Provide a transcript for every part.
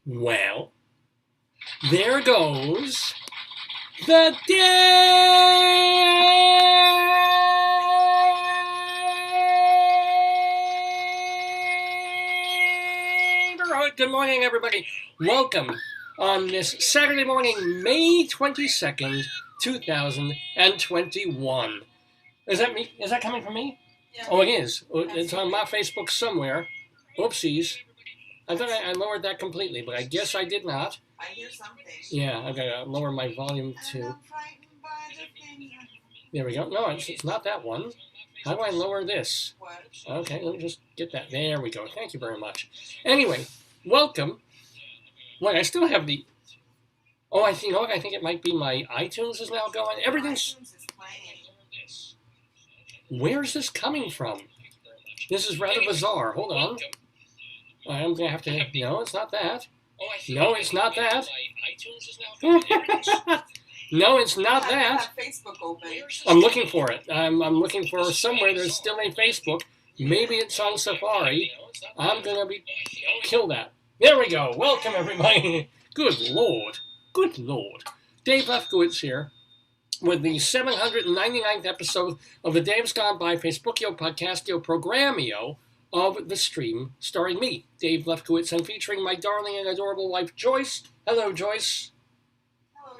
Well, there goes the Daverhood. Good morning, everybody. Welcome on this Saturday morning, May 22nd, 2021. Is that me? Is that coming from me? Yeah. Oh, it is. It's on my Facebook somewhere. Oopsies. I thought I lowered that completely, but I guess I did not. I hear something. Yeah, I've got to lower my volume too. There we go. No, it's not that one. How do I lower this? What? Okay, let me just get that. There we go. Thank you very much. Anyway, welcome. Wait, I still have the... Oh, I think it might be my iTunes is now going. Everything's... iTunes is playing. Where's this coming from? This is rather bizarre. Hold on. I'm going to have to... No, it's not that. No, it's not that. No, it's not I that. have Facebook open. I'm looking for it. I'm looking for somewhere there's still a Facebook. Maybe it's on Safari. I'm going to kill that. There we go. Welcome, everybody. Good Lord. Good Lord. Dave Lefkowitz here with the 799th episode of the Dave's Gone By Facebookio Podcastio Programmio of the stream, starring me, Dave Lefkowitz, and featuring my darling and adorable wife, Joyce. Hello, Joyce. Hello,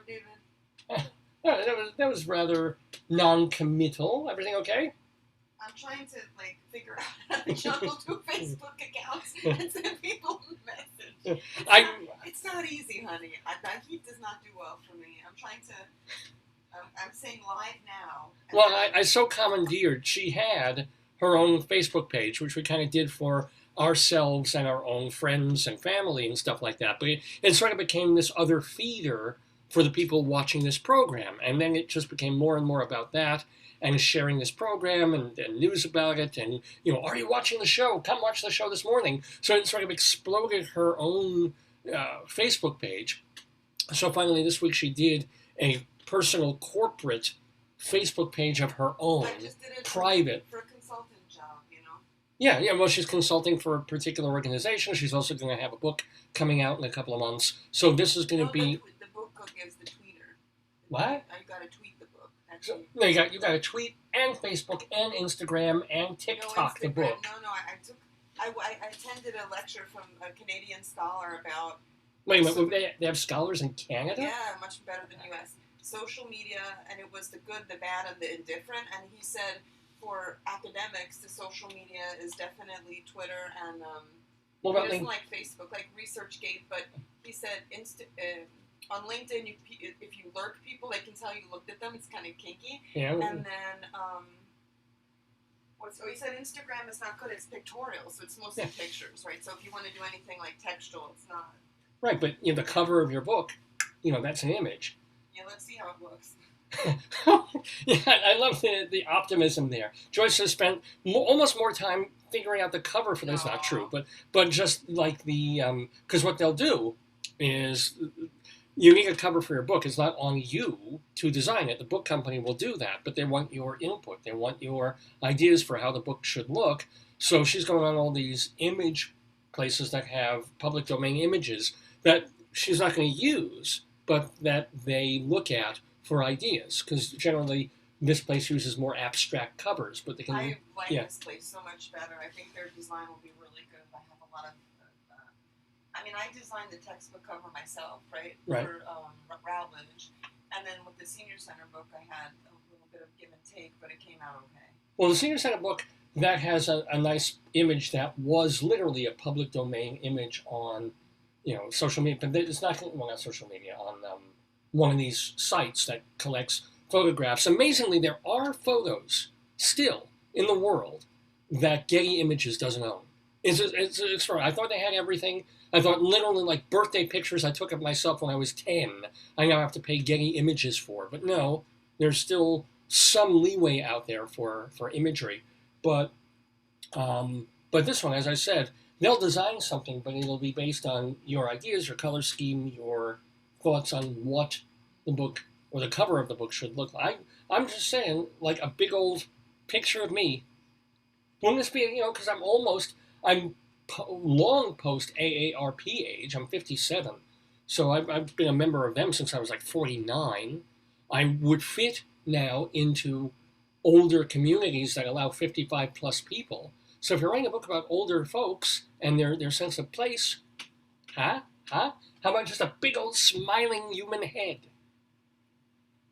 David. That was rather non-committal. Everything okay? I'm trying to figure out how to juggle two Facebook accounts and send people a message. It's not easy, honey. That heat does not do well for me. I'm trying to. I'm saying live now. Well, I so commandeered. She had her own Facebook page, which we kind of did for ourselves and our own friends and family and stuff like that. But it sort of became this other feeder for the people watching this program. And then it just became more and more about that and sharing this program and news about it. And, are you watching the show? Come watch the show this morning. So it sort of exploded her own Facebook page. So finally this week she did a personal corporate Facebook page of her own, I just did it private. For a consulting job, Yeah, well, she's consulting for a particular organization. She's also going to have a book coming out in a couple of months. So this is going to be... The book gives the tweeter. What? You got to tweet the book. Actually. No, you got to tweet and Facebook and Instagram and TikTok the book. No, I attended a lecture from a Canadian scholar about... Wait a minute, they have scholars in Canada? Yeah, much better than U.S. Social media, and it was the good, the bad, and the indifferent. And he said, for academics, the social media is definitely Twitter and he doesn't like Facebook, like ResearchGate. But he said, on LinkedIn, if you lurk people, they can tell you looked at them. It's kind of kinky. Yeah. And then he said Instagram is not good. It's pictorial, so it's mostly pictures, right? So if you want to do anything like textual, it's not. Right, but the cover of your book, that's an image. Yeah, let's see how it looks. Yeah, I love the optimism there. Joyce has spent almost more time figuring out the cover for this. Not true, but just like because what they'll do is you need a cover for your book. It's not on you to design it. The book company will do that, but they want your input. They want your ideas for how the book should look. So she's going on all these image places that have public domain images that she's not going to use, but that they look at for ideas, because generally this place uses more abstract covers. But they can. I like this place so much better. I think their design will be really good. I have a lot of. I designed the textbook cover myself, right? For Routledge, and then with the Senior Center book, I had a little bit of give and take, but it came out okay. Well, the Senior Center book that has a nice image that was literally a public domain image on. Social media, but it's not social media, on one of these sites that collects photographs. Amazingly, there are photos still in the world that Getty Images doesn't own. It's extraordinary. I thought they had everything. I thought literally like birthday pictures I took of myself when I was 10, I now have to pay Getty Images for. But no, there's still some leeway out there for imagery. But this one, as I said, they'll design something, but it'll be based on your ideas, your color scheme, your thoughts on what the book or the cover of the book should look like. I'm just saying, like a big old picture of me. Wouldn't this be, because I'm long post AARP age. I'm 57, so I've been a member of them since I was like 49. I would fit now into older communities that allow 55 plus people. So if you're writing a book about older folks and their sense of place, huh? How about just a big old smiling human head?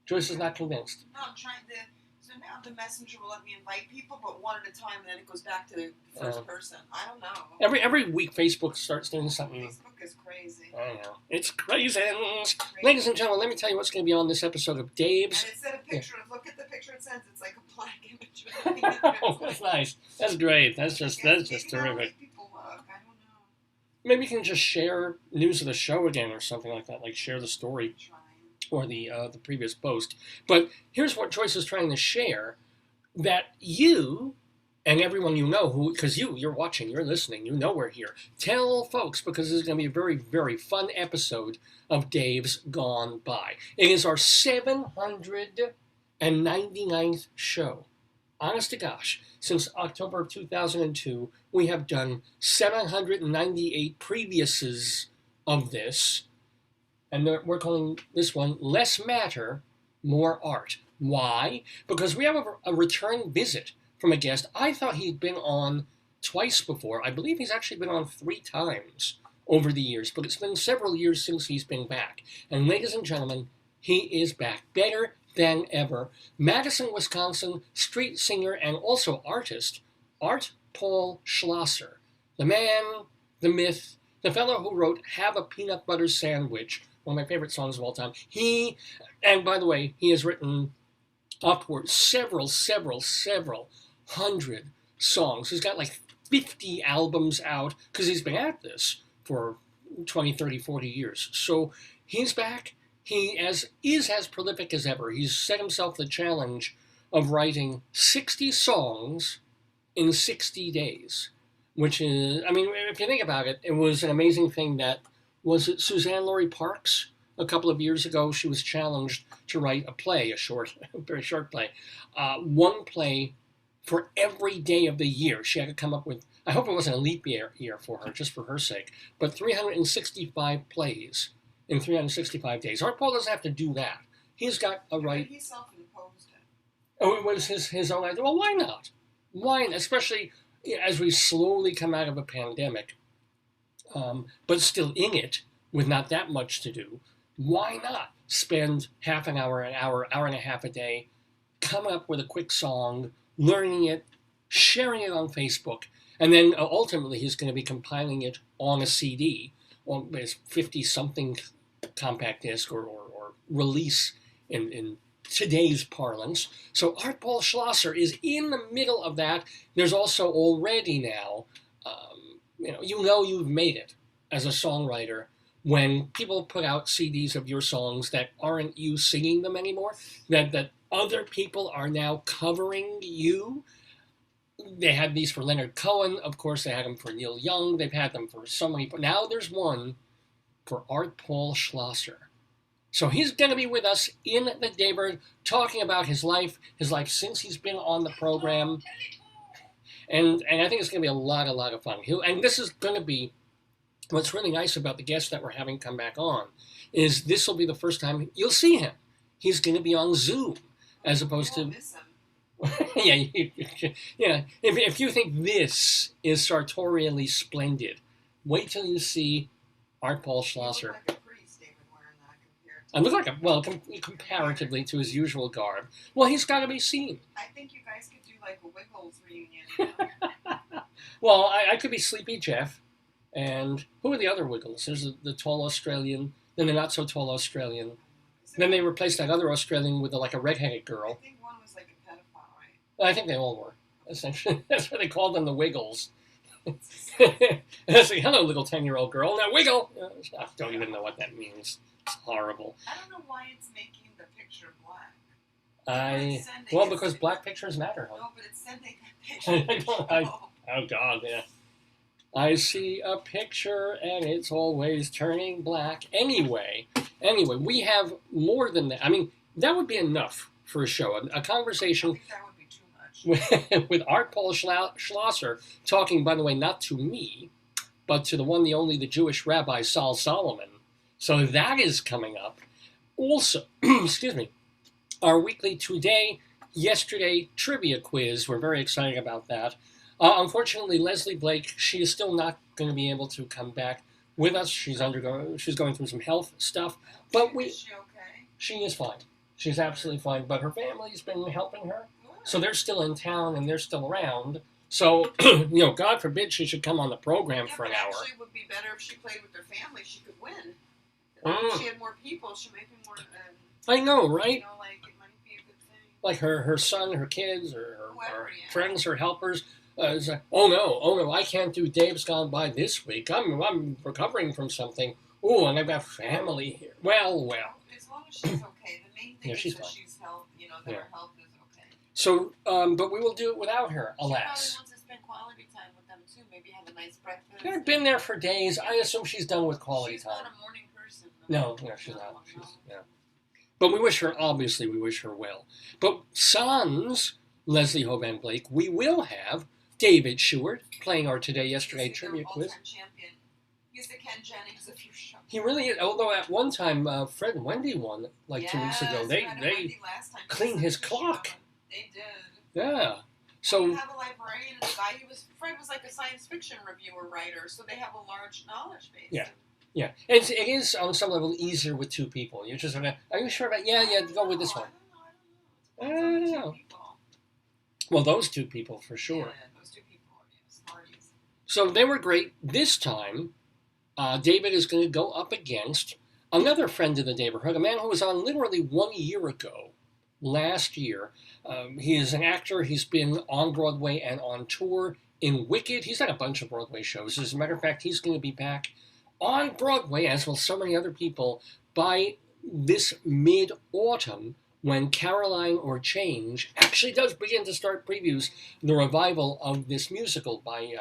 Joyce is not convinced. No, I'm trying to. So now the messenger will let me invite people, but one at a time, and then it goes back to the first person. I don't know. Every week, Facebook starts doing something. Facebook is crazy. I know. It's crazy. Ladies and gentlemen, let me tell you what's going to be on this episode of Dave's. And instead of picture, look at the picture it sends. It's like a black image. Oh, that's nice. That's great. That's just terrific. People look. I don't know. Maybe you can just share news of the show again or something like that, like share the story or the previous post. But here's what Joyce is trying to share, that you and everyone you know, because you're watching, you're listening, you know we're here. Tell folks, because this is going to be a very, very fun episode of Dave's Gone By. It is our 799th show. Honest to gosh, since October of 2002, we have done 798 previous's of this, and we're calling this one Less Matter, More Art. Why? Because we have a return visit from a guest. I thought he'd been on twice before. I believe he's actually been on 3 times over the years, but it's been several years since he's been back. And ladies and gentlemen, he is back. Better than ever. Madison, Wisconsin street singer and also artist, Art Paul Schlosser. The man, the myth, the fellow who wrote Have a Peanut Butter Sandwich, one of my favorite songs of all time. And by the way, he has written upwards several hundred songs. He's got like 50 albums out because he's been at this for 20, 30, 40 years. So he's back. He is as prolific as ever. He's set himself the challenge of writing 60 songs in 60 days, which is, I mean, if you think about it, it was an amazing thing that, was it Suzanne Laurie Parks? A couple of years ago, she was challenged to write a play, a very short play, one play for every day of the year. She had to come up with, I hope it wasn't a leap year for her, just for her sake, but 365 plays in 365 days. Art Paul doesn't have to do that. He's got a right. He self-imposed it. Oh, it was his own idea. Well, why not? Why, especially as we slowly come out of a pandemic, but still in it with not that much to do. Why not spend half an hour, hour and a half a day coming up with a quick song, learning it, sharing it on Facebook, and then ultimately he's going to be compiling it on a CD, on his 50-something compact disc or release in today's parlance. So Art Paul Schlosser is in the middle of that. There's also already now, you've made it as a songwriter when people put out CDs of your songs that aren't you singing them anymore, that other people are now covering you. They had these for Leonard Cohen, of course, they had them for Neil Young, they've had them for so many, but now there's one for Art Paul Schlosser. So he's going to be with us in the Daverhood, talking about his life since he's been on the program, and I think it's going to be a lot of fun. And this is going to be, what's really nice about the guest that we're having come back on, is this will be the first time you'll see him. He's going to be on Zoom, as opposed to... yeah. If you think this is sartorially splendid, wait till you see Art Paul Schlosser. You look like a priest, David, wearing that I look like comparatively to his usual garb. Well, he's got to be seen. I think you guys could do like a Wiggles reunion. Well, I could be Sleepy Jeff, and who are the other Wiggles? There's the tall Australian, then the not so tall Australian. Then they replaced that other Australian with a redheaded girl. I think one was like a pedophile, right? I think they all were. Essentially, that's why they called them the Wiggles. It's like, hello, little 10-year-old girl. Now wiggle. I don't even know what that means. It's horrible. I don't know why it's making the picture black. Because black pictures matter. Huh? No, but it's sending a picture. Oh God, yeah. I see a picture and it's always turning black. Anyway, we have more than that. I mean, that would be enough for a show. A conversation. I think that would be too much. With Art Paul Schlosser, talking, by the way, not to me, but to the one, the only, the Jewish Rabbi Saul Solomon. So that is coming up. Also, excuse me, our weekly Today, Yesterday trivia quiz. We're very excited about that. Unfortunately, Leslie Blake, she is still not going to be able to come back with us. She's going through some health stuff. But Is she okay? She is fine. She's absolutely fine. But her family's been helping her. So they're still in town and they're still around. So, God forbid she should come on the program for an hour. Actually, it would be better if she played with her family. She could win. If she had more people, she might be more... I know, right? It might be a good thing. Like her son, her kids, or her friends, her helpers. It's like, oh no, I can't do Dave's Gone By this week. I'm recovering from something. Oh, and I've got family here. Well. As long as she's okay. The main thing is that she's healthy. That her health is okay. So, but we will do it without her, alas. She probably wants to spend quality time with them too. Maybe have a nice breakfast. I've been there for days. I assume she's done with quality time. She's not a morning person. No, she's not. But we wish her well. But sans Leslie Hoban Blake, we will have David Sheward playing our Today, Yesterday trivia quiz. Champion. He's the Ken Jennings of your show. He really is. Although at one time, Fred and Wendy won 2 weeks ago. They cleaned his clock. They did. Yeah. So you have a librarian and a guy. Fred was like a science fiction reviewer wraiter, so they have a large knowledge base. Yeah. It is on some level easier with 2 people. You're just are you sure about? Yeah. Go with this one. I don't know. Well, those 2 people for sure. Yeah, those 2 people are smarties. So they were great. This time, David is going to go up against another friend of the Daverhood, a man who was on literally 1 year ago, last year. He is an actor. He's been on Broadway and on tour in Wicked. He's done a bunch of Broadway shows. As a matter of fact, he's going to be back on Broadway, as will so many other people, by this mid-autumn, when Caroline or Change actually does begin to start previews, the revival of this musical by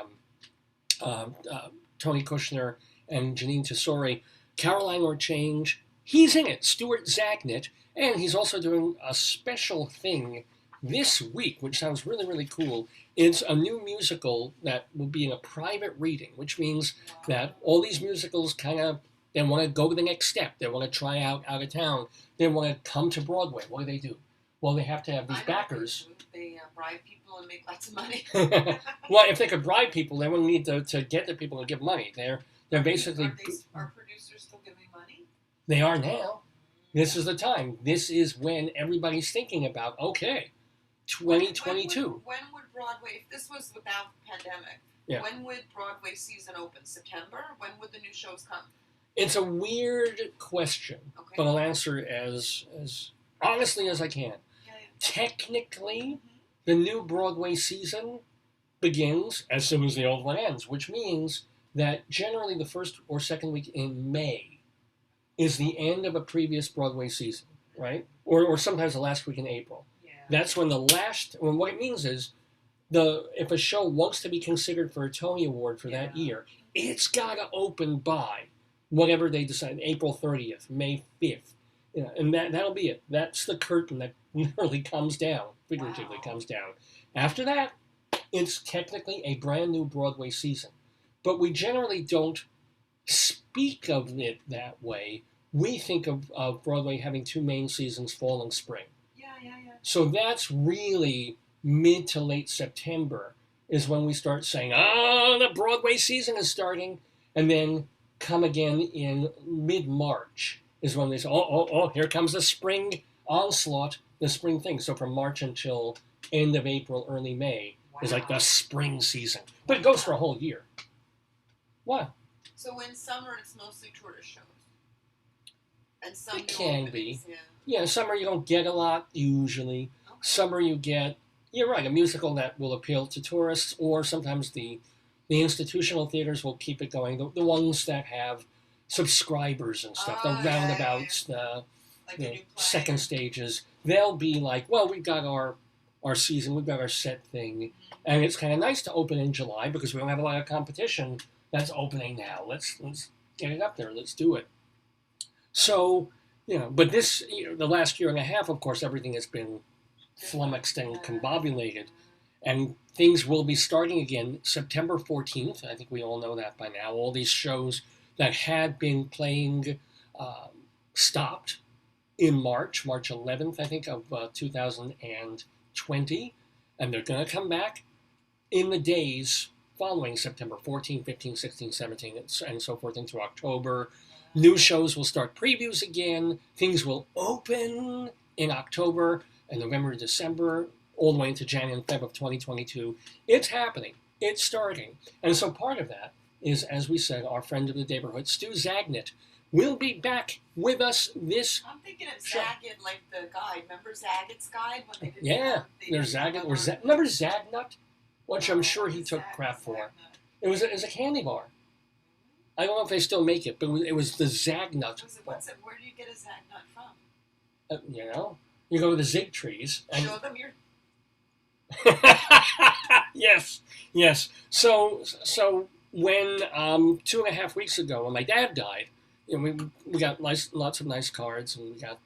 Tony Kushner and Janine Tesori. Caroline or Change, he's in it, Stuart Zagnit, and he's also doing a special thing this week, which sounds really, really cool. It's a new musical that will be in a private reading, which means that all these musicals they want to go to the next step. They want to try out of town. They want to come to Broadway. What do? Well, they have to have these backers. They bribe people and make lots of money. Well, if they could bribe people, they wouldn't need to get the people to give money. They're basically... Are producers still giving money? They are now. This is the time. This is when everybody's thinking about, 2022. When would Broadway, if this was without the pandemic, when would Broadway season open? September? When would the new shows come? It's a weird question, but I'll answer as honestly as I can. Technically, the new Broadway season begins as soon as the old one ends, which means that generally the first or second week in May is the end of a previous Broadway season, right? Or sometimes the last week in April. That's when what it means is, if a show wants to be considered for a Tony Award for that year, it's got to open by whatever they decide, April 30th, May 5th. And that'll be it. That's the curtain that literally comes down, figuratively comes down. After that, it's technically a brand new Broadway season. But we generally don't speak of it that way. We think of Broadway having 2 main seasons, fall and spring. So that's really mid to late September is when we start saying, the Broadway season is starting. And then come again in mid-March is when they say, here comes the spring onslaught, the spring thing. So from March until end of April, early May is like the spring season. But it goes for a whole year. What? So in summer, it's mostly tourist shows. And some it can be. Yeah, summer you don't get a lot, usually. Summer you get, you're right, a musical that will appeal to tourists, or sometimes the institutional theaters will keep it going. The ones that have subscribers and stuff, the roundabouts, the second stages, they'll be like, well, we've got our season, we've got our set thing, and it's kind of nice to open in July because we don't have a lot of competition that's opening now. Let's get it up there. Let's do it. So, but this, the last year and a half, of course, everything has been flummoxed and combobulated. And things will be starting again September 14th. I think we all know that by now. All these shows that had been playing stopped in March 11th, I think, of 2020. And they're going to come back in the days following September 14, 15, 16, 17, and so forth into October. New shows will start previews again. Things will open in October and November, December, all the way into January and Feb of 2022. It's happening. It's starting. And so part of that is, as we said, our friend of the Daverhood, Stuart Zagnit, will be back with us this I'm thinking of Zagnit, like the guide. Remember Zagnit's guide? When they did there's Zagnit. Remember Zagnut? Which I'm sure he took crap for. It was a candy bar. I don't know if they still make it, but it was the Zagnut. Where do you get a Zagnut from? You go to the Zig Trees. And show them your... Yes. So when 2.5 weeks ago, when my dad died, we got lots of nice cards, and we got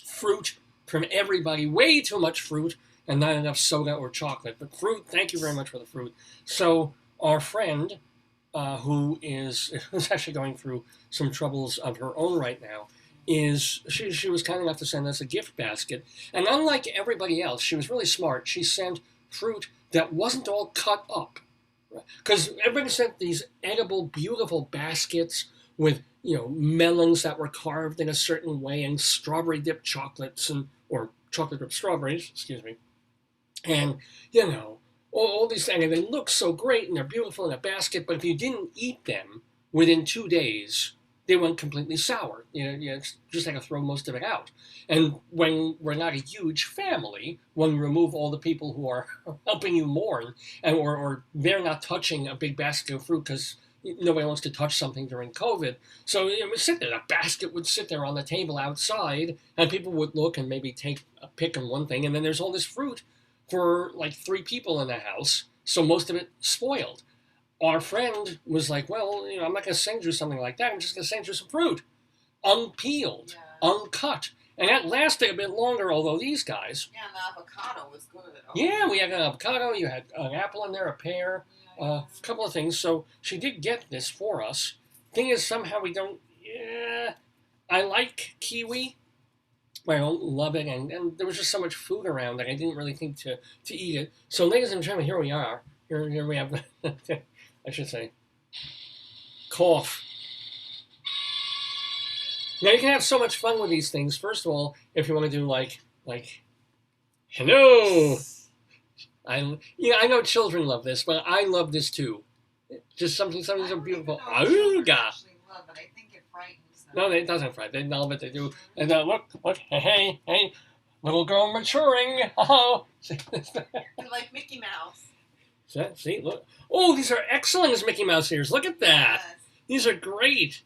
fruit from everybody. Way too much fruit, and not enough soda or chocolate. But fruit, thank you very much for the fruit. So our friend, who is actually going through some troubles of her own right now, she was kind enough to send us a gift basket. And unlike everybody else, she was really smart. She sent fruit that wasn't all cut up. Because everybody sent these edible, beautiful baskets with, melons that were carved in a certain way, and strawberry dipped chocolates, or chocolate dipped strawberries, excuse me. And, all these things, and they look so great, and they're beautiful in a basket, but if you didn't eat them within 2 days, they went completely sour. You just had to throw most of it out. And when we're not a huge family, when we remove all the people who are helping you mourn, or they're not touching a big basket of fruit because nobody wants to touch something during COVID. So it would sit there. A basket would sit there on the table outside, and people would look and maybe take a pick on one thing, and then there's all this fruit for like 3 people in the house, so most of it spoiled. Our friend was like, well, I'm not going to send you something like that. I'm just going to send you some fruit, unpeeled, uncut. And that lasted a bit longer, although these guys... Yeah, and the avocado was good. Yeah, we had an avocado, you had an apple in there, a pear, a couple of things. So she did get this for us. Thing is, somehow we don't... I like kiwi, but I don't love it. And there was just so much food around that I didn't really think to eat it. So ladies and gentlemen, here we are. Here we have... I should say, cough. Now you can have so much fun with these things. First of all, if you want to do like, hello. I know children love this, but I love this too. Just something so beautiful. Auga. Love it. I think it frightens them. No, it doesn't frighten. They love it. They do. And look, hey, little girl maturing. Oh. Like Mickey Mouse. See, look. Oh, these are excellent as Mickey Mouse ears. Look at that. Yes. These are great.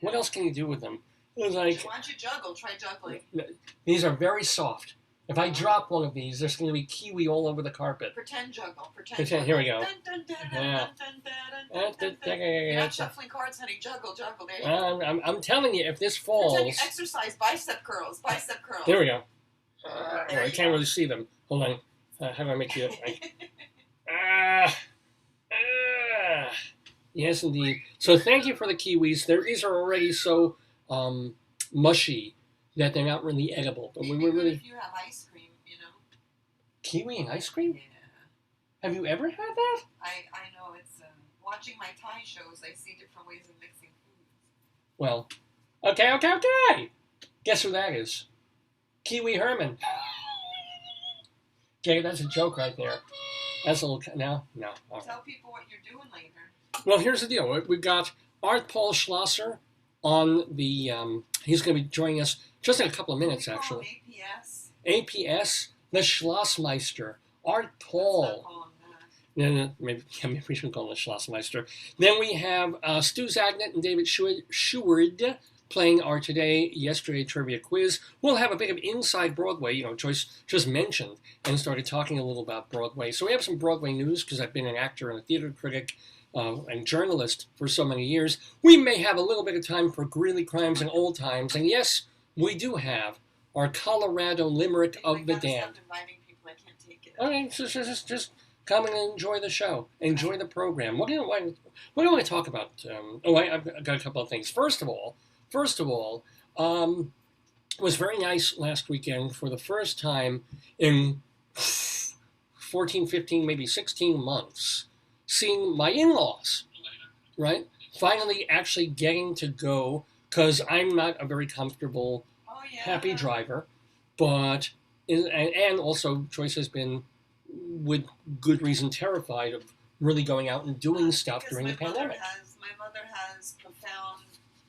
What else can you do with them? It was like, why don't you juggle? Try juggling. These are very soft. If I drop one of these, there's going to be kiwi all over the carpet. Pretend juggle. Pretend. Here we go. You're not shuffling cards, honey. Juggle. There you go. I'm telling you, if this falls... Pretend you exercise bicep curls. There we go. I can't really see them. Hold on. How do I make you... Yes, indeed. So thank you for the kiwis. These are already so mushy that they're not really edible. But we were really... If you have ice cream, Kiwi and ice cream? Yeah. Have you ever had that? I know. It's watching my Thai shows, I see different ways of mixing foods. Well, okay. Guess who that is? Kiwi Herman. Okay, that's a joke right there. That's a little... No. Right. Tell people what you're doing later. Well, here's the deal. We've got Art Paul Schlosser on the... he's going to be joining us just in a couple of minutes, actually. APS, the Schlossmeister. Art Paul. No, maybe we should call him the Schlossmeister. Then we have Stuart Zagnit and David Sheward playing our yesterday trivia quiz. We'll have a bit of Inside Broadway. Joyce just mentioned and started talking a little about Broadway. So we have some Broadway news because I've been an actor and a theater critic and journalist for so many years. We may have a little bit of time for Greeley Crimes and Old Times. And yes, we do have our Colorado Limerick of the Damned. Inviting people, I can't take it Okay, just come and enjoy the show. Enjoy the program. What do you want to talk about? I've got a couple of things. First of all, it was very nice last weekend for the first time in 14, 15, maybe 16 months, seeing my in-laws, right? Finally actually getting to go, because I'm not a very comfortable, happy driver, but, and also Joyce has been, with good reason, terrified of really going out and doing stuff during the pandemic. My mother has profound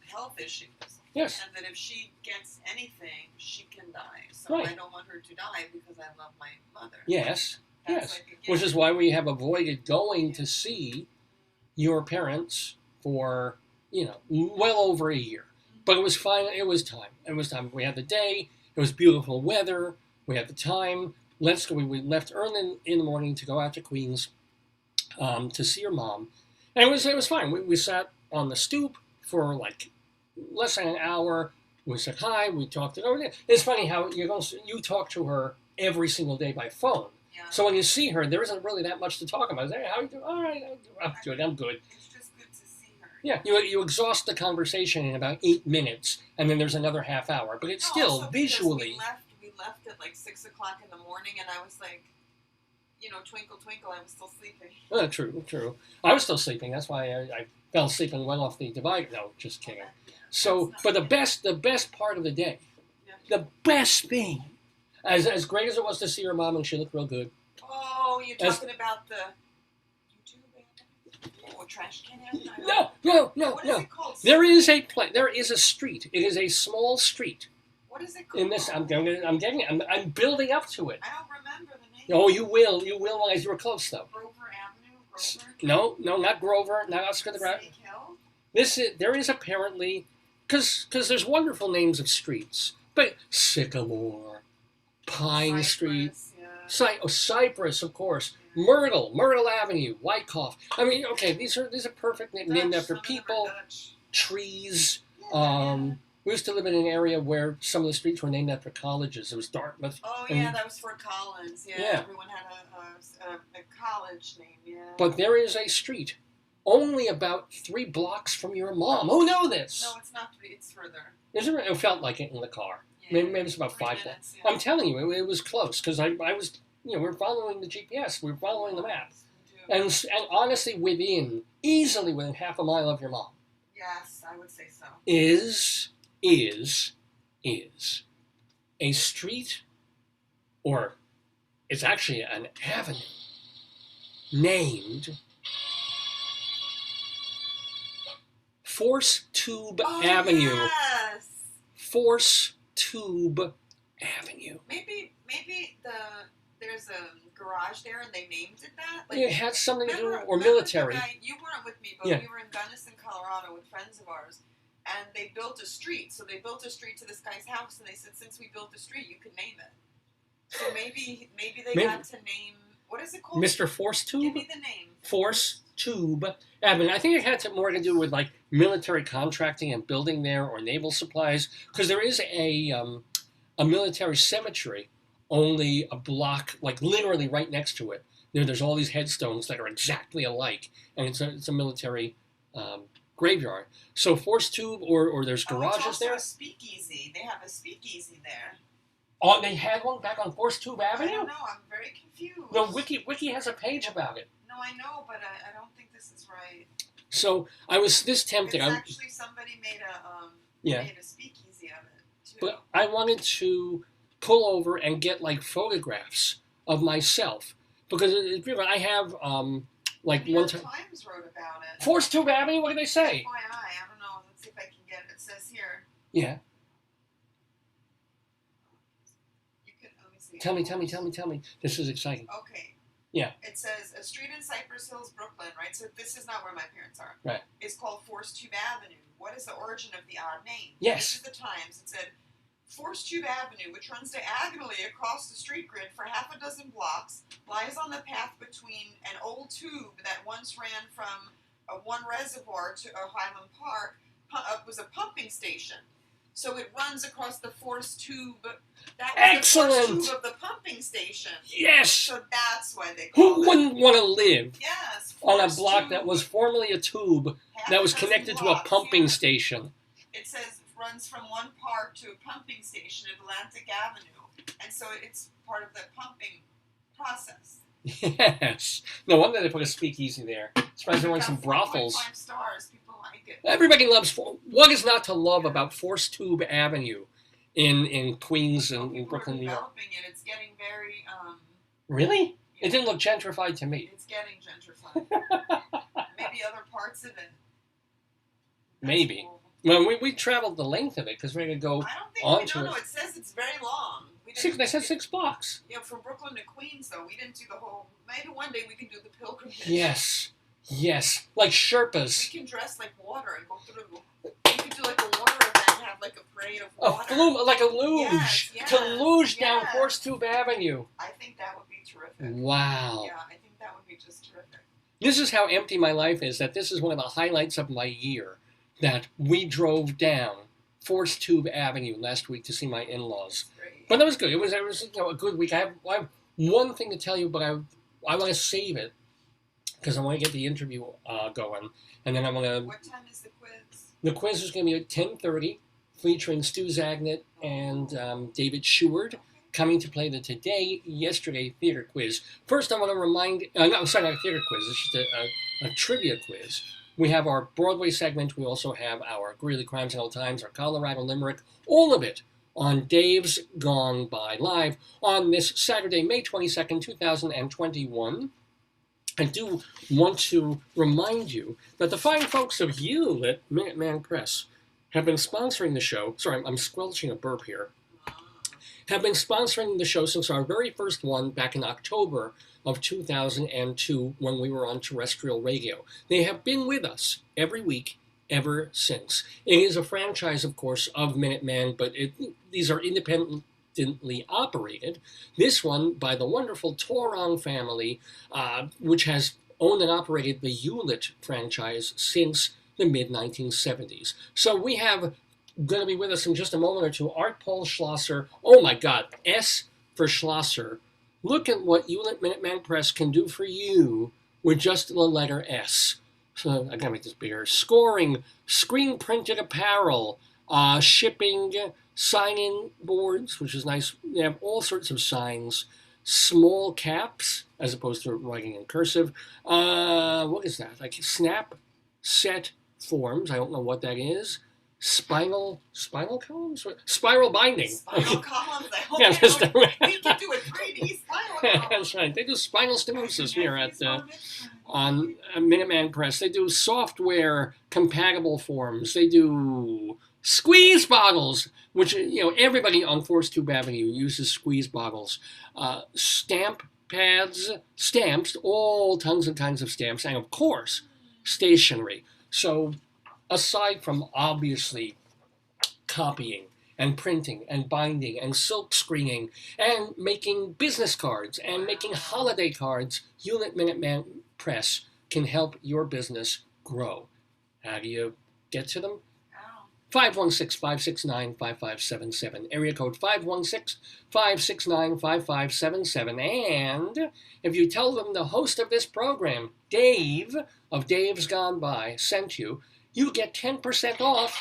health issues. Yes. And that if she gets anything, she can die. So I don't want her to die because I love my mother. Yes. Yes. Which is why we have avoided going to see your parents for, well over a year. But it was fine. It was time. We had the day. It was beautiful weather. We had the time. Let's go. We left early in the morning to go out to Queens to see your mom. And it was fine. We sat on the stoop for like less than an hour. We said hi. We talked it over. It's funny how you talk to her every single day by phone. Yeah. So when you see her, there isn't really that much to talk about. Hey, how are you doing? All right, I'm good. It's just good to see her. Yeah, you exhaust the conversation in about 8 minutes, and then there's another half hour. But it's still visually. We left at like 6 o'clock in the morning, and I was like, twinkle, twinkle. I was still sleeping. True. I was still sleeping. That's why I fell asleep and went off the divider. No, just kidding. So, but the best part of the day, the best thing. As great as it was to see her mom, and she looked real good. Oh, you're talking about the YouTube or trash can? No. What is it called? There is a street. It is a small street. What is it called? In this, I'm building up to it. I don't remember the name. Oh, you will as you were close though. Grover Avenue. No, not Grover. Not Oscar the Grouch. There is apparently, because there's wonderful names of streets, but Sycamore. Pine Street, Cypress, of course, Myrtle Avenue, Wyckoff. I mean, okay, these are perfect named after people, trees. We used to live in an area where some of the streets were named after colleges. It was Dartmouth. Oh yeah, that was for Collins. Yeah, everyone had a college name. Yeah. But there is a street only about 3 blocks from your mom. Who knew this? No, it's not. It's further. It felt like it in the car. Maybe it's about 5 blocks. Yeah. I'm telling you, it was close because I was, we're following the GPS, we're following the map, and honestly, easily within half a mile of your mom. Yes, I would say so. Is a street, or it's actually an avenue named Force Tube Avenue. Yes. Force Tube Avenue. Maybe there's a garage there and they named it that. Like, it had something to do or military. You weren't with me, but we were in Gunnison, Colorado, with friends of ours, and they built a street. So they built a street to this guy's house, and they said, since we built a street, you can name it. So maybe they got to name. What is it called? Mr. Force Tube. Give me the name. Force Tube Avenue. I think it had more to do with like military contracting and building there, or naval supplies, because there is a military cemetery only a block, like literally right next to it. There's all these headstones that are exactly alike, and it's a military graveyard. So Force Tube, or there's garages it's also there. A speakeasy. They have a speakeasy there. Oh, they had one back on Force Tube Avenue? I don't know. I'm very confused. No, Wiki has a page about it. No, I know, but I don't think this is right. So I was this tempted. It's actually somebody made a speakeasy of it too. But I wanted to pull over and get like photographs of myself because I have like New one York time. Times wrote about it. Force Tube Avenue. What did they say? FYI, I don't know. Let's see if I can get it. It says here. Yeah. Let me see. Tell me. This is exciting. Okay. Yeah. It says a street in Cypress Hills, Brooklyn, right? So this is not where my parents are. Right. It's called Force Tube Avenue. What is the origin of the odd name? Yes. This is the Times. It said, Force Tube Avenue, which runs diagonally across the street grid for half a dozen blocks, lies on the path between an old tube that once ran from one reservoir to Highland Park, was a pumping station. So it runs across the force tube. That was Excellent. the force tube of the pumping station. Yes. So that's why they call it. Who wouldn't want to live on a block tube, that was formerly a tube that was connected to a pumping station? It says runs from one park to a pumping station at Atlantic Avenue, and so it's part of the pumping process. Yes. No wonder they put a speakeasy there. Surprised there weren't some brothels. 5 stars. People like it. Everybody loves. What is not to love about Force Tube Avenue in Queens and in Brooklyn, New York? Developing it. It's getting very. Really? Yeah. It didn't look gentrified to me. It's getting gentrified. Maybe other parts of it. Maybe. Cool. Well, we traveled the length of it because we're going to go onto it. No, it says it's very long. They said 6 blocks. Yeah, from Brooklyn to Queens, though. We didn't do the whole... Maybe one day we can do the pilgrimage. Yes. Like Sherpas. We can dress like water and go through... We could do like a water event and have like a parade of water. Like a luge. Yes, to luge down Force Tube Avenue. I think that would be terrific. Wow. Yeah, I think that would be just terrific. This is how empty my life is, that this is one of the highlights of my year. That we drove down Force Tube Avenue last week to see my in-laws. But that was good. It was a good week. I have one thing to tell you, but I want to save it because I want to get the interview going, and then I want to. What time is the quiz? The quiz is going to be at 10:30, featuring Stu Zagnit and David Sheward coming to play the Yesterday theater quiz. First, I want to remind. No, sorry, not a theater quiz. It's just a trivia quiz. We have our Broadway segment. We also have our Greeley Crimes and Old Times, our Colorado Limerick, all of it on Dave's Gone By Live on this Saturday, May 22nd, 2021. I do want to remind you that the fine folks of you at Minuteman Press have been sponsoring the show. Sorry, I'm squelching a burp here. Have been sponsoring the show since our very first one back in October of 2002 when we were on terrestrial radio. They have been with us every week ever since. It is a franchise, of course, of Minuteman, but these are independently operated. This one by the wonderful Torong family, which has owned and operated the Hewlett franchise since the mid-1970s. So we have going to be with us in just a moment or two, Art Paul Schlosser. Oh my God, S for Schlosser. Look at what Hewlett Minuteman Press can do for you with just the letter S. So I gotta make this bigger. Scoring, screen printed apparel, shipping, sign-in boards, which is nice. They have all sorts of signs, small caps, as opposed to writing in cursive. What is that? Like snap set forms. I don't know what that is. Spinal columns? Spiral binding. Spinal columns? I hope we can do a 3D spinal column. That's right. They do spinal stenosis here at on Minuteman Press. They do software compatible forms. They do squeeze bottles, which everybody on Force Tube Avenue uses squeeze bottles. Stamp pads, stamps, all tons and tons of stamps, and of course, stationery. So aside from obviously copying and printing and binding and silk screening and making business cards and making holiday cards, Hewlett Minuteman Press can help your business grow. How do you get to them? 516-569-5577. Area code 516-569-5577. And if you tell them the host of this program, Dave of Dave's Gone By, sent you, you get 10% off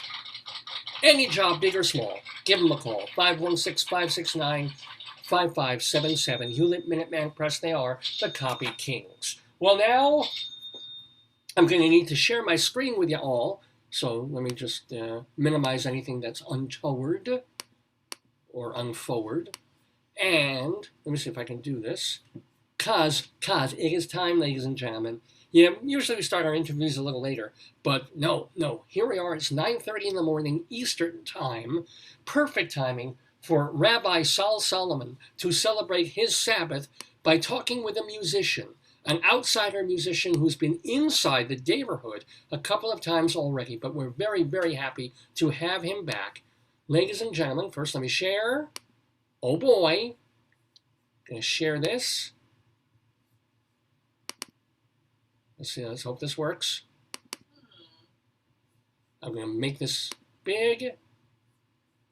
any job, big or small. Give them a call. 516-569-5577. Hewlett Minuteman Press, they are the Copy Kings. Well, now I'm going to need to share my screen with you all. So let me just minimize anything that's untoward or unforward. And let me see if I can do this. Cause it is time, ladies and gentlemen. Usually we start our interviews a little later, but no. Here we are. It's 9:30 in the morning Eastern Time. Perfect timing for Rabbi Saul Solomon to celebrate his Sabbath by talking with a musician, an outsider musician who's been inside the Daverhood a couple of times already, but we're very, very happy to have him back. Ladies and gentlemen, first let me share. Oh boy. Going to share this. Let's see, let's hope this works. I'm going to make this big.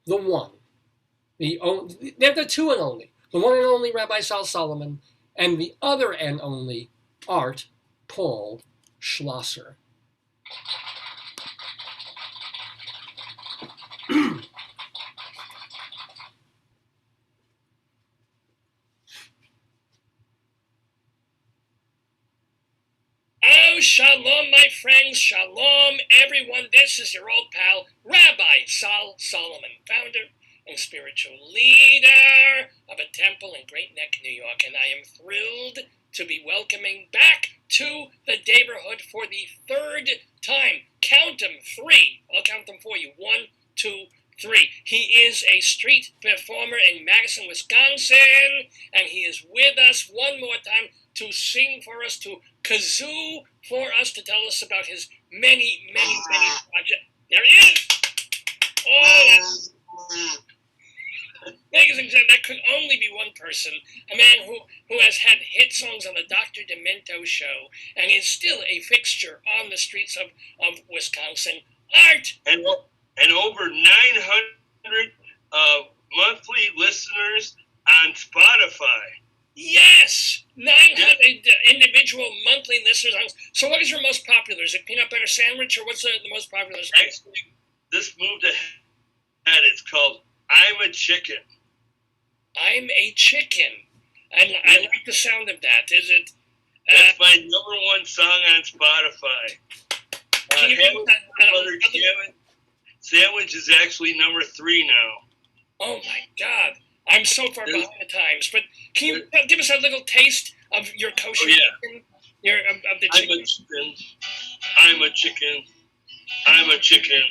the one, they're the two and only, the one and only Rabbi Sal Solomon, and the other and only Art Paul Schlosser. Oh, shalom, my friends, shalom, everyone. This is your old pal, Rabbi Sal Solomon, founder and spiritual leader of a temple in Great Neck, New York, and I am thrilled to be welcoming back to the Daverhood for the third time. Count them, 3. I'll count them for you. 1, 2, 3. He is a street performer in Madison, Wisconsin, and he is with us one more time to sing for us, to kazoo for us, to tell us about his many, many, many projects. There he is! Oh, ladies and gentlemen, that could only be one person, a man who has had hit songs on the Dr. Demento show, and is still a fixture on the streets of Wisconsin. Art! And over 900 monthly listeners on Spotify. Yes! 900 individual monthly listeners. So what is your most popular? Is it peanut butter sandwich, or what's the most popular? Actually, this moved ahead. It's called I'm a Chicken. I'm a Chicken. I like the sound of that. Is it? That's my #1 song on Spotify. Sandwich is actually #3 now. Oh my God. I'm so far behind the times, but can you give us a little taste of your kosher chicken? Of the chicken? I'm a chicken. I'm a chicken.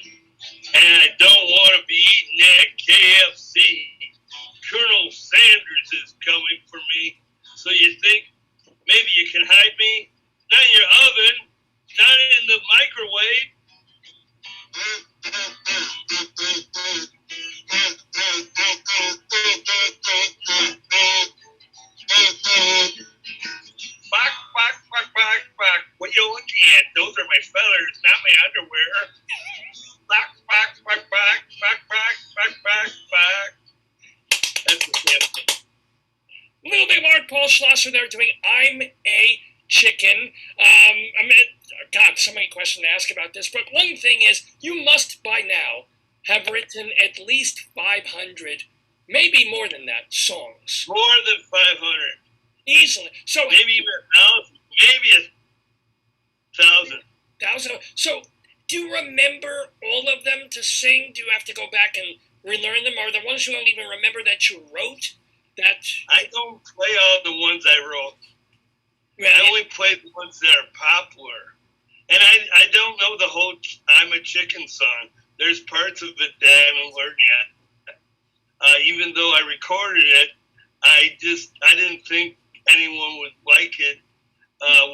And I don't want to be eating that KFC. Colonel Sanders is coming for me. So you think maybe you can hide me? Not in your oven. Not in the microwave. Bak. What you looking at? Those are my feathers, not my underwear. Bak. That's the damn thing. A little bit of Art Paul Schlosser there doing I'm a Chicken. God, so many questions to ask about this, but one thing is, you must by now have written at least 500, maybe more than that, songs. More than 500. Easily. So maybe even 1,000. Maybe 1,000. So, do you remember all of them to sing? Do you have to go back and relearn them? Or the ones you don't even remember that you wrote? I don't play all the ones I wrote. Right. I only play the ones that are popular. And I don't know the whole I'm a Chicken song. There's parts of it that I haven't learned yet. Even though I recorded it, I didn't think anyone would like it.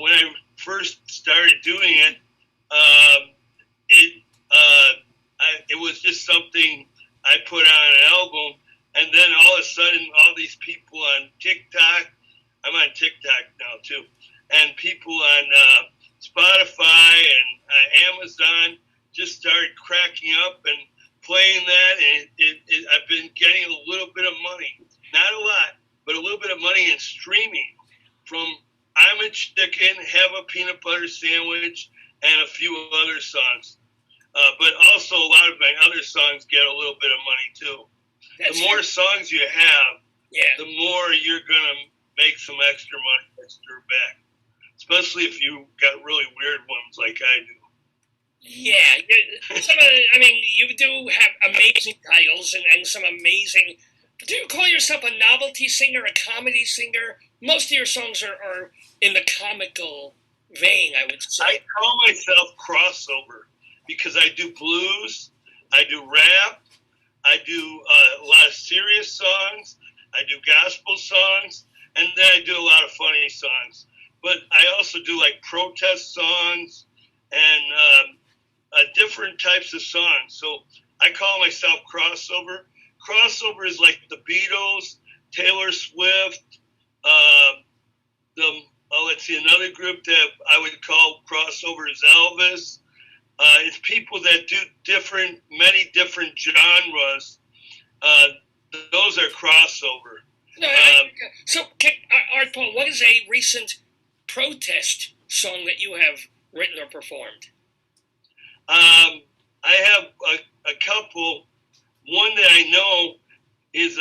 When I first started doing it, it was just something I put on an album, and then all of a sudden, all these people on TikTok, I'm on TikTok now too, and people on Spotify and Amazon just started cracking up and playing that, and I've been getting a little bit of money, not a lot, but a little bit of money in streaming from I'm a Chicken, Have a Peanut Butter Sandwich, and a few other songs. But also a lot of my other songs get a little bit of money too. The more songs you have, the more you're going to make some extra money extra back. Especially if you got really weird ones like I do. Yeah. You do have amazing titles and some amazing... Do you call yourself a novelty singer, a comedy singer? Most of your songs are in the comical vein, I would say. I call myself crossover because I do blues, I do rap, I do a lot of serious songs, I do gospel songs, and then I do a lot of funny songs. But I also do like protest songs and different types of songs. So I call myself crossover. Crossover is like the Beatles, Taylor Swift, another group that I would call crossover is Elvis. It's people that do many different genres those are crossover. No, so, Art Paul, what is a recent protest song that you have written or performed? I have a couple. One that I know is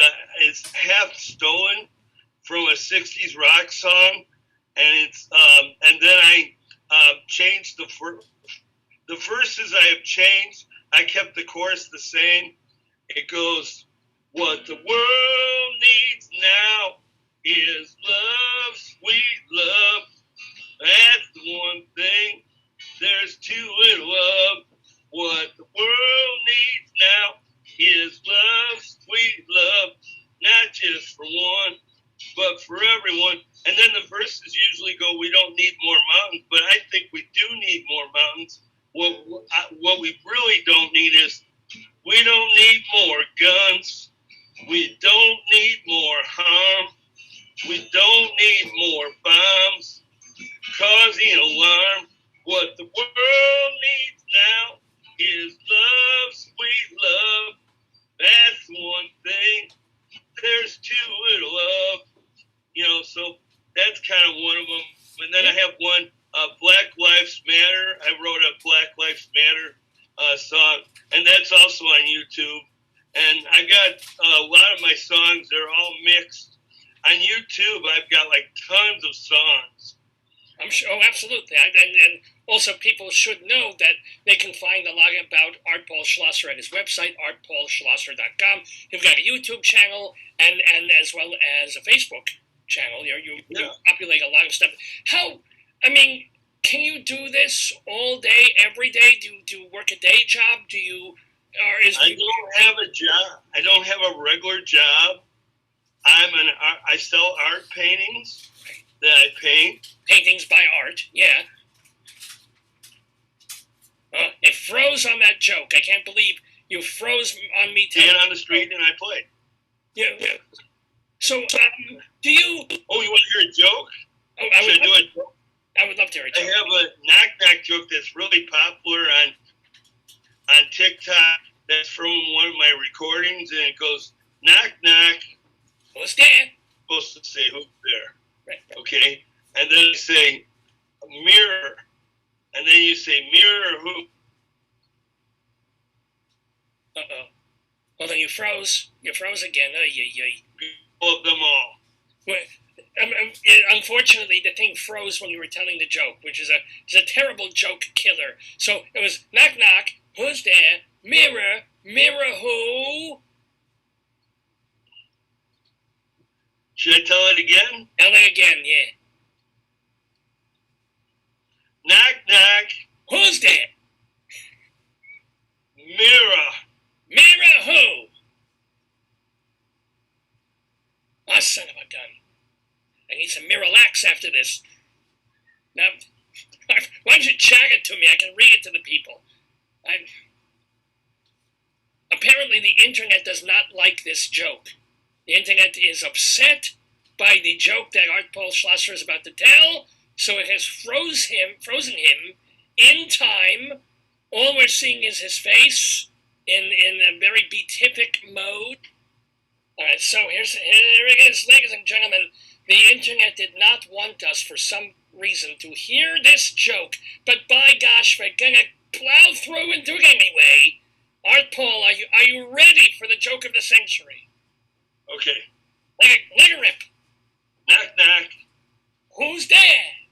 half stolen from a '60s rock song, and it's and then I changed the verses. I have changed. I kept the chorus the same. It goes, "What the world needs now is love, sweet love. That's the one thing. There's too little of. What the world needs now is love, sweet love. Not just for one, but for everyone." And then the verses usually go, "We don't need more mountains," but I think we do need more mountains. What we really don't need is, we don't need more guns. We don't need more harm. We don't need more bombs causing alarm. What the world needs now is love, sweet love. That's one thing. There's too little of. So that's kind of one of them. And then I have one, Black Lives Matter. I wrote a Black Lives Matter song, and that's also on YouTube. And I got a lot of my songs, they're all mixed. On YouTube, I've got like tons of songs. I'm sure, oh, absolutely. And also people should know that they can find a lot about Art Paul Schlosser at his website, artpaulschlosser.com. You've got a YouTube channel and as well as a Facebook channel. You populate a lot of stuff. Can you do this all day, every day? Do you work a day job? I don't have a job. I don't have a regular job. I sell art paintings that I paint. Paintings by art, yeah. It froze on that joke. I can't believe you froze on me. Stand on the street and I play. Yeah. So, do you... Oh, you want to hear a joke? Oh, Should I do a joke? I would love to hear a joke. I have a knock-knock joke that's really popular on TikTok. That's from one of my recordings, and it goes, "Knock, knock." Who's there? I'm supposed to say, "Who's there?" Right. Okay? And then I say, "Mirror." And then you say, "Mirror who?" Uh-oh. Well, then you froze. You froze again. Of them all. Well, unfortunately, the thing froze when you were telling the joke, which is a terrible joke killer. So it was, "Knock, knock. Who's there? Mirror. Mirror who?" Should I tell it again? Tell it again, yeah. "Knock, knock. Who's there? Mirror. Mirror who?" Ah, son of a gun. I need some Miralax after this. Now, why don't you chat it to me? I can read it to the people. Apparently the internet does not like this joke. The internet is upset by the joke that Art Paul Schlosser is about to tell, so it has frozen him in time. All we're seeing is his face in a very beatific mode. All right, so here it is, ladies and gentlemen. The internet did not want us, for some reason, to hear this joke, but by gosh, we're gonna plow through and do it anyway. Art Paul, are you ready for the joke of the century? Okay. Let it rip. Knock, knock. Who's there?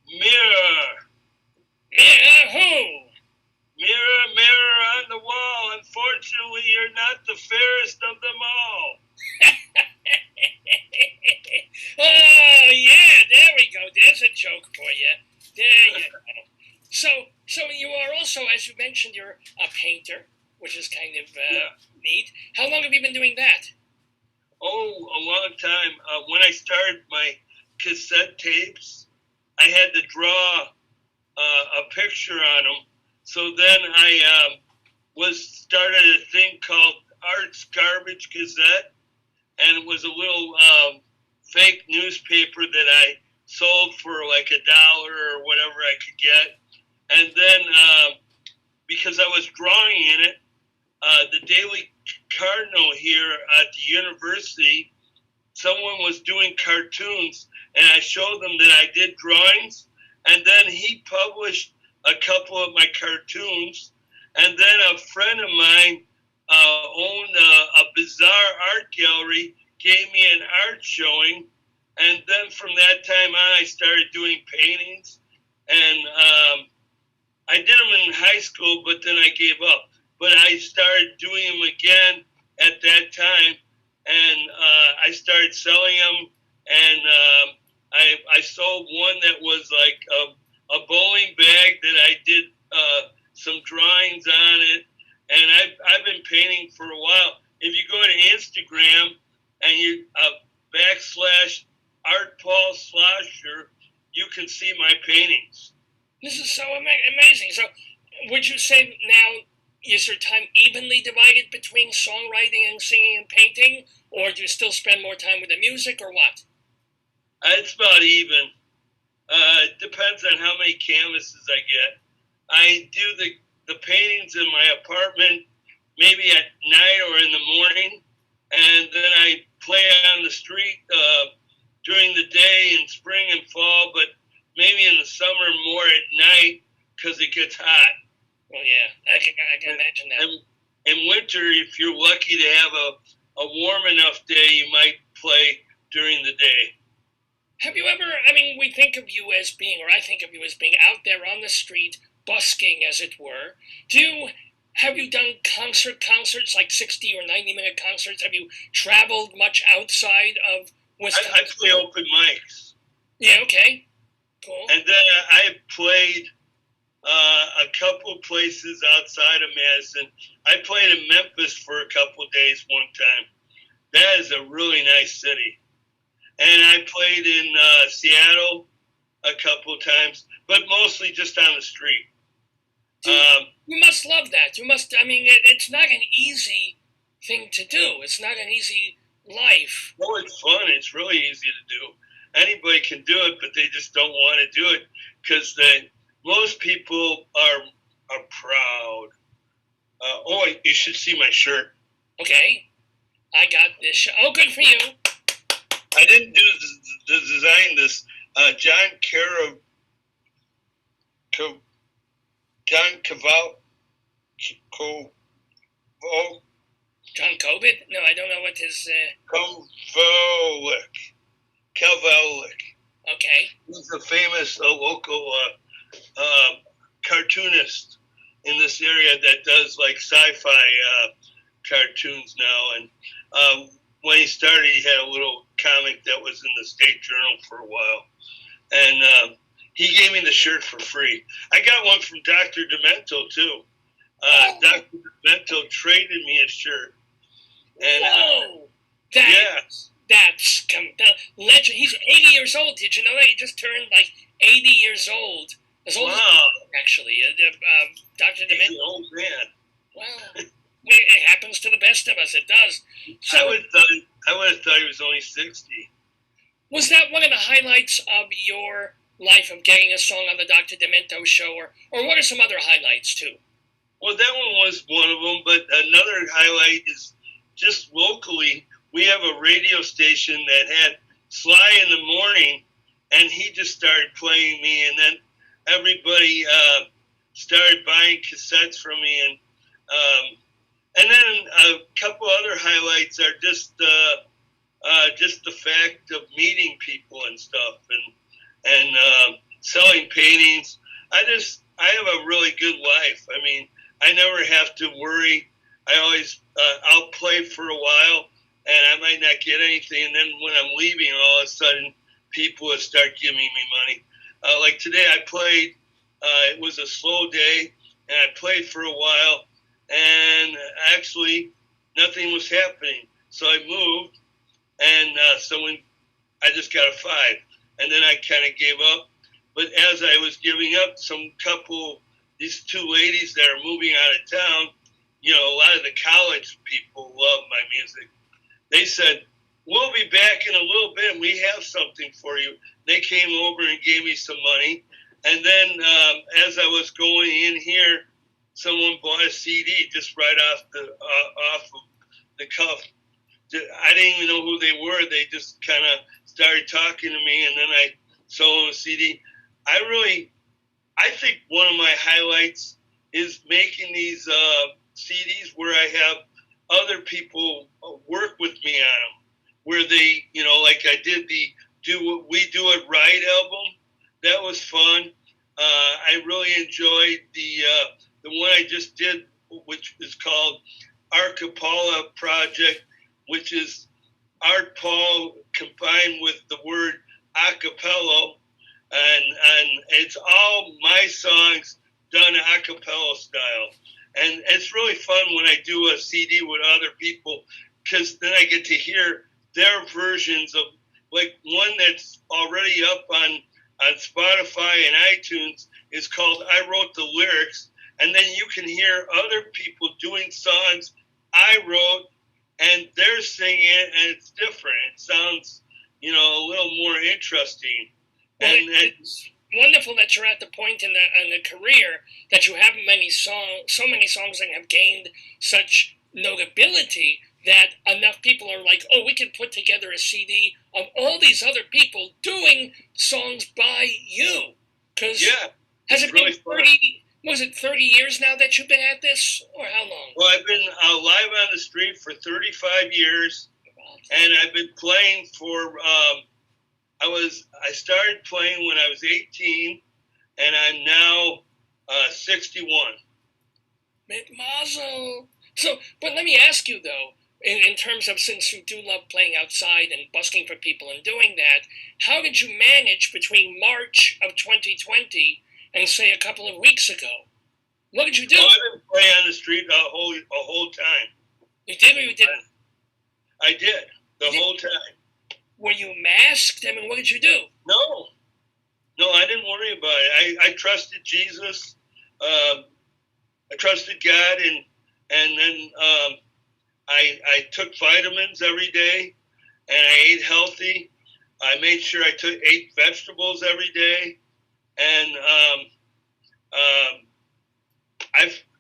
Mirror. Mirror who? Mirror, mirror on the wall. Unfortunately, you're not the fairest of them all. Oh, yeah, there we go. There's a joke for you. There you go. So you are also, as you mentioned, you're a painter, which is kind of neat. How long have you been doing that? Oh, a long time. When I started my cassette tapes, I had to draw a picture on them. So then I started a thing called Art's Garbage Gazette, and it was a little fake newspaper that I sold for like $1 or whatever I could get. And then because I was drawing in it, the Daily cardinal here at the university, someone was doing cartoons, and I showed them that I did drawings, and then he published a couple of my cartoons, and then a friend of mine owned a bizarre art gallery, gave me an art showing, and then from that time on, I started doing paintings, and I did them in high school, but then I gave up. But I started doing them again at that time, and I started selling them, and I sold one that was like a bowling bag that I did some drawings on it, and I've been painting for a while. If you go to Instagram and you / Art Paul Schlosser, you can see my paintings. This is so amazing. So, would you say now is your time evenly divided between songwriting and singing and painting, or do you still spend more time with the music, or what? It's about even. It depends on how many canvases I get. I do the paintings in my apartment maybe at night or in the morning, and then I play on the street during the day in spring and fall, but maybe in the summer more at night because it gets hot. Well, yeah, I can imagine that. And in winter, if you're lucky to have a warm enough day, you might play during the day. Have you ever, we think of you as being, or I think of you as being out there on the street, busking, as it were. Have you done concerts, like 60 or 90-minute concerts? Have you traveled much outside of Wisconsin? I play open mics. Yeah, okay. Cool. And then I played a couple places outside of Madison. I played in Memphis for a couple days one time. That is a really nice city. And I played in Seattle a couple times, but mostly just on the street. You must love that. You must, it's not an easy thing to do. It's not an easy life. Well, it's fun. It's really easy to do. Anybody can do it, but they just don't want to do it because most people are proud. You should see my shirt. Okay. I got this. Oh, good for you. I didn't design this. John John Covid? No, I don't know what his... Kavalik. Okay. He's a famous local cartoonist in this area that does like sci-fi cartoons now. And when he started, he had a little comic that was in the State Journal for a while. And he gave me the shirt for free. I got one from Dr. Demento, too. Dr. Demento traded me a shirt. And, whoa! That's legend. He's 80 years old. Did you know that? He just turned like 80 years old. As old as actually. Dr. Demento. He's an old man. Wow. It happens to the best of us. It does. So, I would have thought he was only 60. Was that one of the highlights of your life, of getting a song on the Dr. Demento show, or what are some other highlights too? Well, that one was one of them, but another highlight is just locally, we have a radio station that had Sly in the morning, and he just started playing me, and then everybody started buying cassettes from me, and then a couple other highlights are just the fact of meeting people and stuff, and selling paintings. I have a really good life. I never have to worry. I always I'll play for a while, and I might not get anything, and then when I'm leaving, all of a sudden people will start giving me money. Like today, I played. It was a slow day, and I played for a while, and actually nothing was happening. So I moved, and I just got a 5, and then I kind of gave up. But as I was giving up, these 2 ladies that are moving out of town, a lot of the college people love my music. They said, "We'll be back in a little bit, and we have something for you." They came over and gave me some money. And then as I was going in here, someone bought a CD just right off of the cuff. I didn't even know who they were. They just kind of started talking to me, and then I sold them a CD. I think one of my highlights is making these CDs where I have other people work with me on them, where they, like I did the We Do It Right album. That was fun. I really enjoyed the one I just did, which is called Archipelago Project, which is Art Paul combined with the word acapella, and it's all my songs done a cappella style. And it's really fun when I do a CD with other people, because then I get to hear their versions of, like, one that's already up on Spotify and iTunes is called I Wrote the Lyrics. And then you can hear other people doing songs I wrote, and they're singing it, and it's different. It sounds, a little more interesting. Well, and it's wonderful that you're at the point in the career that you have so many songs that have gained such notability that enough people are like, oh, we can put together a CD of all these other people doing songs by you. Because has it really been 30 years now that you've been at this, or how long? Well, I've been live on the street for 35 years, and I've been playing for, I started playing when I was 18, and I'm now 61. Mazel. So, but let me ask you, though, in terms of, since you do love playing outside and busking for people and doing that, how did you manage between March of 2020 and, say, a couple of weeks ago? What did you do? Well, I didn't play on the street a whole time. You did or you didn't? I did, the whole time. Were you masked? I mean, what did you do? No, I didn't worry about it. I trusted Jesus. I trusted God, and then I took vitamins every day, and I ate healthy. I made sure I ate vegetables every day, and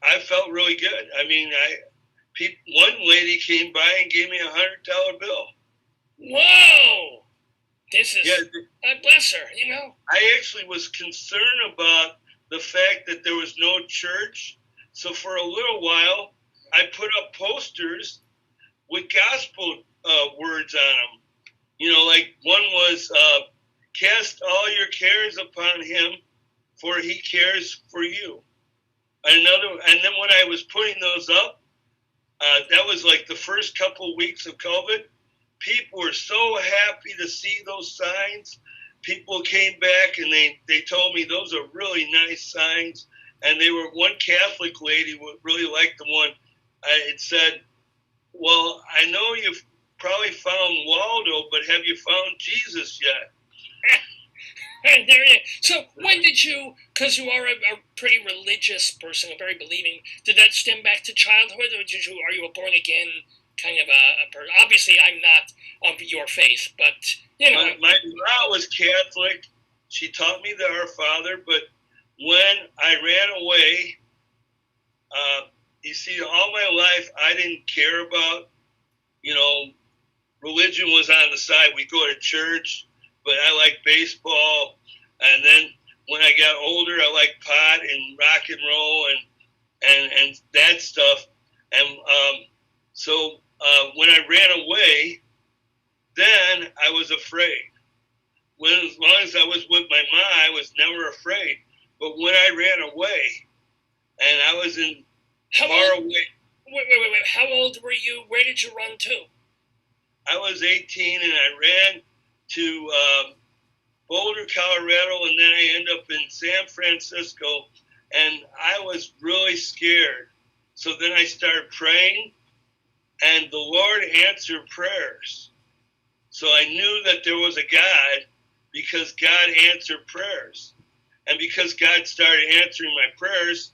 I felt really good. I mean, one lady came by and gave me $100 bill. Whoa! This is, God bless her, I actually was concerned about the fact that there was no church. So for a little while, I put up posters with gospel words on them. Like one was, cast all your cares upon him, for he cares for you. And then when I was putting those up, that was like the first couple of weeks of COVID. People were so happy to see those signs. People came back and they told me those are really nice signs. And one Catholic lady really liked the one. It said, well, I know you've probably found Waldo, but have you found Jesus yet? There you. So when did you, because you are a pretty religious person, a very believing, did that stem back to childhood, or are you a born again kind of a person? Obviously, I'm not of your faith, but My mom was Catholic. She taught me the Our Father, but when I ran away, you see, all my life I didn't care about, religion was on the side. We go to church, but I liked baseball. And then when I got older, I liked pot and rock and roll and that stuff. And so when I ran away, then I was afraid. As long as I was with my mom, I was never afraid. But when I ran away, and I was far away. Wait. How old were you? Where did you run to? I was 18, and I ran to Boulder, Colorado, and then I ended up in San Francisco, and I was really scared. So then I started praying, and the Lord answered prayers. So I knew that there was a God because God answered prayers. And because God started answering my prayers,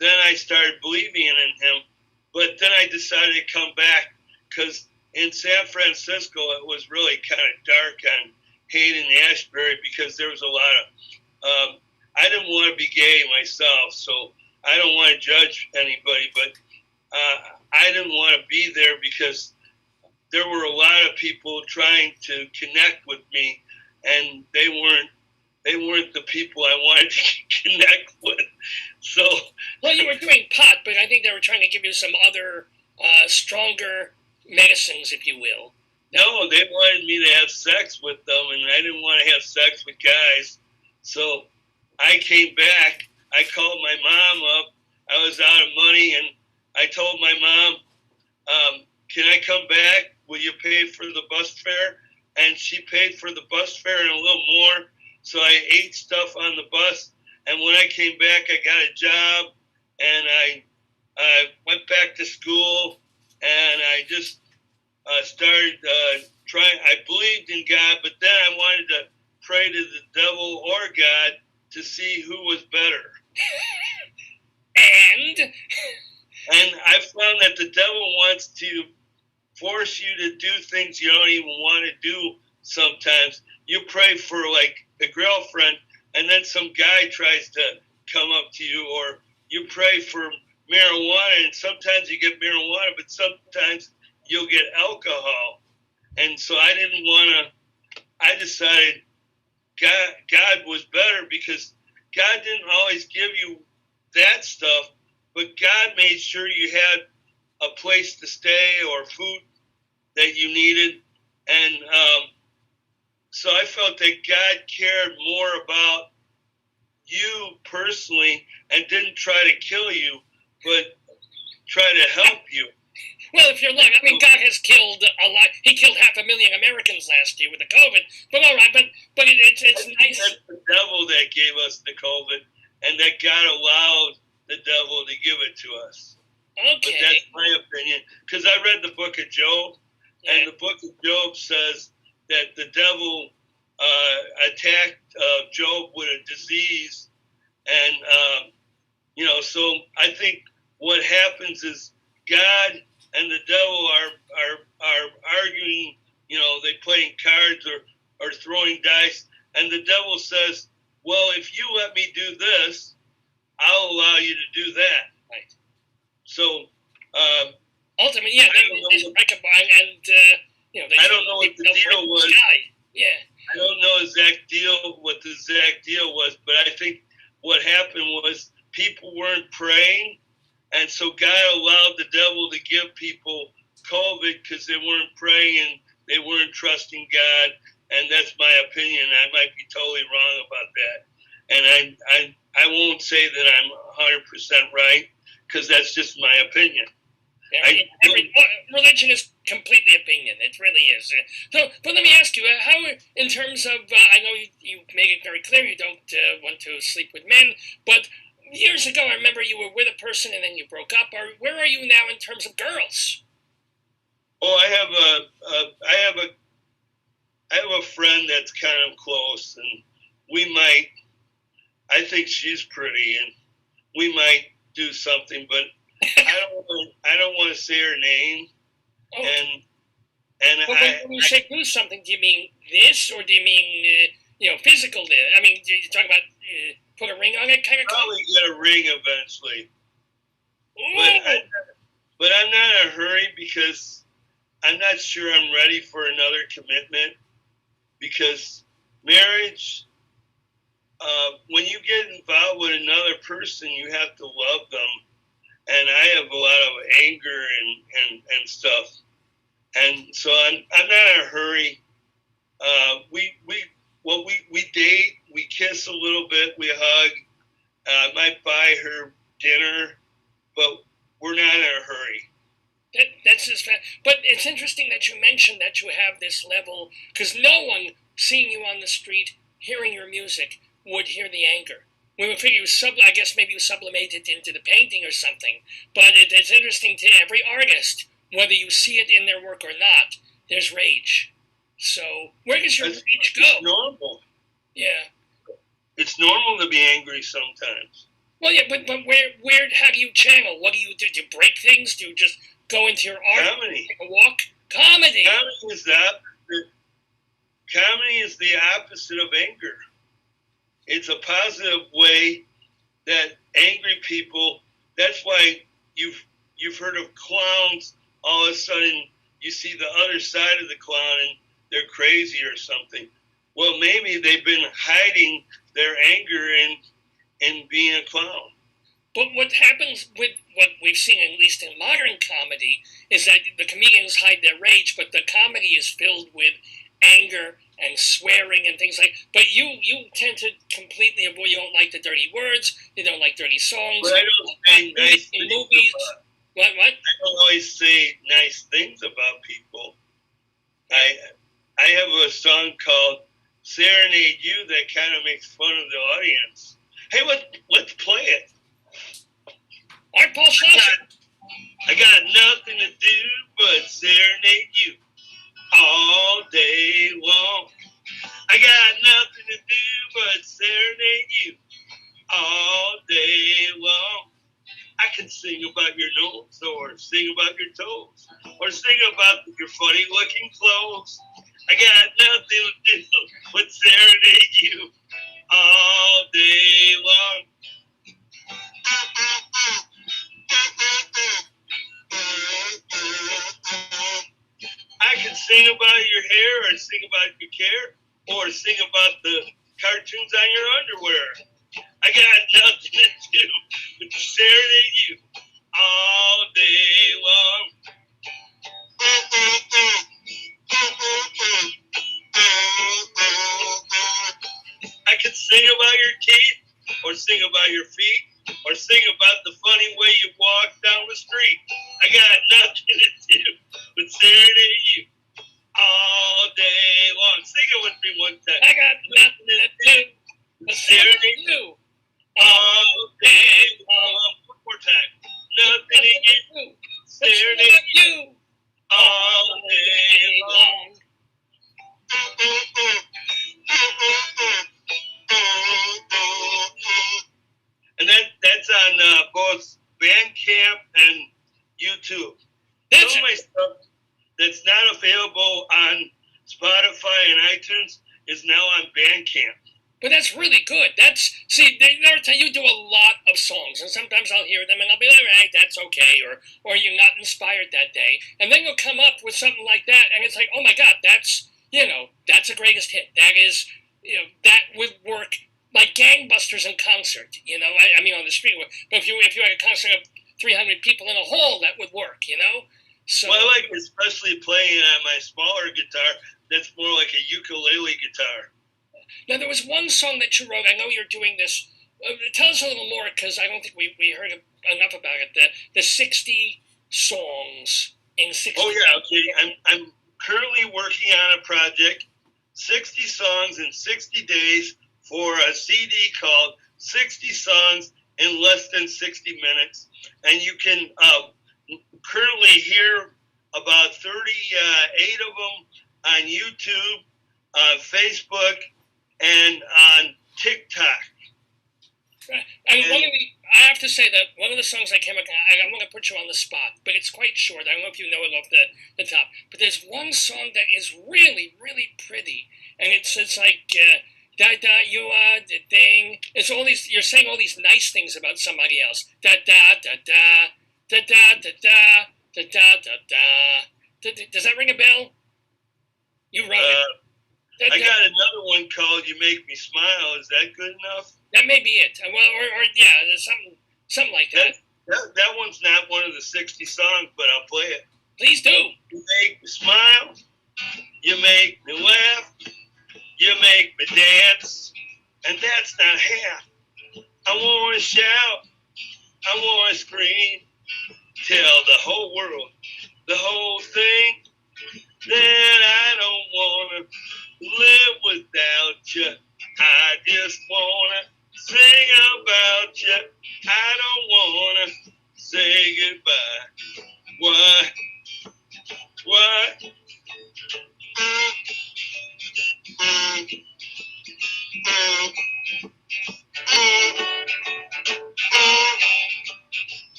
then I started believing in Him. But then I decided to come back because in San Francisco, it was really kind of dark on Hayden and Ashbury because there was a lot of, I didn't want to be gay myself, so I don't want to judge anybody, but I didn't want to be there because there were a lot of people trying to connect with me, and they weren't the people I wanted to connect with. So, well, you were doing pot, but I think they were trying to give you some other stronger medicines, if you will. No, they wanted me to have sex with them, and I didn't want to have sex with guys. So I came back. I called my mom up. I was out of money, and I told my mom, can I come back? Will you pay for the bus fare? And she paid for the bus fare and a little more. So I ate stuff on the bus. And when I came back, I got a job, and I went back to school, and I just started trying. I believed in God, but then I wanted to pray to the devil or God to see who was better. And I found that the devil wants to force you to do things you don't even want to do sometimes. You pray for, like, a girlfriend, and then some guy tries to come up to you, or you pray for marijuana, and sometimes you get marijuana, but sometimes you'll get alcohol. And so I didn't want to, I decided God was better, because God didn't always give you that stuff, but God made sure you had a place to stay or food that you needed. And so I felt that God cared more about you personally and didn't try to kill you, but try to help you. Well, if you're lucky, I mean, God has killed a lot. He killed 500,000 Americans last year with the COVID. But all right, but it's nice. That's the devil that gave us the COVID, and that God allowed the devil to give it to us. Okay. But that's my opinion, because I read the book of Job, and the book of Job says that the devil attacked Job with a disease, and so I think what happens is God and the devil are arguing. They playing cards or throwing dice, and the devil says, "Well, if you let me do this, I'll allow you to do that." Right. So ultimately, yeah, they strike a bind, and I don't know what the deal was. Yeah. I don't know what the exact deal was, but I think what happened was people weren't praying, and so God allowed the devil to give people COVID because they weren't praying and they weren't trusting God, and that's my opinion. I might be totally wrong about that, and I won't say that I'm 100% right, because that's just my opinion. Yeah, religion is completely opinion. It really is. But let me ask you, how, in terms of, I know you made it very clear you don't want to sleep with men, but years ago I remember you were with a person and then you broke up. Where are you now in terms of girls? Oh, I have a friend that's kind of close, and I think she's pretty, and we might do something, but I don't want to say her name. Oh. And when you say do something, do you mean this, or do you mean physical? I mean, do you talk about put a ring on it, kind of? Probably get a ring eventually. Ooh. But I'm not in a hurry, because I'm not sure I'm ready for another commitment, because marriage, when you get involved with another person, you have to love them. And I have a lot of anger and stuff. And so I'm not in a hurry. We date, we kiss a little bit, we hug. I might buy her dinner, but we're not in a hurry. That's just fact. But it's interesting that you mentioned that you have this level, because no one seeing you on the street, hearing your music, would hear the anger. We would figure I guess maybe you sublimate it into the painting or something. But it's interesting to every artist, whether you see it in their work or not, there's rage. So where does your rage go? It's normal. Yeah. It's normal to be angry sometimes. Well, yeah, but how do you channel? What do you do? Do you break things? Do you just go into your art? Comedy. Take a walk? Comedy. Comedy is the opposite of anger. It's a positive way that angry people, that's why you've heard of clowns, all of a sudden you see the other side of the clown and they're crazy or something. Well, maybe they've been hiding their anger in being a clown. But what happens with what we've seen, at least in modern comedy, is that the comedians hide their rage, but the comedy is filled with anger and swearing and things like. But you tend to completely avoid. You don't like the dirty words. You don't like dirty songs. But I don't say nice in things movies. What? I don't always say nice things about people. I have a song called "Serenade You" that kind of makes fun of the audience. Hey, let's play it. Art Paul Schlosser. I got nothing to do but serenade you all day long. I got nothing to do but serenade you all day long. I can sing about your nose, or sing about your toes, or sing about your funny looking clothes. I got nothing to do but serenade you all day long. I can sing about your hair, or sing about your care, or sing about the cartoons on your underwear. I got nothing to do but serenade you all day long. I can sing about your teeth, or sing about your feet, or sing about the funny way you walk down the street. I got nothing to do but serenade you all day long. Sing it with me one time. I got nothing to do but serenade you all day long. One more time. Nothing to do. Serenade you all day long. And that's on both Bandcamp and YouTube. Some of my stuff that's not available on Spotify and iTunes is now on Bandcamp. But that's really good. You do a lot of songs, and sometimes I'll hear them and I'll be like, right, that's okay, or you're not inspired that day. And then you'll come up with something like that, and it's like, oh my God, that's a greatest hit. That is, that would work like gangbusters in concert, I mean on the street. But if you had a concert of 300 people in a hall, that would work, So, well, I like especially playing on my smaller guitar that's more like a ukulele guitar. Now, there was one song that you wrote. I know you're doing this. Tell us a little more, because I don't think we heard enough about it. The 60 songs in 60 Oh, yeah, okay. I'm currently working on a project, 60 songs in 60 days, for a CD called 60 Songs in Less Than 60 Minutes. And you can currently hear about 38 of them on YouTube, Facebook, and on TikTok. And I have to say that one of the songs I came across, I want to put you on the spot, but it's quite short. I don't know if you know it off the top. But there's one song that is really, really pretty. And it's like, you are the thing. It's all these, you're saying all these nice things about somebody else. Da-da-da-da, da-da-da-da, da-da-da-da. Does that ring a bell? You wrote it. I got another one called "You Make Me Smile." Is that good enough? That may be it. Well, or yeah, there's something like that. That one's not one of the 60 songs, but I'll play it. Please do. You make me smile. You make me laugh. You make me dance. And that's not half. I want to shout. I want to scream. Tell the whole world, the whole thing, that I don't want to live without you. I just want to sing about you. I don't want to say goodbye. What?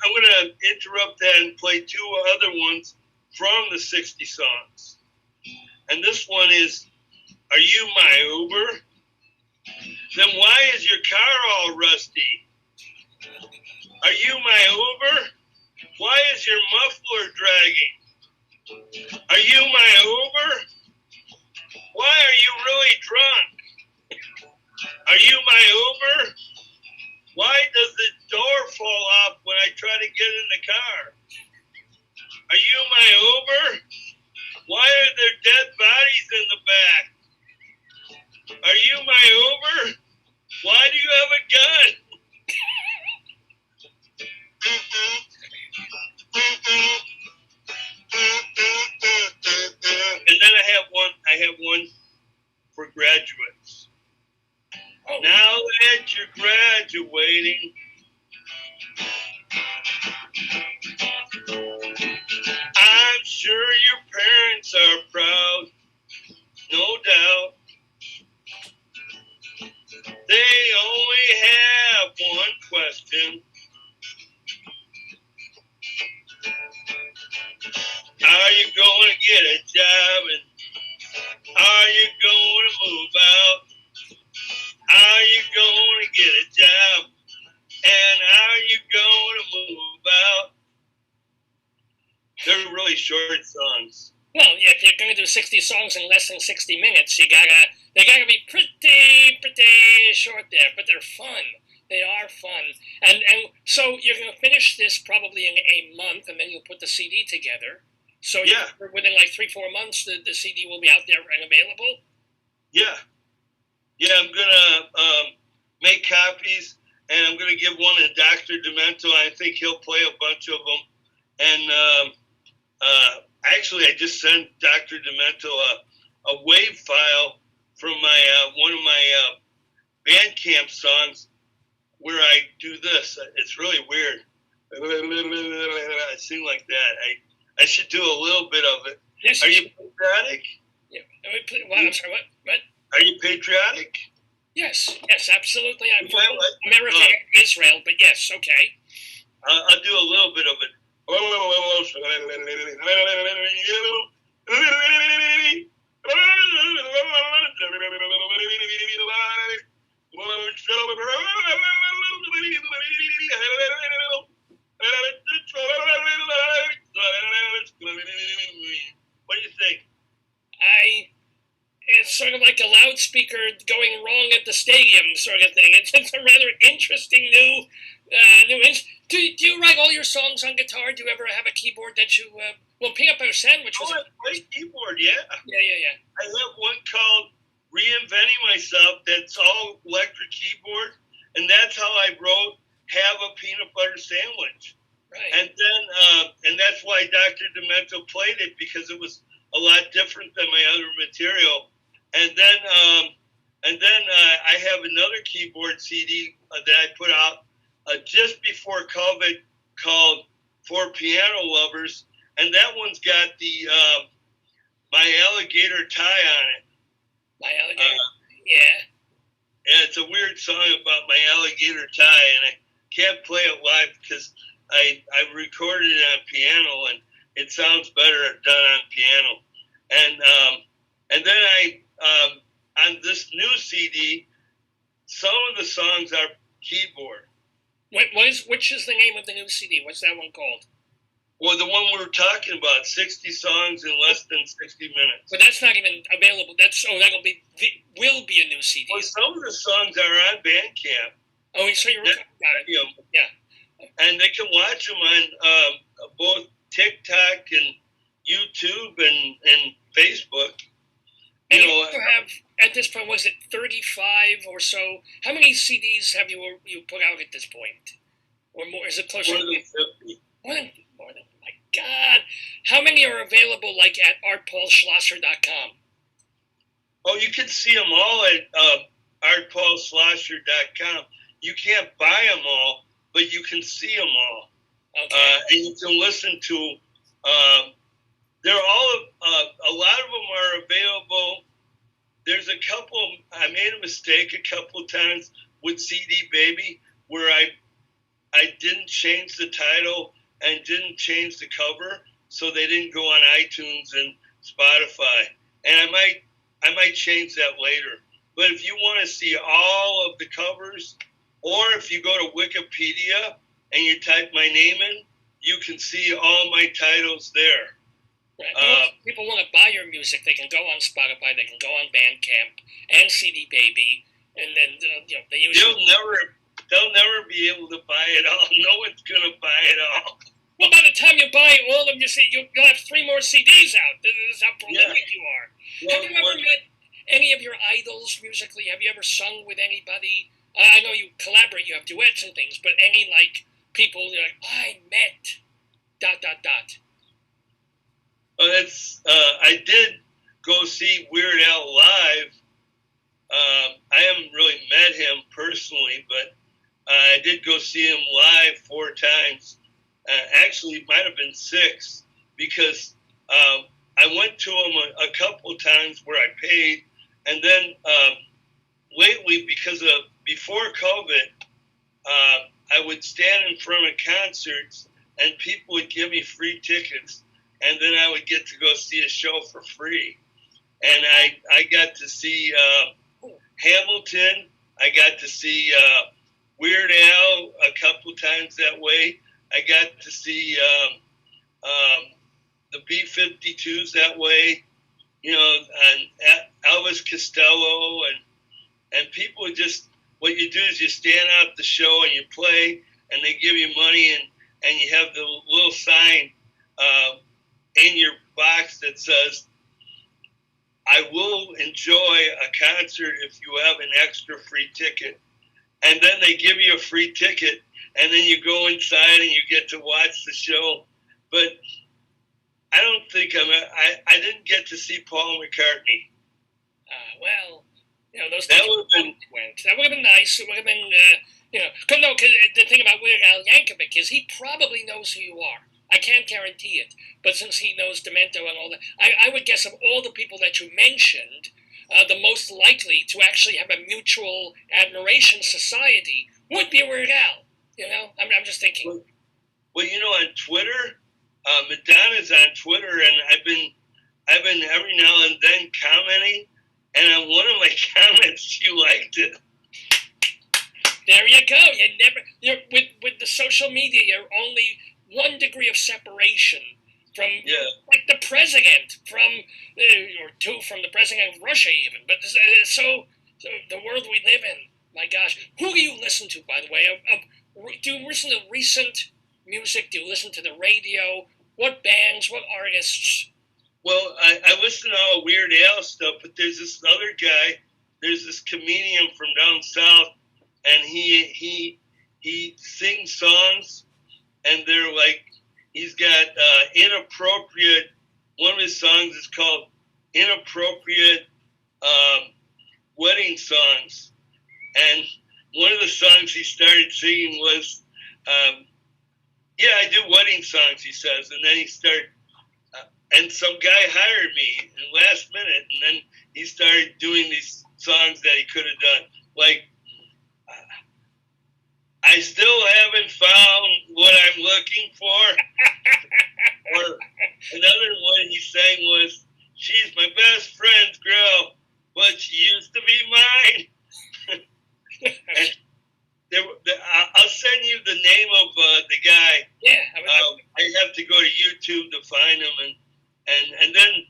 I'm going to interrupt that and play two other ones from the 60 songs. And this one is, "Are You My Uber?" Then why is your car all rusty? Are you my Uber? Why is your muffler dragging? Are you my Uber? Why are you really drunk? Are you my Uber? Why does the door fall off when I try to get in the car? Are you my Uber? Why are there dead bodies in the back? Are you my Uber? Why do you have a gun? And then I have one for graduates. Oh. Now that you're graduating, I'm sure your parents are proud, no doubt. They only have one question. Are you going to get a job? And are you going to move out? Are you going to get a job? And are you going to move out? They're really short songs. Well, yeah, if you're going to do 60 songs in less than 60 minutes, they gotta be pretty short there, but they're fun. They are fun. And so you're going to finish this probably in a month, and then you'll put the CD together. So yeah, within like 3-4 months, the CD will be out there and available? Yeah. Yeah, I'm going to make copies, and I'm going to give one to Dr. Demento. I think he'll play a bunch of them. And actually, I just sent Dr. Demento a wave file from my one of my Bandcamp songs where I do this. It's really weird. I sing like that. I should do a little bit of it. Yes. Are you patriotic? Yeah. I'm sorry, what? Are you patriotic? Yes, absolutely. I'm from America and Israel, but yes, okay. I'll do a little bit of it. What do you think? It's sort of like a loudspeaker going wrong at the stadium sort of thing. It's a rather interesting new do you write all your songs on guitar? Do you ever have a keyboard that you Peanut Butter Sandwich was a great keyboard, yeah. Yeah. I have one called Reinventing Myself that's all electric keyboard, and that's how I wrote Have a Peanut Butter Sandwich. Right. And then and that's why Dr. Demento played it, because it was a lot different than my other material. And then I have another keyboard CD that I put out just before COVID called For Piano Lovers, and that one's got the My Alligator Tie on it. My Alligator, yeah. And it's a weird song about my alligator tie, and I can't play it live because I recorded it on piano, and it sounds better done on piano. And then I on this new CD, some of the songs are keyboard. Which is the name of the new CD? What's that one called? Well, the one we were talking about, 60 songs in less than 60 minutes. But that's not even available. Will be a new CD. Well, some of the songs are on Bandcamp. Oh, so you're talking about it. Yeah. And they can watch them on both TikTok and YouTube and Facebook. And you have, at this point, was it 35 or so? How many CDs have you put out at this point? Or more? Is it closer to 50? More than, my God. How many are available, like, at artpaulschlosser.com? Oh, you can see them all at artpaulschlosser.com. You can't buy them all, but you can see them all. Okay. And you can listen to they're all, a lot of them are available. There's a couple, I made a mistake a couple of times with CD Baby where I didn't change the title and didn't change the cover, so they didn't go on iTunes and Spotify. And I might change that later. But if you want to see all of the covers, or if you go to Wikipedia and you type my name in, you can see all my titles there. Right. People want to buy your music, they can go on Spotify, they can go on Bandcamp and CD Baby, and then they usually they'll never be able to buy it all. No one's gonna buy it all. Well, by the time you buy all of them, you'll have 3 more CDs out. This is how prolific you are. Well, have you ever met any of your idols musically? Have you ever sung with anybody? I know you collaborate, you have duets and things, but any people you're like, I met ... Well, I did go see Weird Al live. I haven't really met him personally, but I did go see him live 4 times. Actually, it might have been 6, because I went to him a couple of times where I paid, and then lately, before COVID, I would stand in front of concerts, and people would give me free tickets, and then I would get to go see a show for free. And I got to see Hamilton. I got to see Weird Al a couple times that way. I got to see the B-52s that way, and Elvis Costello, and people would just, what you do is you stand out the show and you play, and they give you money, and you have the little sign in your box that says, I will enjoy a concert if you have an extra free ticket. And then they give you a free ticket, and then you go inside and you get to watch the show. But I don't think I didn't get to see Paul McCartney. Those things that would have been nice. It would have been, because the thing about Weird Al Yankovic is he probably knows who you are. I can't guarantee it, but since he knows Demento and all that, I would guess of all the people that you mentioned, the most likely to actually have a mutual admiration society would be Weird Al. I'm just thinking. Well, on Twitter, Madonna's on Twitter, and I've been every now and then commenting, and on one of my comments, she liked it. There you go. You're with the social media, you're only 1 degree of separation from the president, or 2 from the president of Russia even. But so the world we live in, my gosh. Who do you listen to, by the way? Do you listen to recent music? Do you listen to the radio? What bands? What artists? Well, I listen to all Weird Al stuff, but there's this other guy. There's this comedian from down south, and he sings songs, and they're he's got inappropriate. One of his songs is called Inappropriate Wedding Songs, and one of the songs he started singing was, I do wedding songs, he says, and then he started. And some guy hired me in last minute, and then he started doing these songs that he could have done. I still haven't found what I'm looking for. Or another one he sang was, she's my best friend's girl, but she used to be mine. I'll send you the name of the guy. Yeah. I have to go to YouTube to find him, and then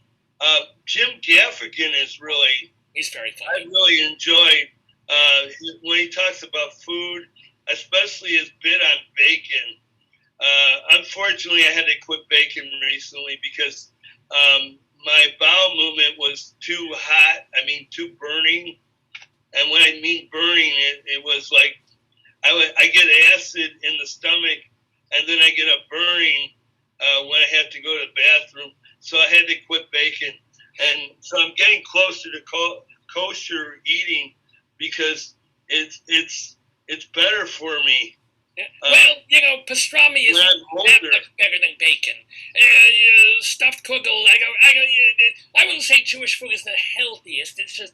Jim Gaffigan is really. He's very funny. I really enjoy when he talks about food, especially his bit on bacon. Unfortunately, I had to quit bacon recently because my bowel movement was too hot. Too burning. And when I mean burning, it was like I get acid in the stomach, and then I get a burning when I have to go to the bathroom. So I had to quit bacon. And so I'm getting closer to kosher eating because it's better for me. Well, pastrami is that much better than bacon. Stuffed kugel, I wouldn't say Jewish food is the healthiest. It's just,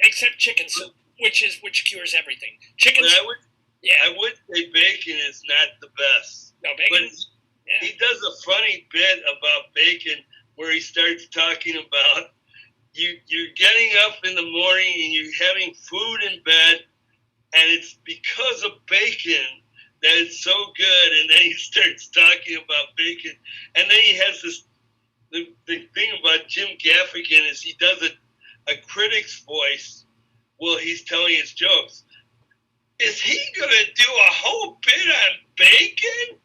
except chicken soup, which cures everything. Chicken soup. I would say bacon is not the best. No, bacon. But he does a funny bit about bacon where he starts talking about you're getting up in the morning and you're having food in bed, and it's because of bacon that it's so good. And then he starts talking about bacon, and then he has this. The thing about Jim Gaffigan is he does a critic's voice while he's telling his jokes. Is he gonna do a whole bit on bacon?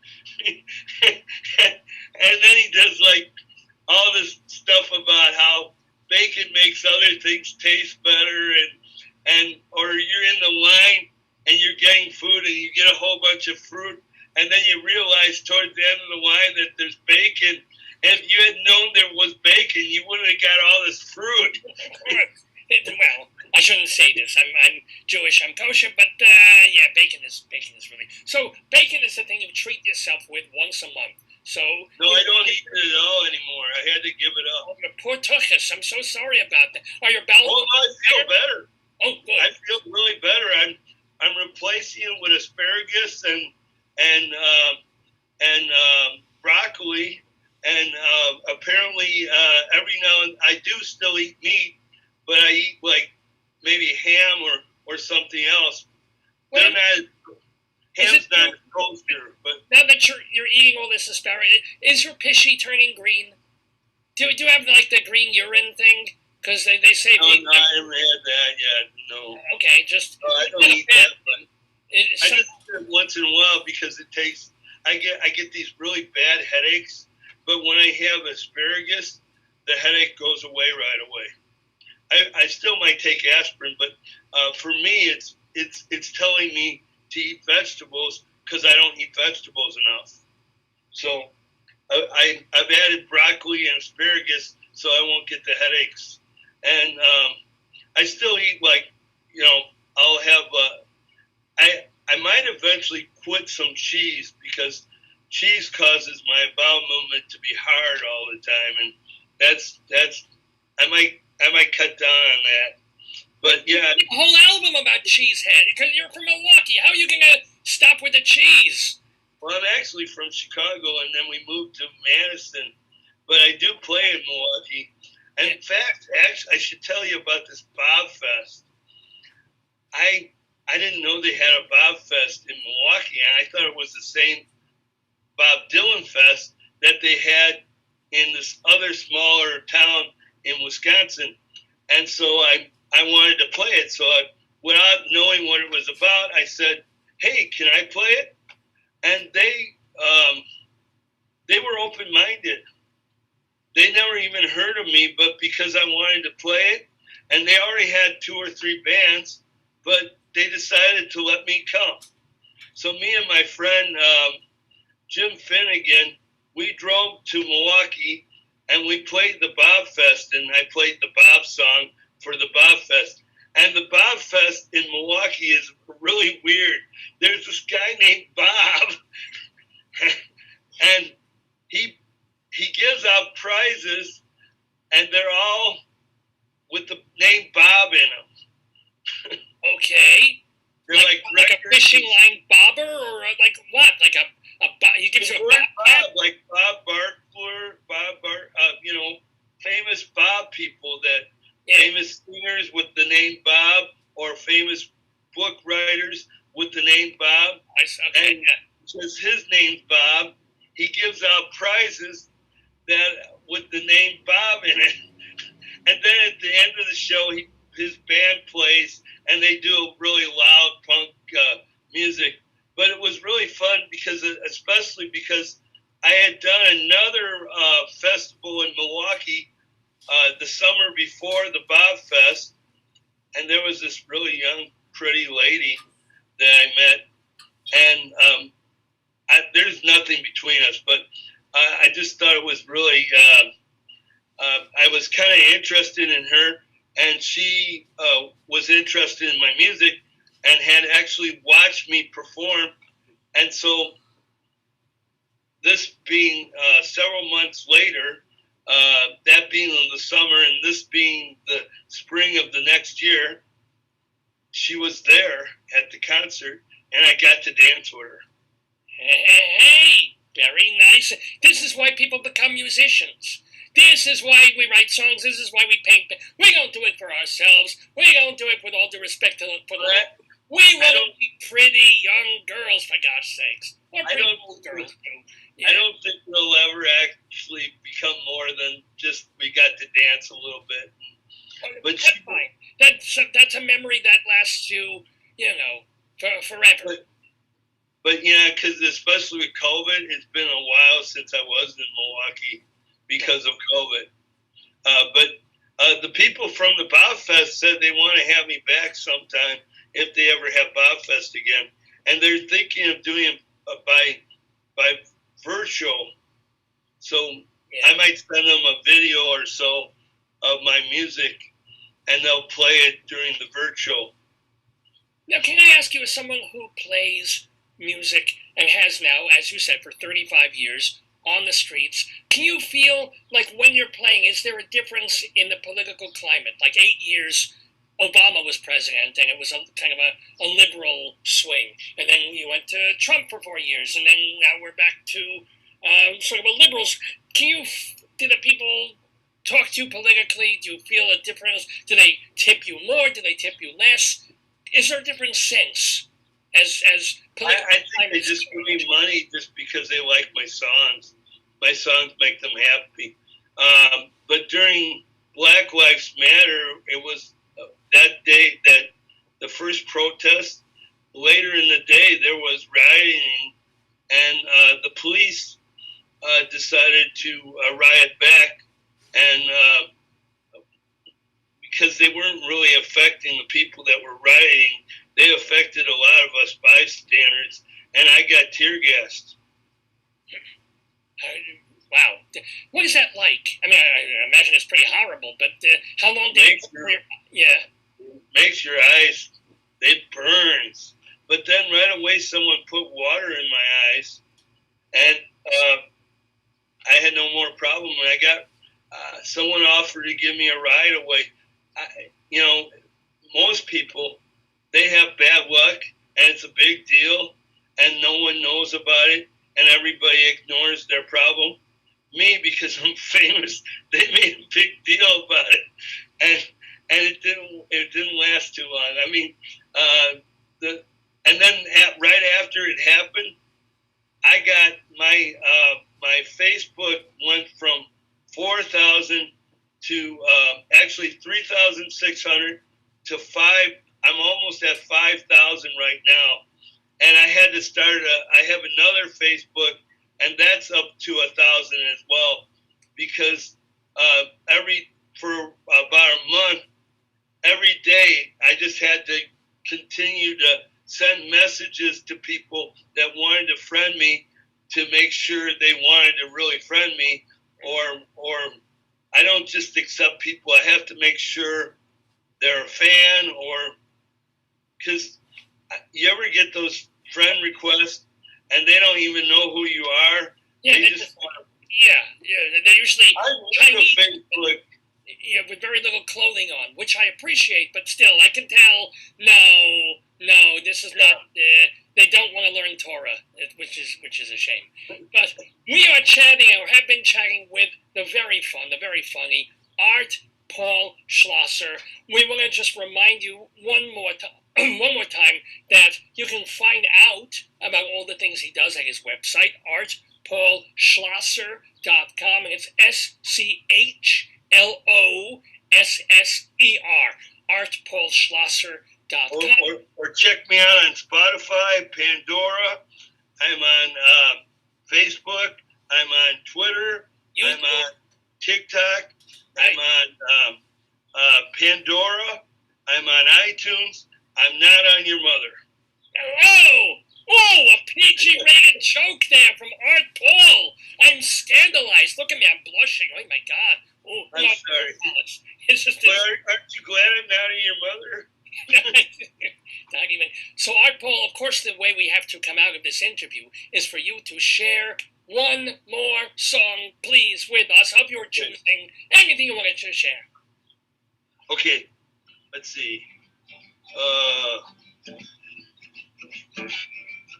And then he does like all this stuff about how bacon makes other things taste better, and or you're in the line and you're getting food and you get a whole bunch of fruit, and then you realize towards the end of the line that there's bacon. And if you had known there was bacon, you wouldn't have got all this fruit. Well, I shouldn't say this. I'm Jewish. I'm kosher, but yeah, bacon is really. So bacon is the thing you treat yourself with once a month. So no, I don't eat it at all anymore. I had to give it up. Oh, poor tuchus. I'm so sorry about that. Are your bowels? Oh, I feel better. Oh, good. I feel really better. I'm replacing it with asparagus and broccoli, and apparently every now and I do still eat meat, but I eat like maybe ham or something else. Well, Ham's not kosher, but now that you're eating all this asparagus, is your pishy turning green? Do you have like the green urine thing? Because they say. No, I haven't had that yet. No. Okay, just. I don't eat that, but I just do it once in a while because it takes. I get these really bad headaches, but when I have asparagus, the headache goes away right away. I still might take aspirin, but for me, it's telling me to eat vegetables because I don't eat vegetables enough. So I've added broccoli and asparagus so I won't get the headaches. And I still eat I'll have I might eventually quit some cheese because cheese causes my bowel movement to be hard all the time, and that's I might cut down on that. But yeah, a whole album about cheesehead because you're from Milwaukee. How are you gonna stop with the cheese? Well, I'm actually from Chicago, and then we moved to Madison, but I do play in Milwaukee. And in fact, actually, I should tell you about this Bob Fest. I didn't know they had a Bob Fest in Milwaukee, and I thought it was the same Bob Dylan Fest that they had in this other smaller town in Wisconsin. And so I wanted to play it. So without knowing what it was about, I said, "Hey, can I play it?" And they were open-minded. They never even heard of me, but because I wanted to play it, and they already had 2 or 3 bands, but they decided to let me come. So me and my friend Jim Finnegan, we drove to Milwaukee, and we played the Bob Fest, and I played the Bob song for the Bob Fest. And the Bob Fest in Milwaukee is really weird. There's this guy named Bob, and he gives out prizes, and they're all with the name Bob in them. Okay. They're like a fishing line bobber, or like what? Like he gives you a Bob, like Bob Bartler, famous Bob people famous singers with the name Bob, or famous book writers with the name Bob. Okay, and since his name's Bob, he gives out prizes that with the name Bob in it. And then at the end of the show, his band plays, and they do really loud punk music. But it was really fun especially because I had done another festival in Milwaukee the summer before the Bob Fest, and there was this really young, pretty lady that I met, and there's nothing between us, but I just thought it was really, I was kind of interested in her, and she was interested in my music and had actually watched me perform. And so this being several months later, that being in the summer and this being the spring of the next year, she was there at the concert, and I got to dance with her. Hey, very nice. This is why people become musicians. This is why we write songs. This is why we paint. We don't do it for ourselves. We don't do it with all due respect for the. We want to be pretty young girls, for God's sakes. Or pretty old girls, too. Yeah. I don't think we'll ever actually become more than just we got to dance a little bit. But that's fine. That's a memory that lasts you, forever. But yeah, because especially with COVID, it's been a while since I was in Milwaukee because of COVID. But the people from the Bob Fest said they want to have me back sometime if they ever have Bob Fest again, and they're thinking of doing it by virtual. So I might send them a video or so of my music, and they'll play it during the virtual. Now, can I ask you, as someone who plays music and has now, as you said, for 35 years on the streets, can you feel like when you're playing, is there a difference in the political climate? Like 8 years, Obama was president, and it was kind of a liberal swing. And then you went to Trump for 4 years, and then now we're back to sort of a liberal. Do the people talk to you politically? Do you feel a difference? Do they tip you more? Do they tip you less? Is there a different sense as political? I think they just give me money just because they like my songs. My songs make them happy. But during Black Lives Matter, it was that day, that the first protest. Later in the day, there was rioting, and the police decided to riot back, and because they weren't really affecting the people that were rioting, they affected a lot of us bystanders, and I got tear gassed. Wow. What is that like? I mean, I imagine it's pretty horrible, but how long did it makes your eyes, it burns. But then right away someone put water in my eyes, and I had no more problem. When I got someone offered to give me a ride away. Most people, they have bad luck, and it's a big deal, and no one knows about it, and everybody ignores their problem. Me, because I'm famous, they made a big deal about it, and it didn't last too long. I mean, and then right after it happened, I got my Facebook went from 4,000 to actually 3,600 to 5. I'm almost at 5,000 right now, and I had to start. I have another Facebook, and that's up to 1,000 as well, because for about a month, every day I just had to continue to send messages to people that wanted to friend me to make sure they wanted to really friend me, or I don't just accept people. I have to make sure they're a fan, or because you ever get those friend requests and they don't even know who you are. Yeah, they just want to. Yeah. They're usually Chinese, Facebook. With very little clothing on, which I appreciate, but still, I can tell. No, this is not. They don't want to learn Torah, which is a shame. But we are chatting, or have been chatting, with the very funny Art Paul Schlosser. We want to just remind you one more time that you can find out about all the things he does at his website, artpaulschlosser.com, and it's SCHLOSSER, artpaulschlosser.com. Or check me out on Spotify, Pandora. I'm on Facebook. I'm on Twitter. YouTube. I'm on TikTok. Right. I'm on Pandora. I'm on iTunes. I'm not on your mother. Oh, a PG-rated joke there from Art Paul. I'm scandalized. Look at me, I'm blushing. Oh, my God. Oh, I'm sorry. It's just aren't you glad I'm not on your mother? Not even. So, Art Paul, of course, the way we have to come out of this interview is for you to share one more song, please, with us of your choosing. Anything you want to share. Okay, let's see.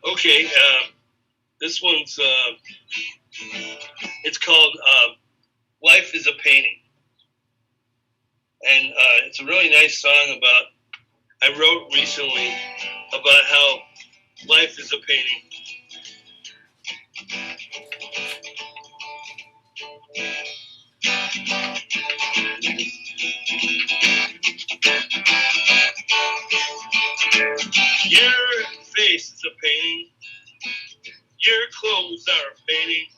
Okay, this one's, it's called Life is a Painting. And it's a really nice song I wrote recently about how life is a painting. Your face is a painting. Your clothes are a painting.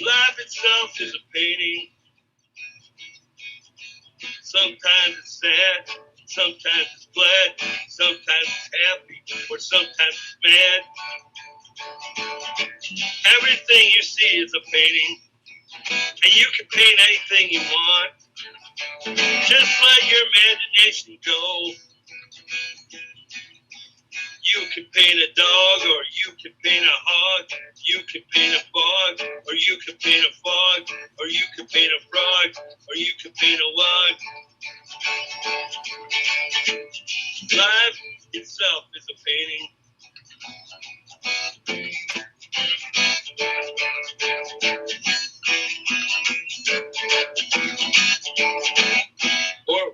Life itself is a painting. Sometimes it's sad, sometimes it's glad, sometimes it's happy, or sometimes it's mad. Everything you see is a painting, and you can paint anything you want. Just let your imagination go. You can paint a dog, or you can paint a hog. You can paint a fog, or you can paint a fog, or you can paint a frog, or you can paint a log. Life itself is a painting.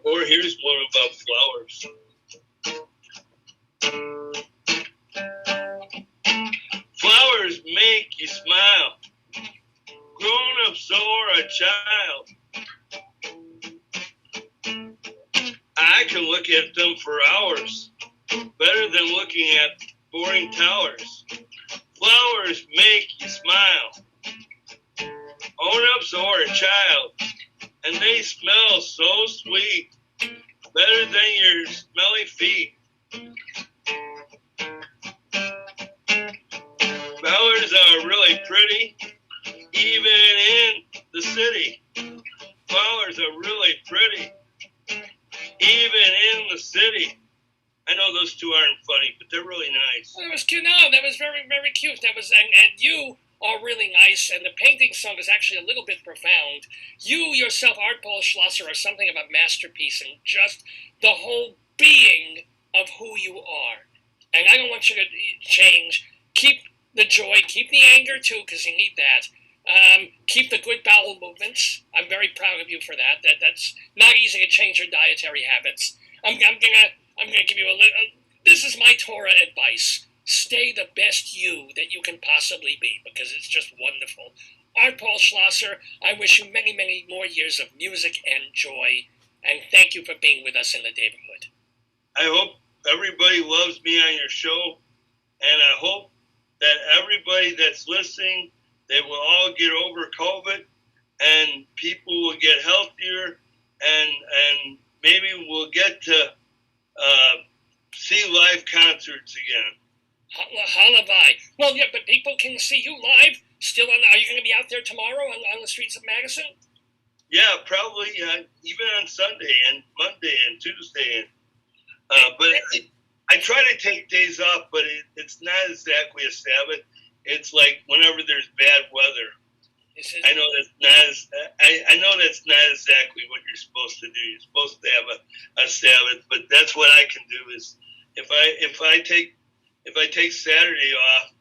Or here's one about flowers. Flowers make you smile, grown-ups or a child. I can look at them for hours, better than looking at boring towers. Flowers make you smile, grown-ups or a child, and they smell so sweet, better than your smelly feet. Flowers are really pretty, even in the city. Flowers are really pretty, even in the city. I know those two aren't funny, but they're really nice. That was cute. No, that was very, very cute. That was, and you are really nice, and the painting song is actually a little bit profound. You yourself, Art Paul Schlosser, are something of a masterpiece, and just the whole being of who you are. And I don't want you to change. Keep the joy, keep the anger too, because you need that. Keep the good bowel movements. I'm very proud of you for that. That's not easy to change your dietary habits. I'm gonna give you a little. This is my Torah advice. Stay the best you that you can possibly be, because it's just wonderful. Art Paul Schlosser, I wish you many, many more years of music and joy, and thank you for being with us in the Daverhood. I hope everybody loves me on your show, and I hope that everybody that's listening, they will all get over COVID, and people will get healthier, and maybe we'll get to see live concerts again. Halavai. Well, yeah, but people can see you live. Still on? Are you going to be out there tomorrow on the streets of Madison? Yeah, probably. Even on Sunday and Monday and Tuesday. But I try to take days off, but it's not exactly a Sabbath. It's like whenever there's bad weather. I know that's not. I know that's not exactly what you're supposed to do. You're supposed to have a Sabbath, but that's what I can do. Is if I take Saturday off,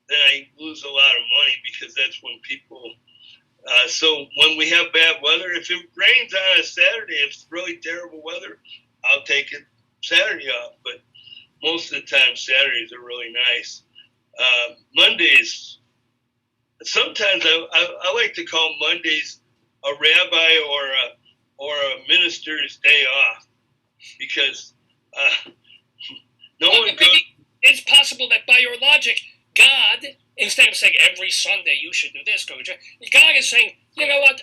then I lose a lot of money, because that's when people. So when we have bad weather, if it rains on a Saturday, if it's really terrible weather, I'll take it Saturday off. But most of the time, Saturdays are really nice. Mondays. Sometimes I like to call Mondays a rabbi or a minister's day off, because no one goes. It's possible that by your logic, God, instead of saying every Sunday you should do this, God is saying, you know what,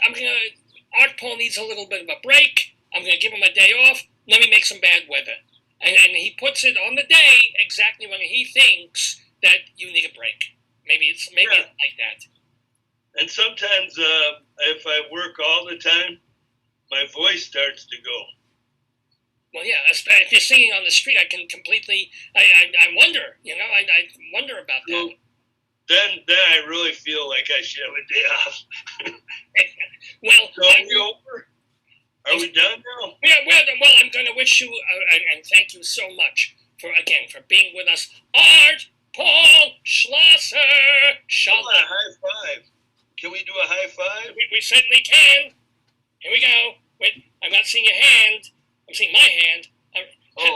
Art Paul needs a little bit of a break. I'm going to give him a day off. Let me make some bad weather. And he puts it on the day exactly when he thinks that you need a break. Maybe it's like that. And sometimes if I work all the time, my voice starts to go. Well, yeah, if you're singing on the street, I can completely, I wonder, I wonder about that. Well, then I really feel like I should have a day off. Well, so are we over? Are we done now? Yeah, well, I'm going to wish you, and thank you so much for being with us. Art Paul Schlosser! Shalom. High five. Can we do a high five? We certainly can. Here we go. Wait, I'm not seeing a hand. I'm seeing my hand.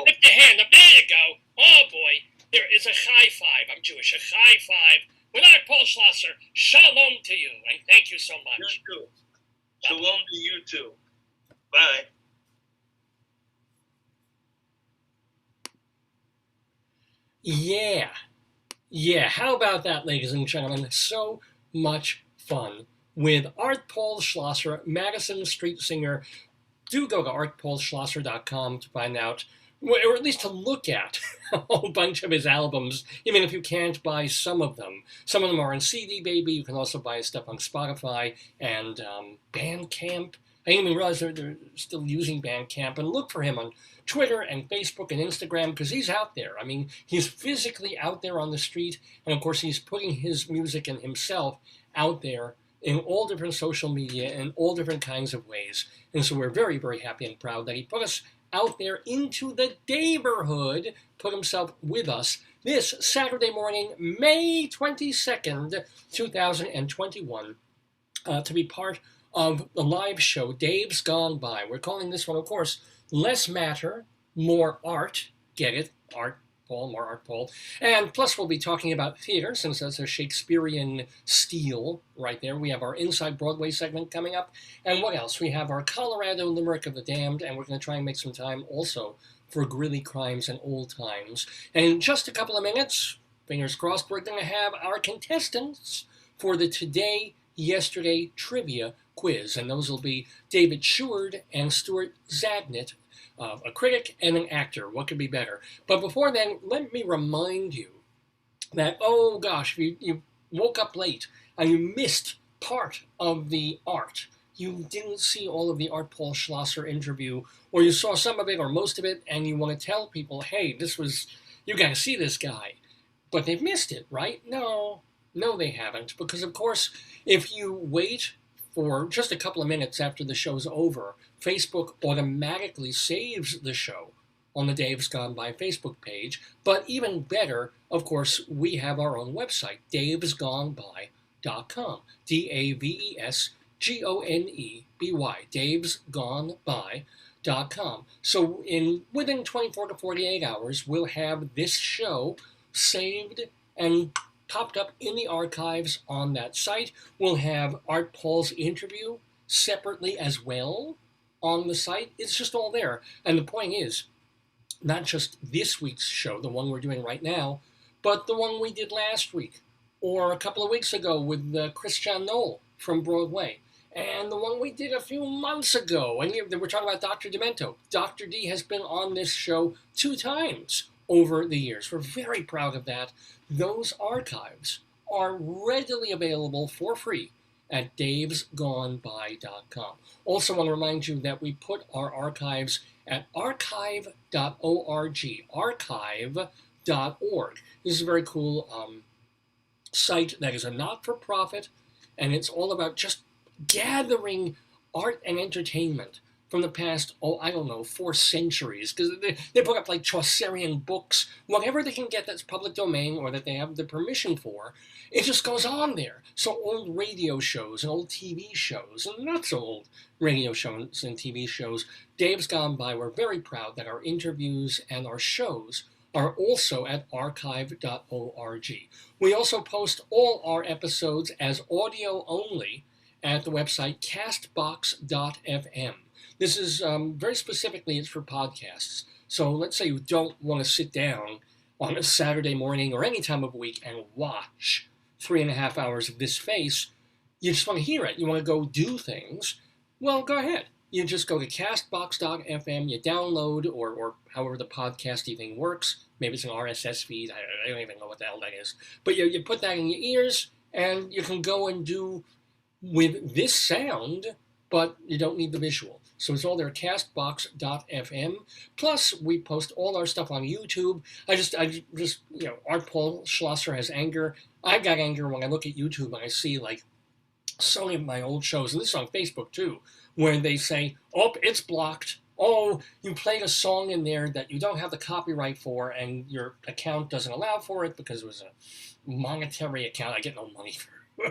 Lift your hand up. There you go. Oh, boy. There is a high five. I'm Jewish. A high five. With Art Paul Schlosser, shalom to you, and thank you so much. You too. Shalom to you too. Bye. Yeah, how about that, ladies and gentlemen? So much fun with Art Paul Schlosser, Madison Street singer. Do go to artpaulschlosser.com to find out, or at least to look at, a whole bunch of his albums, even if you can't buy some of them. Some of them are on CD Baby. You can also buy his stuff on Spotify and Bandcamp. I didn't even realize they're still using Bandcamp. And look for him on Twitter and Facebook and Instagram, because he's out there. I mean, he's physically out there on the street. And, of course, he's putting his music and himself out there in all different social media and all different kinds of ways. And so we're very, very happy and proud that he put us out there into the Daverhood, put himself with us this Saturday morning, May 22nd, 2021, to be part of the live show, Dave's Gone By. We're calling this one, of course, Less Matter, More Art. Get it? Art Paul, more Art Paul. And plus we'll be talking about theater, since that's a Shakespearean steel right there. We have our Inside Broadway segment coming up. And what else? We have our Colorado Limerick of the Damned, and we're going to try and make some time also for Grilly Crimes and Old Times. And in just a couple of minutes, fingers crossed, we're going to have our contestants for the Today, Yesterday Trivia quiz. And those will be David Sheward and Stuart Zagnit, a critic and an actor. What could be better? But before then, let me remind you that, oh gosh, if you woke up late and you missed part of the art, you didn't see all of the Art Paul Schlosser interview, or you saw some of it or most of it, and you want to tell people, hey, you got to see this guy. But they've missed it, right? No, they haven't. Because, of course, if you wait for just a couple of minutes after the show's over, Facebook automatically saves the show on the Dave's Gone By Facebook page. But even better, of course, we have our own website, davesgoneby.com. DAVESGONEBY, davesgoneby.com. So within 24 to 48 hours, we'll have this show saved and popped up in the archives on that site. We'll have Art Paul's interview separately as well on the site. It's just all there. And the point is, not just this week's show, the one we're doing right now, but the one we did last week, or a couple of weeks ago with Christian Knoll from Broadway, and the one we did a few months ago. And we're talking about Dr. Demento. Dr. D has been on this show 2 times over the years. We're very proud of that. Those archives are readily available for free at davesgoneby.com. Also want to remind you that we put our archives at archive.org. Archive.org. This is a very cool site that is a not-for-profit, and it's all about just gathering art and entertainment from the past, 4 centuries, because they put up like Chaucerian books, whatever they can get that's public domain or that they have the permission for, it just goes on there. So old radio shows and old TV shows, and not so old radio shows and TV shows, Dave's Gone By, we're very proud that our interviews and our shows are also at archive.org. We also post all our episodes as audio only at the website castbox.fm. This is very specifically, it's for podcasts. So let's say you don't want to sit down on a Saturday morning or any time of week and watch 3.5 hours of this face. You just want to hear it. You want to go do things. Well, go ahead. You just go to castbox.fm, you download, or however the podcasty thing works. Maybe it's an RSS feed. I don't even know what the hell that is. But you put that in your ears, and you can go and do with this sound, but you don't need the visual. So it's all there at castbox.fm. Plus, we post all our stuff on YouTube. I just, Art Paul Schlosser has anger. I got anger when I look at YouTube and I see, like, so many of my old shows, and this is on Facebook too, where they say, oh, it's blocked. Oh, you played a song in there that you don't have the copyright for, and your account doesn't allow for it because it was a monetary account. I get no money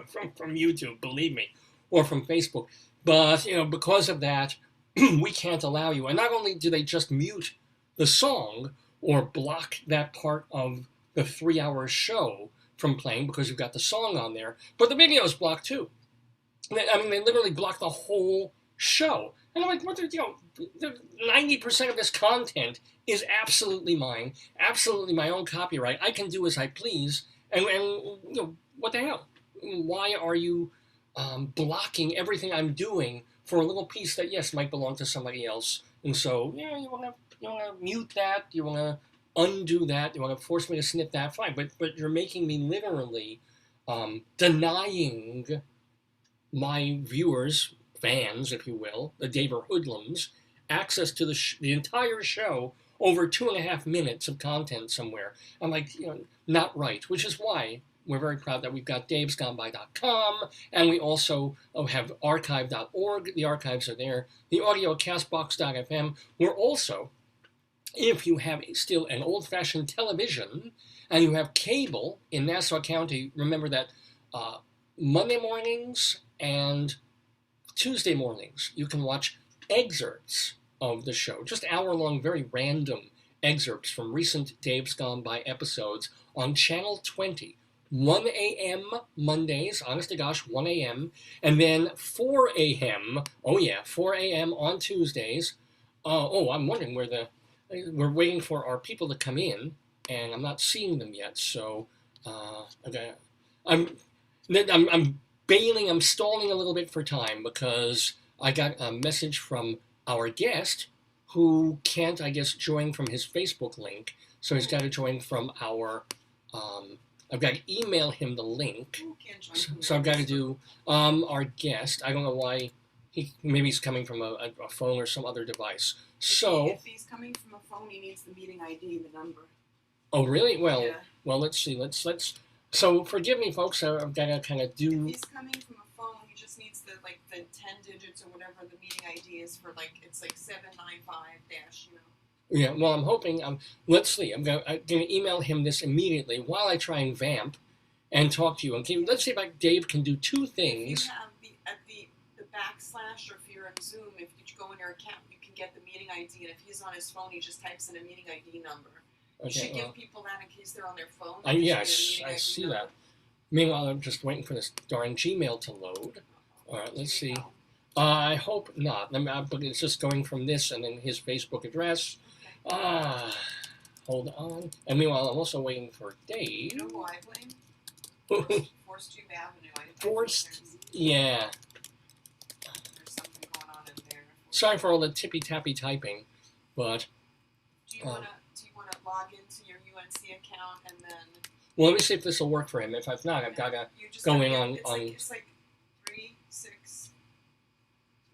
from YouTube, believe me, or from Facebook. But, because of that, we can't allow you. And not only do they just mute the song or block that part of the 3-hour show from playing because you've got the song on there, but the video is blocked too. They literally block the whole show. And I'm like, 90% of this content is absolutely mine, absolutely my own copyright. I can do as I please. And what the hell? Why are you blocking everything I'm doing for a little piece that, yes, might belong to somebody else? And so, you want to mute that, you want to undo that, you want to force me to snip that, fine. But you're making me literally denying my viewers, fans, if you will, the Daverhoodlums, access to the entire show over 2.5 minutes of content somewhere. I'm like, not right, which is why we're very proud that we've got davesgoneby.com, and we also have archive.org. The archives are there. The audio castbox.fm. We're also, if you have still an old-fashioned television and you have cable in Nassau County, remember that Monday mornings and Tuesday mornings, you can watch excerpts of the show, just hour-long, very random excerpts from recent Dave's Gone By episodes on Channel 20. 1 a.m. Mondays, honest to gosh, 1 a.m. And then 4 a.m., 4 a.m. on Tuesdays. I'm wondering we're waiting for our people to come in, and I'm not seeing them yet, so I'm bailing, I'm stalling a little bit for time because I got a message from our guest who can't, I guess, join from his Facebook link, so he's got to join from our, I've got to email him the link, so I've got to do our guest. I don't know why, maybe he's coming from a phone or some other device. If he's coming from a phone, he needs the meeting ID and the number. Oh, really? Well, Yeah. well, let's see. Let's. So forgive me, folks. I've got to kind of do. If he's coming from a phone, he just needs the 10 digits or whatever the meeting ID is for, it's 795 dash, Yeah. Well, I'm hoping. Let's see. I'm gonna email him this immediately while I try and vamp and talk to you. And let's see if Dave can do two things. If you have the backslash, or if you're in Zoom, if you go in your account, you can get the meeting ID. And if he's on his phone, he just types in a meeting ID number. You should give people that in case they're on their phone. Yes, I see that. Meanwhile, I'm just waiting for this darn Gmail to load. All right, let's see. I hope not. But it's just going from this and then his Facebook address. Okay. Hold on. And meanwhile, I'm also waiting for Dave. You know who I blame? Force Tube Avenue. Yeah. There's something going on in there. Sorry for all the tippy-tappy typing, but... Do you want to log into your UNC account and then... Well, let me see if this will work for him. If not, I've got to go in on... It's like 3, 6,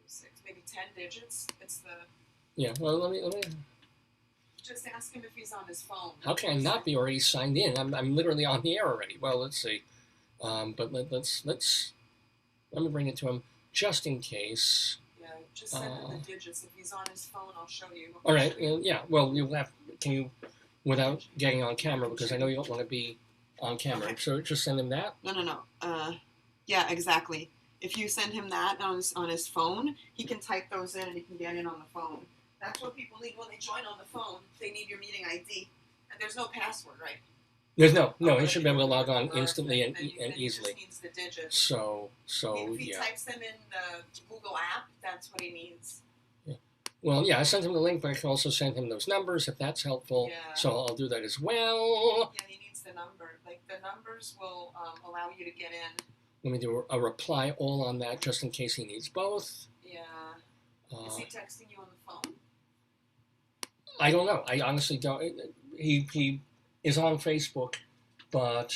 6, maybe 10 digits. It's the... Yeah, well, let me... Just ask him if he's on his phone. How can I not be already signed in? I'm literally on the air already. Well, let's see. But let's let me bring it to him just in case. Yeah, just send him the digits. If he's on his phone, I'll show you. All right. Yeah. Well, you'll have. Can you, without getting on camera, because I know you don't want to be on camera. Okay. So just send him that. No. Yeah, exactly. If you send him that on his phone, he can type those in and he can get in on the phone. That's what people need when they join on the phone. They need your meeting ID. And there's no password, right? There's no. He should be able to log on instantly and easily. He just needs the digits. So if he types them in the Google app, that's what he needs. Yeah. Well, yeah, I sent him the link, but I can also send him those numbers if that's helpful. Yeah. So I'll do that as well. Yeah, he needs the number. The numbers will allow you to get in. Let me do a reply all on that just in case he needs both. Yeah. Is he texting you on the phone? I don't know. I honestly don't. He is on Facebook, but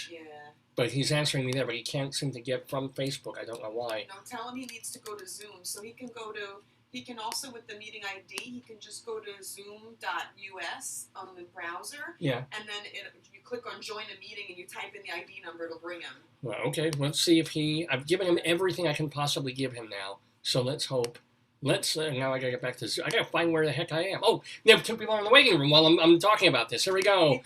he's answering me there. But he can't seem to get from Facebook. I don't know why. No, tell him he needs to go to Zoom. So he can go to. He can also, with the meeting ID, he can just go to zoom.us on the browser. Yeah. And then you click on join a meeting and you type in the ID number. It'll bring him. Well, okay. Let's see if I've given him everything I can possibly give him now. So let's hope. Now I gotta get back to Zoom. I gotta find where the heck I am. Oh, there are 2 people in the waiting room while I'm talking about this. Here we go.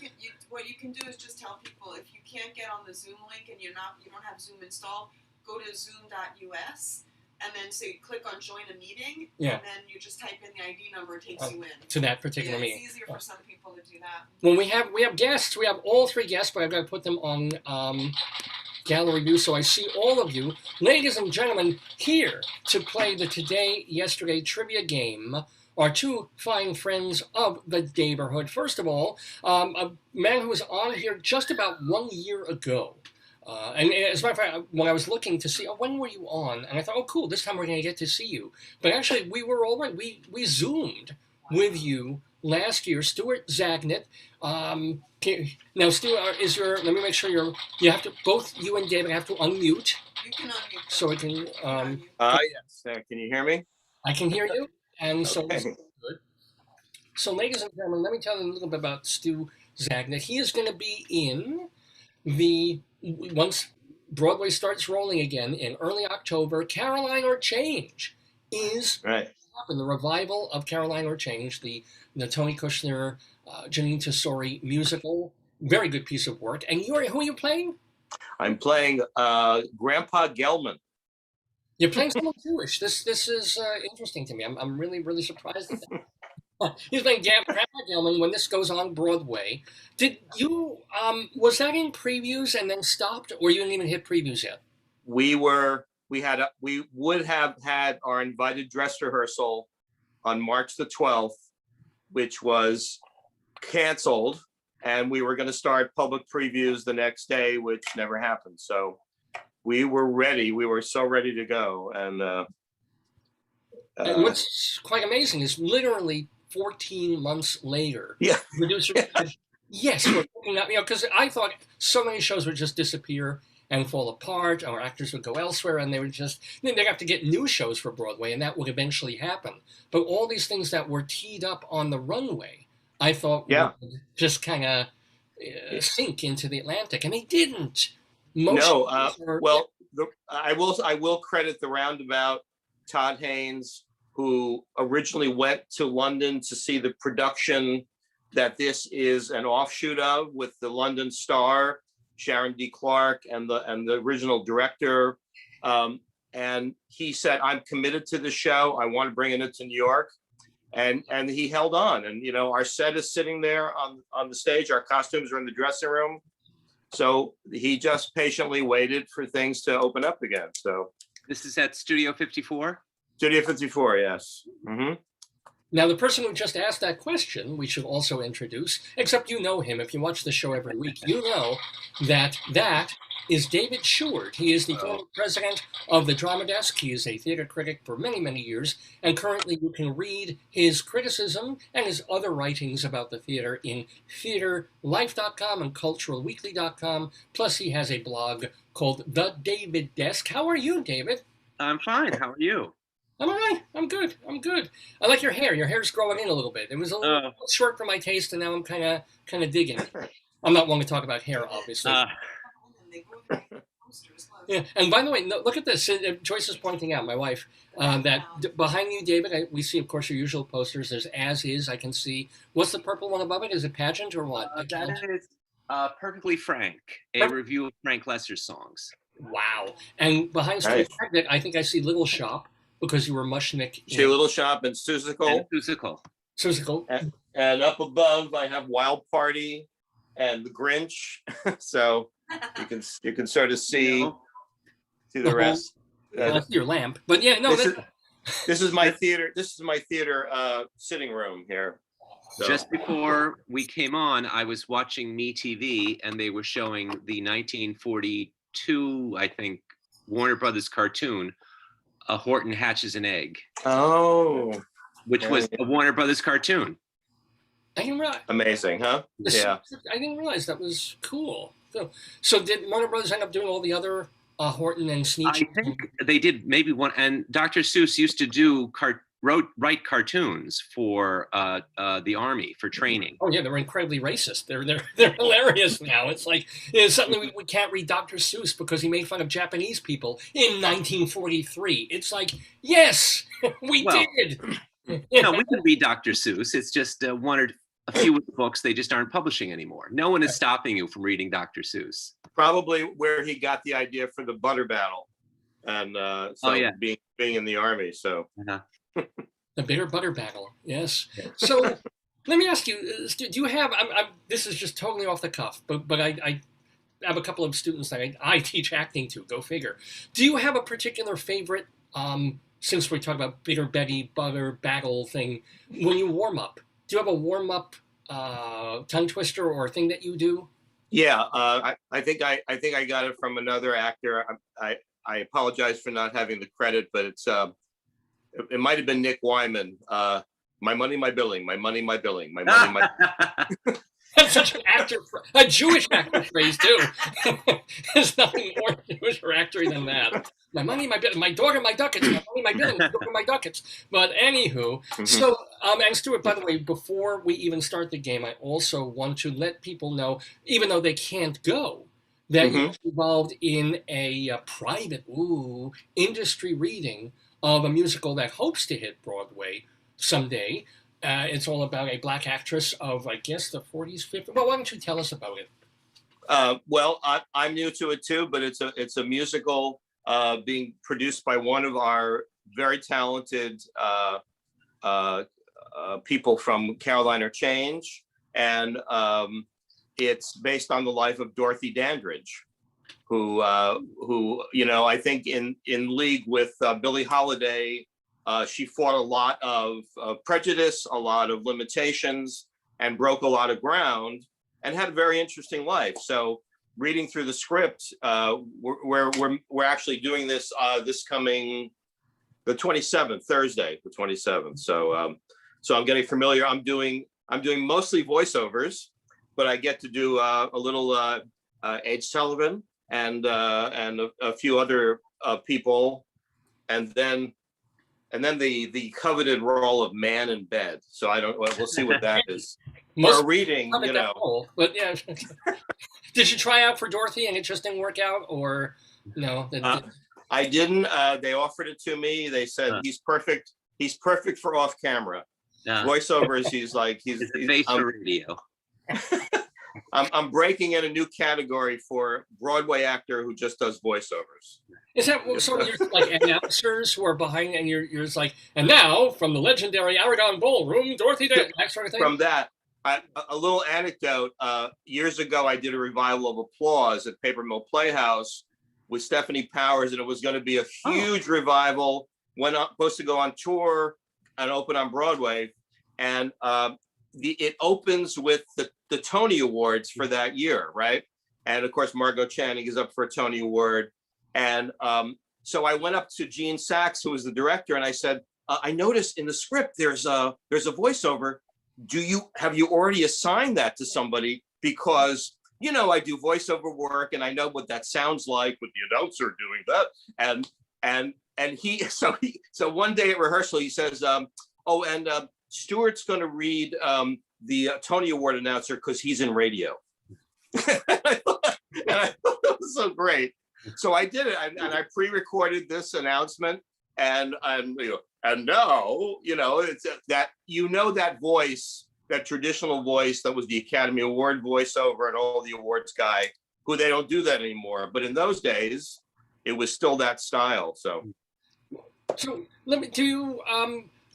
what you can do is just tell people, if you can't get on the Zoom link and you don't have Zoom installed, go to zoom.us and then say click on join a meeting, and then you just type in the ID number, it takes you in to that particular meeting. It's easier for some people to do that. When we have guests, we have all 3 guests, but I've got to put them on gallery view so I see all of you. Ladies and gentlemen, here to play the Today, Yesterday trivia game are 2 fine friends of the Daverhood. First of all, a man who was on here just about 1 year ago. And as a matter of fact, when I was looking to see, when were you on? And I thought, oh, cool, this time we're going to get to see you. But actually, we were already, we Zoomed with you last year, Stuart Zagnit. Now, Stuart, let me make sure you have to, both you and David have to unmute. You can unmute. So we can, yes, can you hear me? I can hear you. And so, okay. Good. So, ladies and gentlemen, let me tell you a little bit about Stu Zagnit. He is going to be in once Broadway starts rolling again in early October, Caroline or Change is right. In the revival of Caroline or Change, the Tony Kushner, Janine Tesori musical. Very good piece of work. And who are you playing? I'm playing Grandpa Gelman. You're playing someone Jewish. This is interesting to me. I'm really, really surprised at that. He's playing Grandpa Gelman when this goes on Broadway. Did you, was that in previews and then stopped, or you didn't even hit previews yet? We would have had our invited dress rehearsal on March the 12th, which was canceled, and we were going to start public previews the next day, which never happened. So we were ready. We were so ready to go. And what's quite amazing is literally 14 months later, producer said, yes, we're looking at, because I thought so many shows would just disappear and fall apart, or actors would go elsewhere, and they'd have to get new shows for Broadway, and that would eventually happen. But all these things that were teed up on the runway, I thought would just kind of sink into the Atlantic, and they didn't. I will credit the roundabout Todd Haynes, who originally went to London to see the production that this is an offshoot of, with the London star, Sharon D. Clarke, and the original director. And he said, I'm committed to the show. I want to bring it to New York. And he held on. And, our set is sitting there on the stage. Our costumes are in the dressing room. So he just patiently waited for things to open up again. So this is at Studio 54? Studio 54, yes. Mm-hmm. Now, the person who just asked that question, we should also introduce, except you know him. If you watch the show every week, you know that is David Sheward. He is the former president of the Drama Desk. He is a theater critic for many, many years, and currently you can read his criticism and his other writings about the theater in theaterlife.com and culturalweekly.com. Plus, he has a blog called The David Desk. How are you, David? I'm fine. How are you? I'm all right. I'm good. I like your hair. Your hair's growing in a little bit. It was a little short for my taste, and now I'm kind of digging it. I'm not one to talk about hair, obviously. Yeah. And by the way, look at this. Joyce is pointing out, my wife, that behind you, David, we see, of course, your usual posters. There's As Is. I can see. What's the purple one above it? Is it Pageant or what? That is Perfectly Frank, a review of Frank Lesser's songs. Wow. And behind Stuart Zagnit, I think I see Little Shop, because you were Mushnik. Little Shop and Seussical. And up above, I have Wild Party and The Grinch. So you can sort of see the rest. Your lamp, but yeah, no. This is my theater. This is my theater sitting room here. So. Just before we came on, I was watching MeTV, and they were showing the 1942, I think, Warner Brothers cartoon, A Horton Hatches an Egg. Oh. Which was a Warner Brothers cartoon. I didn't realize. Amazing, huh? Yeah. I didn't realize that was cool. So did Warner Brothers end up doing all the other Horton and Sneetch? I think they did maybe one. And Dr. Seuss used to do write cartoons for the Army for training. Oh yeah, they were incredibly racist. They're hilarious now. It's like suddenly we can't read Dr. Seuss because he made fun of Japanese people in 1943. It's like, yes, we did. No, we can read Dr. Seuss. It's just one or a few of the books they just aren't publishing anymore. No one is stopping you from reading Dr. Seuss. Probably where he got the idea for the butter battle, and being in the army. So the bitter butter battle, yes. So let me ask you: do you have? This is just totally off the cuff, but I have a couple of students that I teach acting to. Go figure. Do you have a particular favorite? Since we talk about bitter Betty butter battle thing, when you warm up, do you have a warm up tongue twister or thing that you do? Yeah, I think I got it from another actor. I apologize for not having the credit, but it might have been Nick Wyman. My money, my billing. My money, my billing. My money, my. That's such an a Jewish actor phrase too. There's nothing more Jewish or actory than that. My money, my billing. My daughter, my ducats. My money, my billing. My daughter, my ducats. But anywho, so and Stuart, by the way, before we even start the game, I also want to let people know, even though they can't go, that you're involved in a private industry reading of a musical that hopes to hit Broadway someday. It's all about a black actress of, I guess, the 40s, 50s. Well, why don't you tell us about it? Well, I'm new to it too, but it's a musical being produced by one of our very talented people from Carolina Change, and it's based on the life of Dorothy Dandridge, who I think in league with Billie Holiday. She fought a lot of prejudice, a lot of limitations, and broke a lot of ground, and had a very interesting life. So, reading through the script, we're actually doing this this coming the 27th, Thursday, the 27th. So, so I'm getting familiar. I'm doing mostly voiceovers, but I get to do a little Age Sullivan and a few other people, and then the coveted role of man in bed. So we'll see what that is. For reading, But yeah, did you try out for Dorothy and it just didn't work out, or no? I didn't. They offered it to me. They said he's perfect. He's perfect for off camera. Voiceovers. He's the face for radio. I'm breaking in a new category for Broadway actor who just does voiceovers. Is that so? You're like announcers who are behind, and you're just like, and now from the legendary Aragon Ballroom, Dorothy Day, that sort of thing. From that, a little anecdote. Years ago, I did a revival of Applause at Paper Mill Playhouse with Stephanie Powers, and it was going to be a huge revival. Supposed to go on tour and open on Broadway, and it opens with the Tony Awards for that year, right? And of course, Margot Channing is up for a Tony Award. And so I went up to Gene Sachs, who was the director, and I said, I noticed in the script there's a voiceover. Have you already assigned that to somebody? Because I do voiceover work and I know what that sounds like with the announcer doing that. And so one day at rehearsal he says, Stuart's going to read the Tony Award announcer because he's in radio. and I thought that was so great. So I did it, and I pre-recorded this announcement, and now it's that voice, that traditional voice that was the Academy Award voiceover and all the awards guy, who they don't do that anymore. But in those days, it was still that style. So let me do.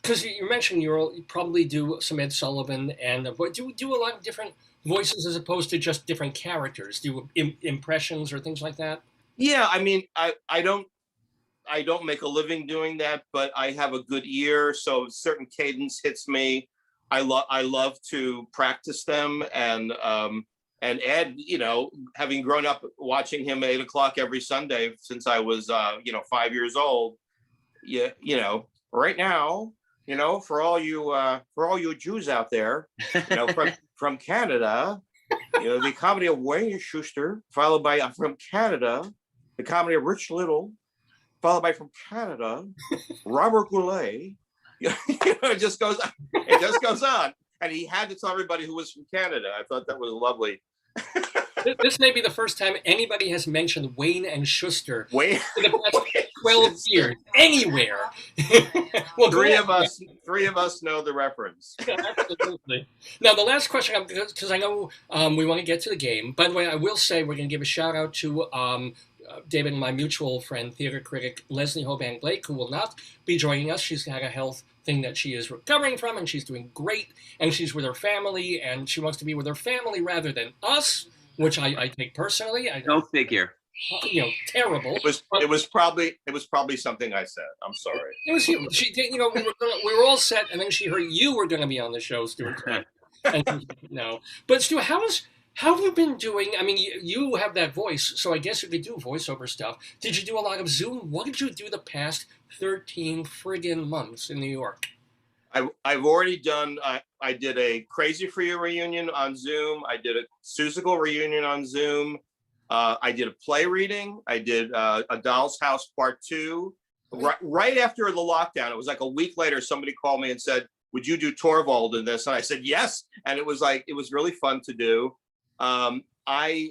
Because you mentioned you probably do some Ed Sullivan, and do a lot of different voices as opposed to just different characters. Do impressions or things like that? Yeah, I mean, I don't make a living doing that, but I have a good ear, so certain cadence hits me. I love to practice them, and Ed, having grown up watching him at 8 o'clock every Sunday since I was 5 years old. Right now. For all you Jews out there, from Canada, the comedy of Wayne Schuster, followed by from Canada, the comedy of Rich Little, followed by from Canada, Robert Goulet. It just goes on. And he had to tell everybody who was from Canada. I thought that was lovely. This may be the first time anybody has mentioned Wayne and Schuster. Wayne. 12 years, anywhere. Well, three of us know the reference. Absolutely. Now, the last question, because I know we want to get to the game. By the way, I will say we're going to give a shout out to David and my mutual friend, theater critic Leslie Hoban Blake, who will not be joining us. She's had a health thing that she is recovering from, and she's doing great, and she's with her family, and she wants to be with her family rather than us, which I take personally. Go figure. Terrible. It was probably something I said. I'm sorry. It was you. She, we were all set, and then she heard you were going to be on the show, Stuart. And no, but Stuart, how have you been doing? I mean, you have that voice, so I guess you could do voiceover stuff. Did you do a lot of Zoom? What did you do the past 13 friggin' months in New York? I've already done. I did a Crazy for You reunion on Zoom. I did a Seussical reunion on Zoom. I did a play reading. I did a Doll's House Part 2. Right after the lockdown, it was like a week later, somebody called me and said, would you do Torvald in this? And I said, yes. And it was really fun to do. My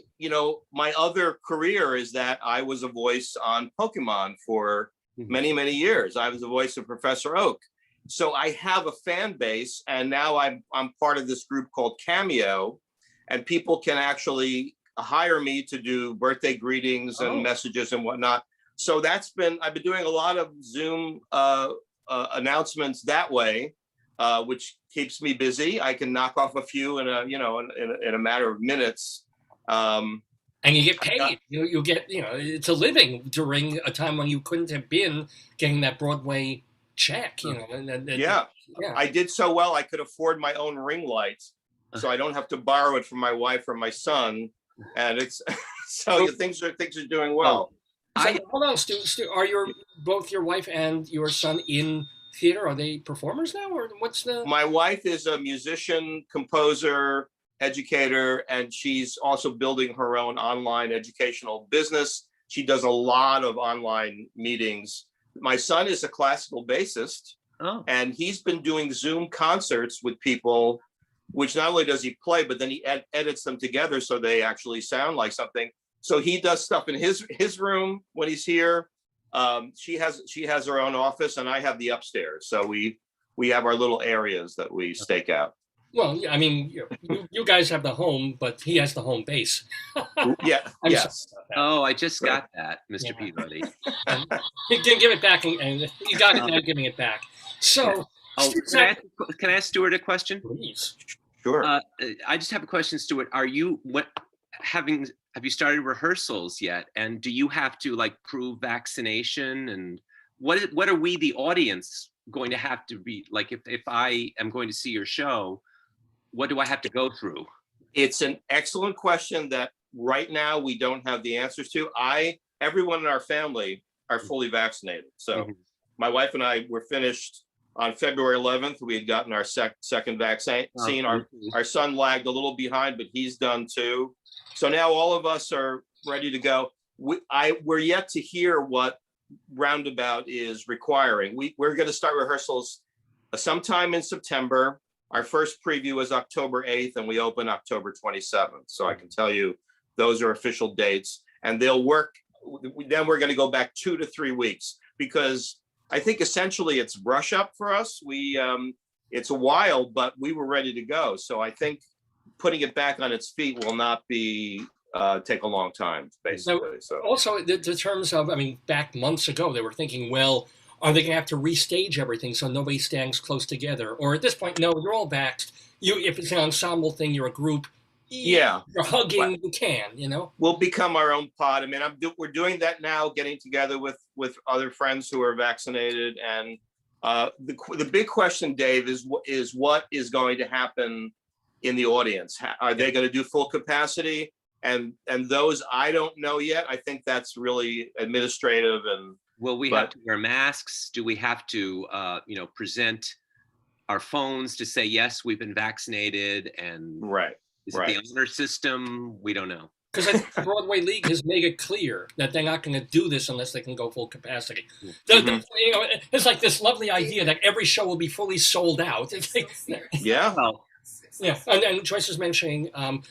other career is that I was a voice on Pokemon for many, many years. I was the voice of Professor Oak. So I have a fan base, and now I'm part of this group called Cameo, and people can actually hire me to do birthday greetings and messages and whatnot. So I've been doing a lot of Zoom announcements that way, which keeps me busy. I can knock off a few in a matter of minutes. And you get paid. You get, it's a living during a time when you couldn't have been getting that Broadway check. Yeah. I did so well I could afford my own ring light, so I don't have to borrow it from my wife or my son. And it's so things are doing well. Hold on, Stu. Are both your wife and your son in theater? Are they performers now, or what's the? My wife is a musician, composer, educator, and she's also building her own online educational business. She does a lot of online meetings. My son is a classical bassist, and he's been doing Zoom concerts with people, which not only does he play, but then he edits them together so they actually sound like something. So he does stuff in his room when he's here. She has her own office, and I have the upstairs. So we have our little areas that we stake out. Well, I mean, you guys have the home, but he has the home base. Yeah. Yes. I just got that, Mr. Peabody. Give it back, and you got it now. Giving it back. So, can I ask Stuart a question? Please. Sure. I just have a question, Stuart. Have you started rehearsals yet? And do you have to prove vaccination? And what are we, the audience, going to have to be like if I am going to see your show? What do I have to go through? It's an excellent question that right now we don't have the answers to. Everyone in our family are fully vaccinated. So my wife and I were finished on February 11th. We had gotten our second vaccine. Our son lagged a little behind, but he's done too. So now all of us are ready to go. We're yet to hear what Roundabout is requiring. We're going to start rehearsals sometime in September. Our first preview is October 8th, and we open October 27th. So I can tell you those are official dates, and they'll work. Then we're going to go back 2 to 3 weeks, because I think essentially it's brush up for us. It's a while, but we were ready to go. So I think putting it back on its feet will not take a long time, basically. So also, the terms of, back months ago, they were thinking, well, are they going to have to restage everything so nobody stands close together? Or at this point, no, you're all vaxxed. If it's an ensemble thing, you're a group. Yeah, you're hugging. You can, We'll become our own pod. We're doing that now, getting together with other friends who are vaccinated. And the big question, Dave, is what is going to happen in the audience? Are they going to do full capacity? And those I don't know yet. I think that's really administrative. And will we have to wear masks? Do we have to present our phones to say yes, we've been vaccinated? And is it the honor system? We don't know. Because I think the Broadway League has made it clear that they're not going to do this unless they can go full capacity. It's like this lovely idea that every show will be fully sold out. Yeah. Yeah, and Joyce was mentioning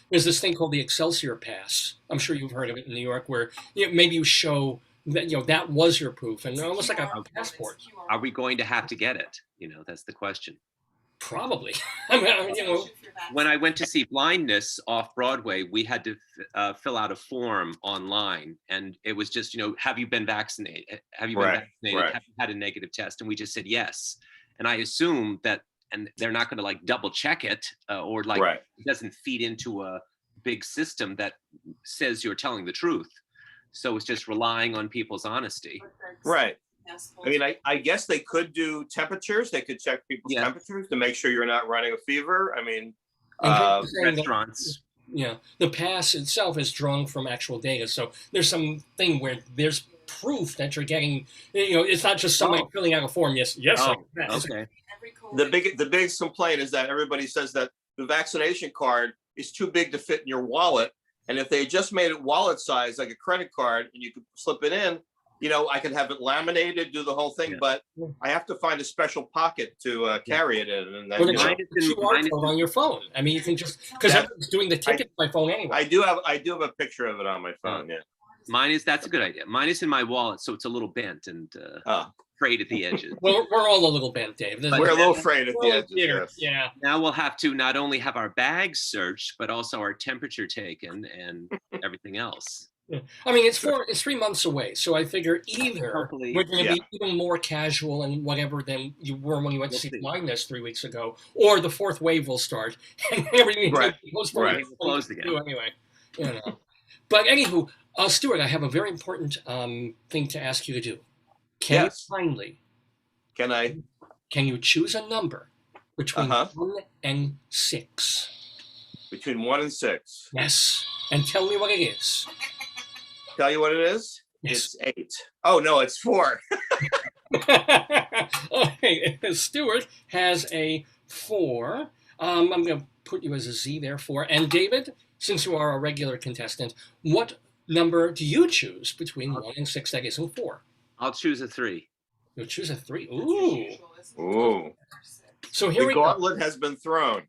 there's this thing called the Excelsior Pass. I'm sure you've heard of it in New York, where maybe you show that, that was your proof, and almost like a QR passport. QR. Are we going to have to get it? That's the question. Probably. I mean, when I went to see Blindness off Broadway, we had to fill out a form online, and it was just, have you been vaccinated? Have you been vaccinated? Right. Have you had a negative test? And we just said yes. And I assumed that, and they're not going to like double check it, or like it doesn't feed into a big system that says you're telling the truth. So it's just relying on people's honesty. Right. I mean, I guess they could do temperatures. They could check people's temperatures to make sure you're not running a fever. I mean, restaurants. The pass itself is drawn from actual data. So there's something where there's proof that you're getting, it's not just somebody filling out a form. Yes. Okay. The biggest complaint is that everybody says that the vaccination card is too big to fit in your wallet. And if they just made it wallet size, like a credit card, and you could slip it in, I could have it laminated, do the whole thing, but I have to find a special pocket to carry it in. And then, QR code on your phone. I mean, you can just, because everyone's doing the ticket by phone anyway. I do have a picture of it on my phone. That's a good idea. Mine is in my wallet, so it's a little bent and frayed at the edges. Well, we're all a little bent, Dave. We're a little frayed at the edges. Yes. Yeah. Now we'll have to not only have our bags searched, but also our temperature taken and everything else. I mean, it's 3 months away, so I figure either we're going to be even more casual and whatever than you were when you went to see Blindness 3 weeks ago, or the fourth wave will start and everything goes closed again. Anyway, But anywho, Stuart, I have a very important thing to ask you to do. Can you choose a number between 1 and 6? Between 1 and 6. Yes, and tell me what it is. Tell you what it is? Yes. It's 8. Oh no, it's 4. Okay, Stuart has a 4. I'm going to put you as a Z there, 4. And David, since you are a regular contestant, what number do you choose between 1 and 6 that isn't 4? I'll choose a 3. You'll choose a 3. Ooh. So here the gauntlet has been thrown.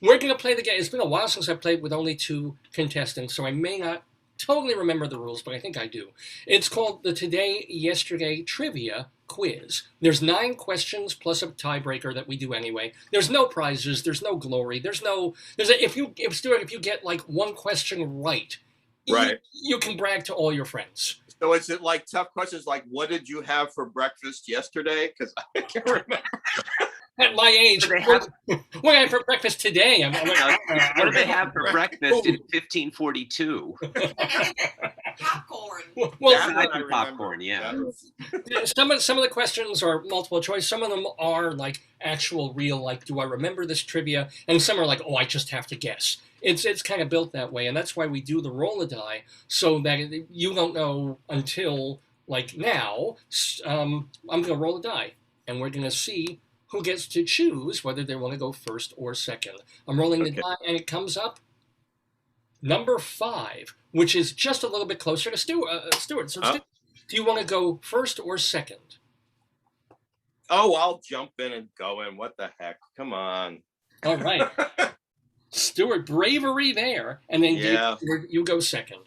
We're going to play the game. It's been a while since I played with only 2 contestants, so I may not totally remember the rules, but I think I do. It's called the Today, Yesterday Trivia Quiz. There's 9 questions plus a tiebreaker that we do anyway. There's no prizes. There's no glory. If you get like 1 question right, you can brag to all your friends. So is it like tough questions like, what did you have for breakfast yesterday? Because I can't remember. At my age, what did I have for breakfast today? What did they have for breakfast in 1542? Popcorn. Well, popcorn, Some of the questions are multiple choice. Some of them are like actual real, like, do I remember this trivia? And some are like, oh, I just have to guess. It's kind of built that way, and that's why we do the roll a die, so that you don't know until like now. I'm going to roll a die, and we're going to see who gets to choose whether they want to go first or second. I'm rolling the die, and it comes up number 5, which is just a little bit closer to Stuart. So, do you want to go first or second? Oh, I'll jump in and go in. What the heck? Come on. All right. Stuart, bravery there. And then you go second.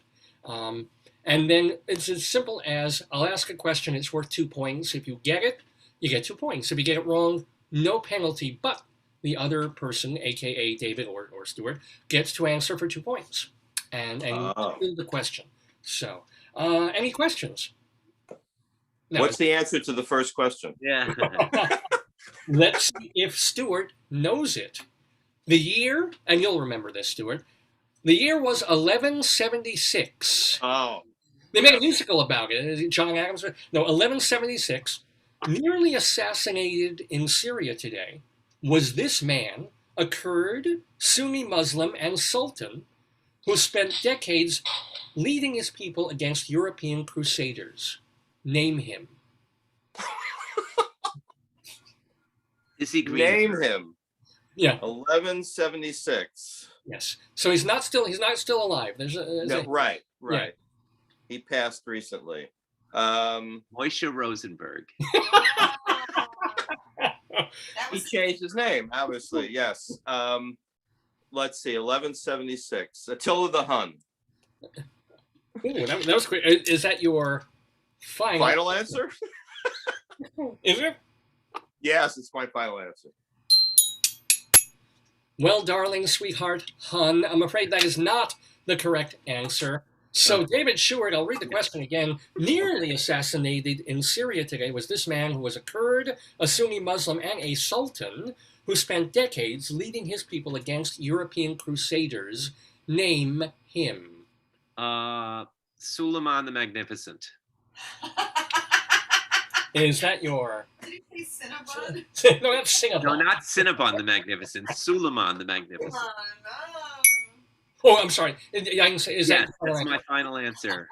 And then it's as simple as I'll ask a question. It's worth 2 points. If you get it, you get 2 points. If you get it wrong, no penalty, but the other person, a.k.a. David or Stuart, gets to answer for 2 points. And the question. So, any questions? No. What's the answer to the first question? Yeah. Let's see if Stuart knows it. The year, and you'll remember this, Stuart, the year was 1176. Oh. They made a musical about it. John Adams. No, 1176. Nearly assassinated in Syria today was this man, a Kurd, Sunni Muslim, and Sultan, who spent decades leading his people against European crusaders. Name him. Is he green? Name him. Yeah. 1176. Yes. So he's not still alive. Right. Yeah. He passed recently. Moshe Rosenberg. He changed his name, obviously. Yes. Let's see. 1176. Attila the Hun. Ooh, that was quick. Is that your Final answer? Is it? Yes, it's my final answer. Well, darling, sweetheart, hun, I'm afraid that is not the correct answer. So, David Sheward, I'll read the question again. Nearly assassinated in Syria today was this man who was a Kurd, a Sunni Muslim, and a sultan who spent decades leading his people against European crusaders. Name him. Suleiman the Magnificent. Is that your... Did he say Cinnabon? No, that's Cinnabon. No, not Cinnabon the Magnificent. Suleiman the Magnificent. Oh, Oh, I'm sorry. I can say, is Yes, that that's my final answer.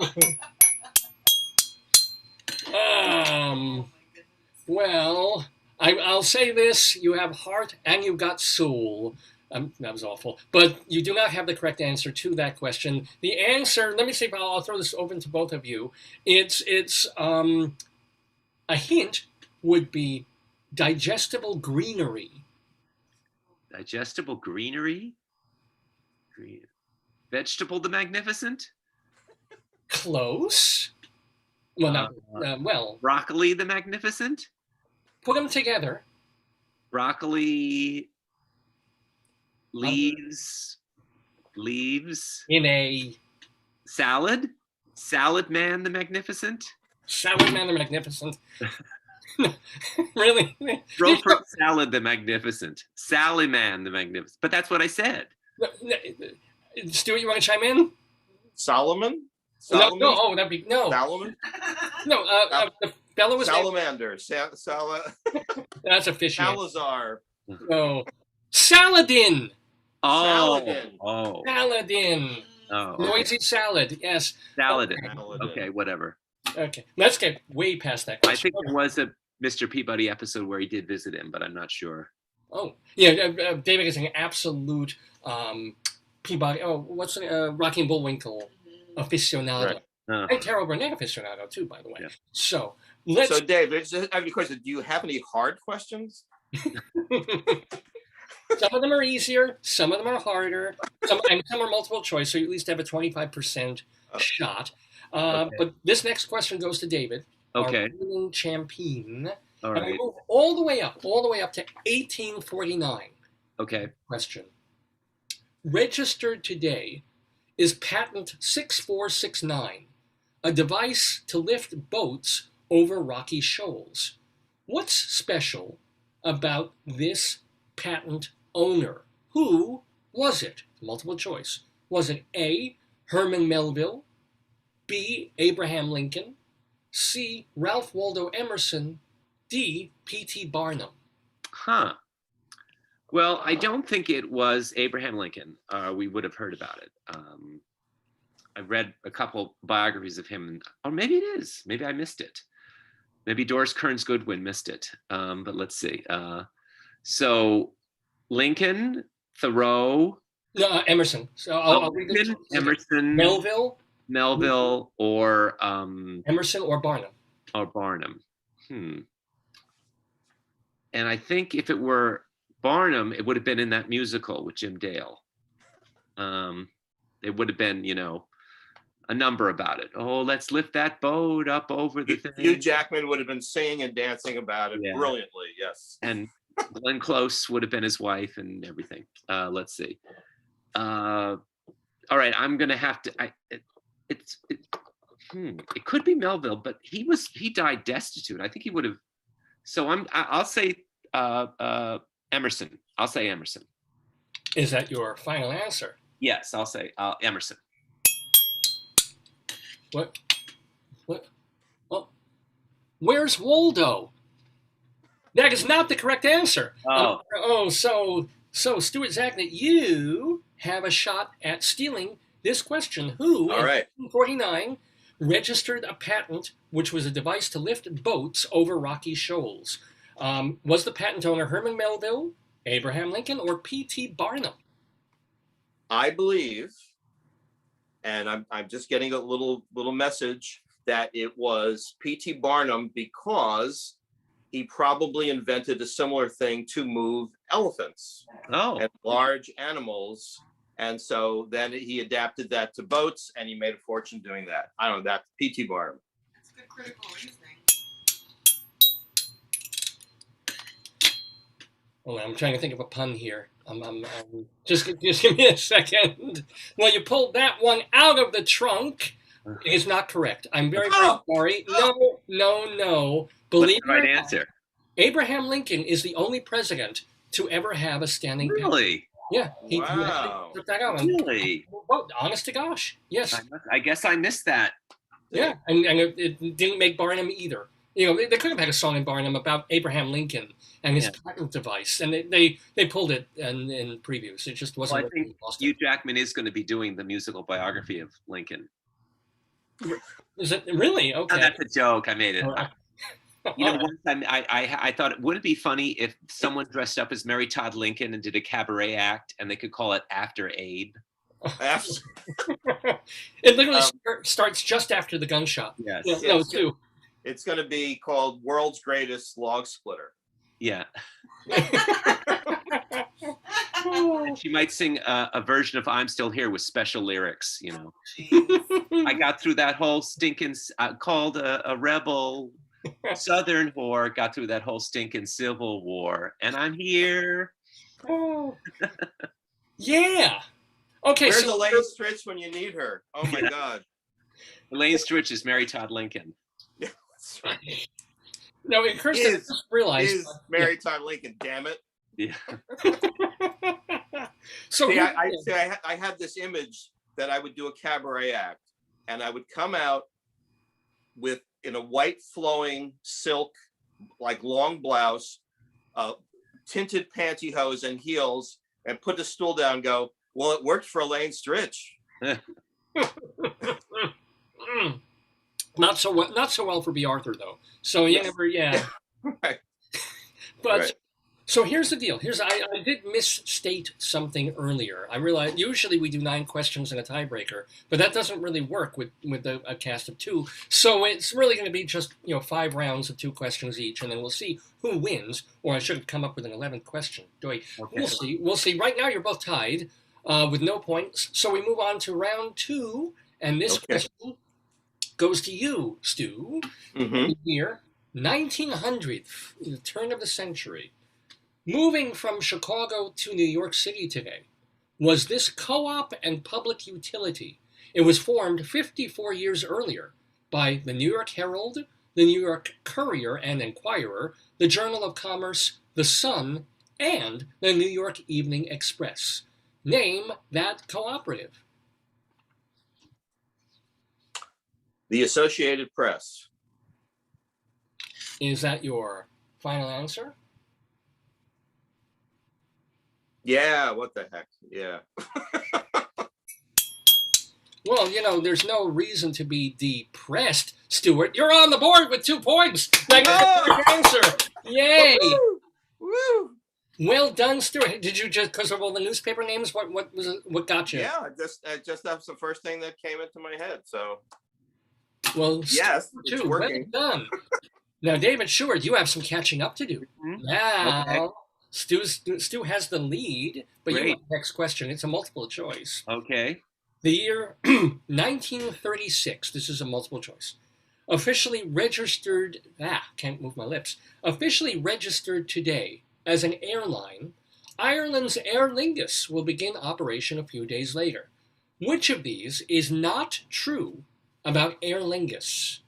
Well, I'll say this. You have heart and you got soul. That was awful. But you do not have the correct answer to that question. The answer, let me see if I'll throw this open to both of you. It's a hint would be digestible greenery. Digestible greenery? Vegetable the Magnificent? Close. Well, not, well. Broccoli the Magnificent? Put them together. Broccoli, leaves in a salad? Salad Man the Magnificent? Salad Man the Magnificent. Really? Throw fruit salad the Magnificent. Sally Man the Magnificent. But that's what I said. Stuart, you want to chime in? Solomon? No, oh, that'd be no. Salomon? No, the fellow was Salamander. That's a fish name. Salazar. No, Saladin. Oh, Saladin. Oh, Saladin. oh, Noisy salad. Yes. Saladin. Saladin. Okay, whatever. Okay, let's get way past that I question. think there was a Mr. Peabody episode where he did visit him, but I'm not sure. Oh, yeah. David is an absolute Peabody. Oh, what's Rocky and Bullwinkle aficionado. Right. And Carol Burnett aficionado too, by the way. Yeah. So let's. So, Dave, I have a question. Do you have any hard questions? Some of them are easier, some of them are harder, some are multiple choice, so you at least have a 25% shot. Okay. But this next question goes to David, Okay. our reigning champion. All And we right. move all the way up to 1849. Okay. Question. Registered today is patent 6469, a device to lift boats over rocky shoals. What's special about this patent owner? Who was it? Multiple choice. Was it A, Herman Melville, B, Abraham Lincoln, C, Ralph Waldo Emerson, D, P.T. Barnum? Huh. Well, I don't think it was Abraham Lincoln. We would have heard about it. I read a couple biographies of him, or maybe it is. Maybe I missed it. Maybe Doris Kearns Goodwin missed it. But let's see. So Lincoln, Thoreau. No, Emerson. So I'll read Lincoln, the Emerson, Melville, or Emerson or Barnum. Or Barnum. And I think if it were Barnum, it would have been in that musical with Jim Dale. It would have been, a number about it. Oh, let's lift that boat up over the thing. Hugh Jackman would have been singing and dancing about it brilliantly, yes. And Glenn Close would have been his wife and everything. Let's see. All right, I'm gonna have to. It could be Melville, but he died destitute. I think he would have. So I'll say Emerson. I'll say Emerson. Is that your final answer? Yes, I'll say Emerson. What? Oh, where's Waldo? That is not the correct answer. So Stuart Zagnit, you have a shot at stealing this question. Who, All right. in 1949, registered a patent which was a device to lift boats over rocky shoals? Was the patent owner Herman Melville, Abraham Lincoln, or P.T. Barnum? I believe, and I'm just getting a little message, that it was P.T. Barnum because he probably invented a similar thing to move elephants and large animals And so then he adapted that to boats, and he made a fortune doing that. I don't know, that's P.T. Barnum. That's good critical reasoning. Well, I'm trying to think of a pun here. Just give me a second. Well, you pulled that one out of the trunk. It is not correct. I'm very, very sorry. No. Believe What's the right answer? Abraham Lincoln is the only president to ever have a standing pen. Really? Yeah. He Wow. took that out. Really? Well, honest to gosh. Yes. I guess I missed that. Yeah. And it didn't make Barnum either. You know, they could have had a song in Barnum about Abraham Lincoln and his patent device, and they pulled it in previews. It just wasn't. Well, I think Hugh Jackman is going to be doing the musical biography of Lincoln. Is it really? Okay. Oh, that's a joke. I made it. You know, once I thought, would it be funny if someone dressed up as Mary Todd Lincoln and did a cabaret act, and they could call it After Abe? It literally starts just after the gunshot. Yes. No, too. It's going to be called World's Greatest Log Splitter. Yeah. And she might sing a version of I'm Still Here with special lyrics, you know. I got through that whole stinking, called a rebel Southern whore, got through that whole stinking Civil War, and I'm here. Yeah. Okay. Where's Elaine Stritch when you need her? Oh my God. Elaine Stritch is Mary Todd Lincoln. No, it occurs to me, I just realized. Is Mary Todd Lincoln, damn it. Yeah. So see, I had this image that I would do a cabaret act, and I would come out in a white flowing silk, like long blouse, tinted pantyhose and heels, and put the stool down and go, well, it worked for Elaine Stritch. Not so well for B. Arthur though. So you never, Right. But right. So here's the deal. I did misstate something earlier. I realized usually we do 9 questions and a tiebreaker, but that doesn't really work with a cast of 2. So it's really going to be just 5 rounds of 2 questions each, and then we'll see who wins. Or I should have come up with an 11th question. Okay. We'll see. Right now you're both tied with no points. So we move on to round 2, and this question goes to you, Stu. Mm-hmm. Year 1900, the turn of the century. Moving from Chicago to New York City today, was this co-op and public utility? It was formed 54 years earlier by the New York Herald, the New York Courier and Enquirer, the Journal of Commerce, the Sun, and the New York Evening Express. Name that cooperative. The Associated Press. Is that your final answer? Yeah, what the heck? Yeah. Well, there's no reason to be depressed, Stuart. You're on the board with 2 points. Magnificent answer. Yay. Woo. Well done, Stuart. Did you just, because of all the newspaper names, what got you? Yeah, just that's the first thing that came into my head. So. Well, yes, it's working. Well done. Now, David Sheward, you have some catching up to do. Mm-hmm. Now, Stu has the lead, but Great. You have the next question. It's a multiple choice. Okay. The year 1936. This is a multiple choice. Officially registered. Can't move my lips. Officially registered today as an airline, Ireland's Aer Lingus will begin operation a few days later. Which of these is not true about Aer Lingus?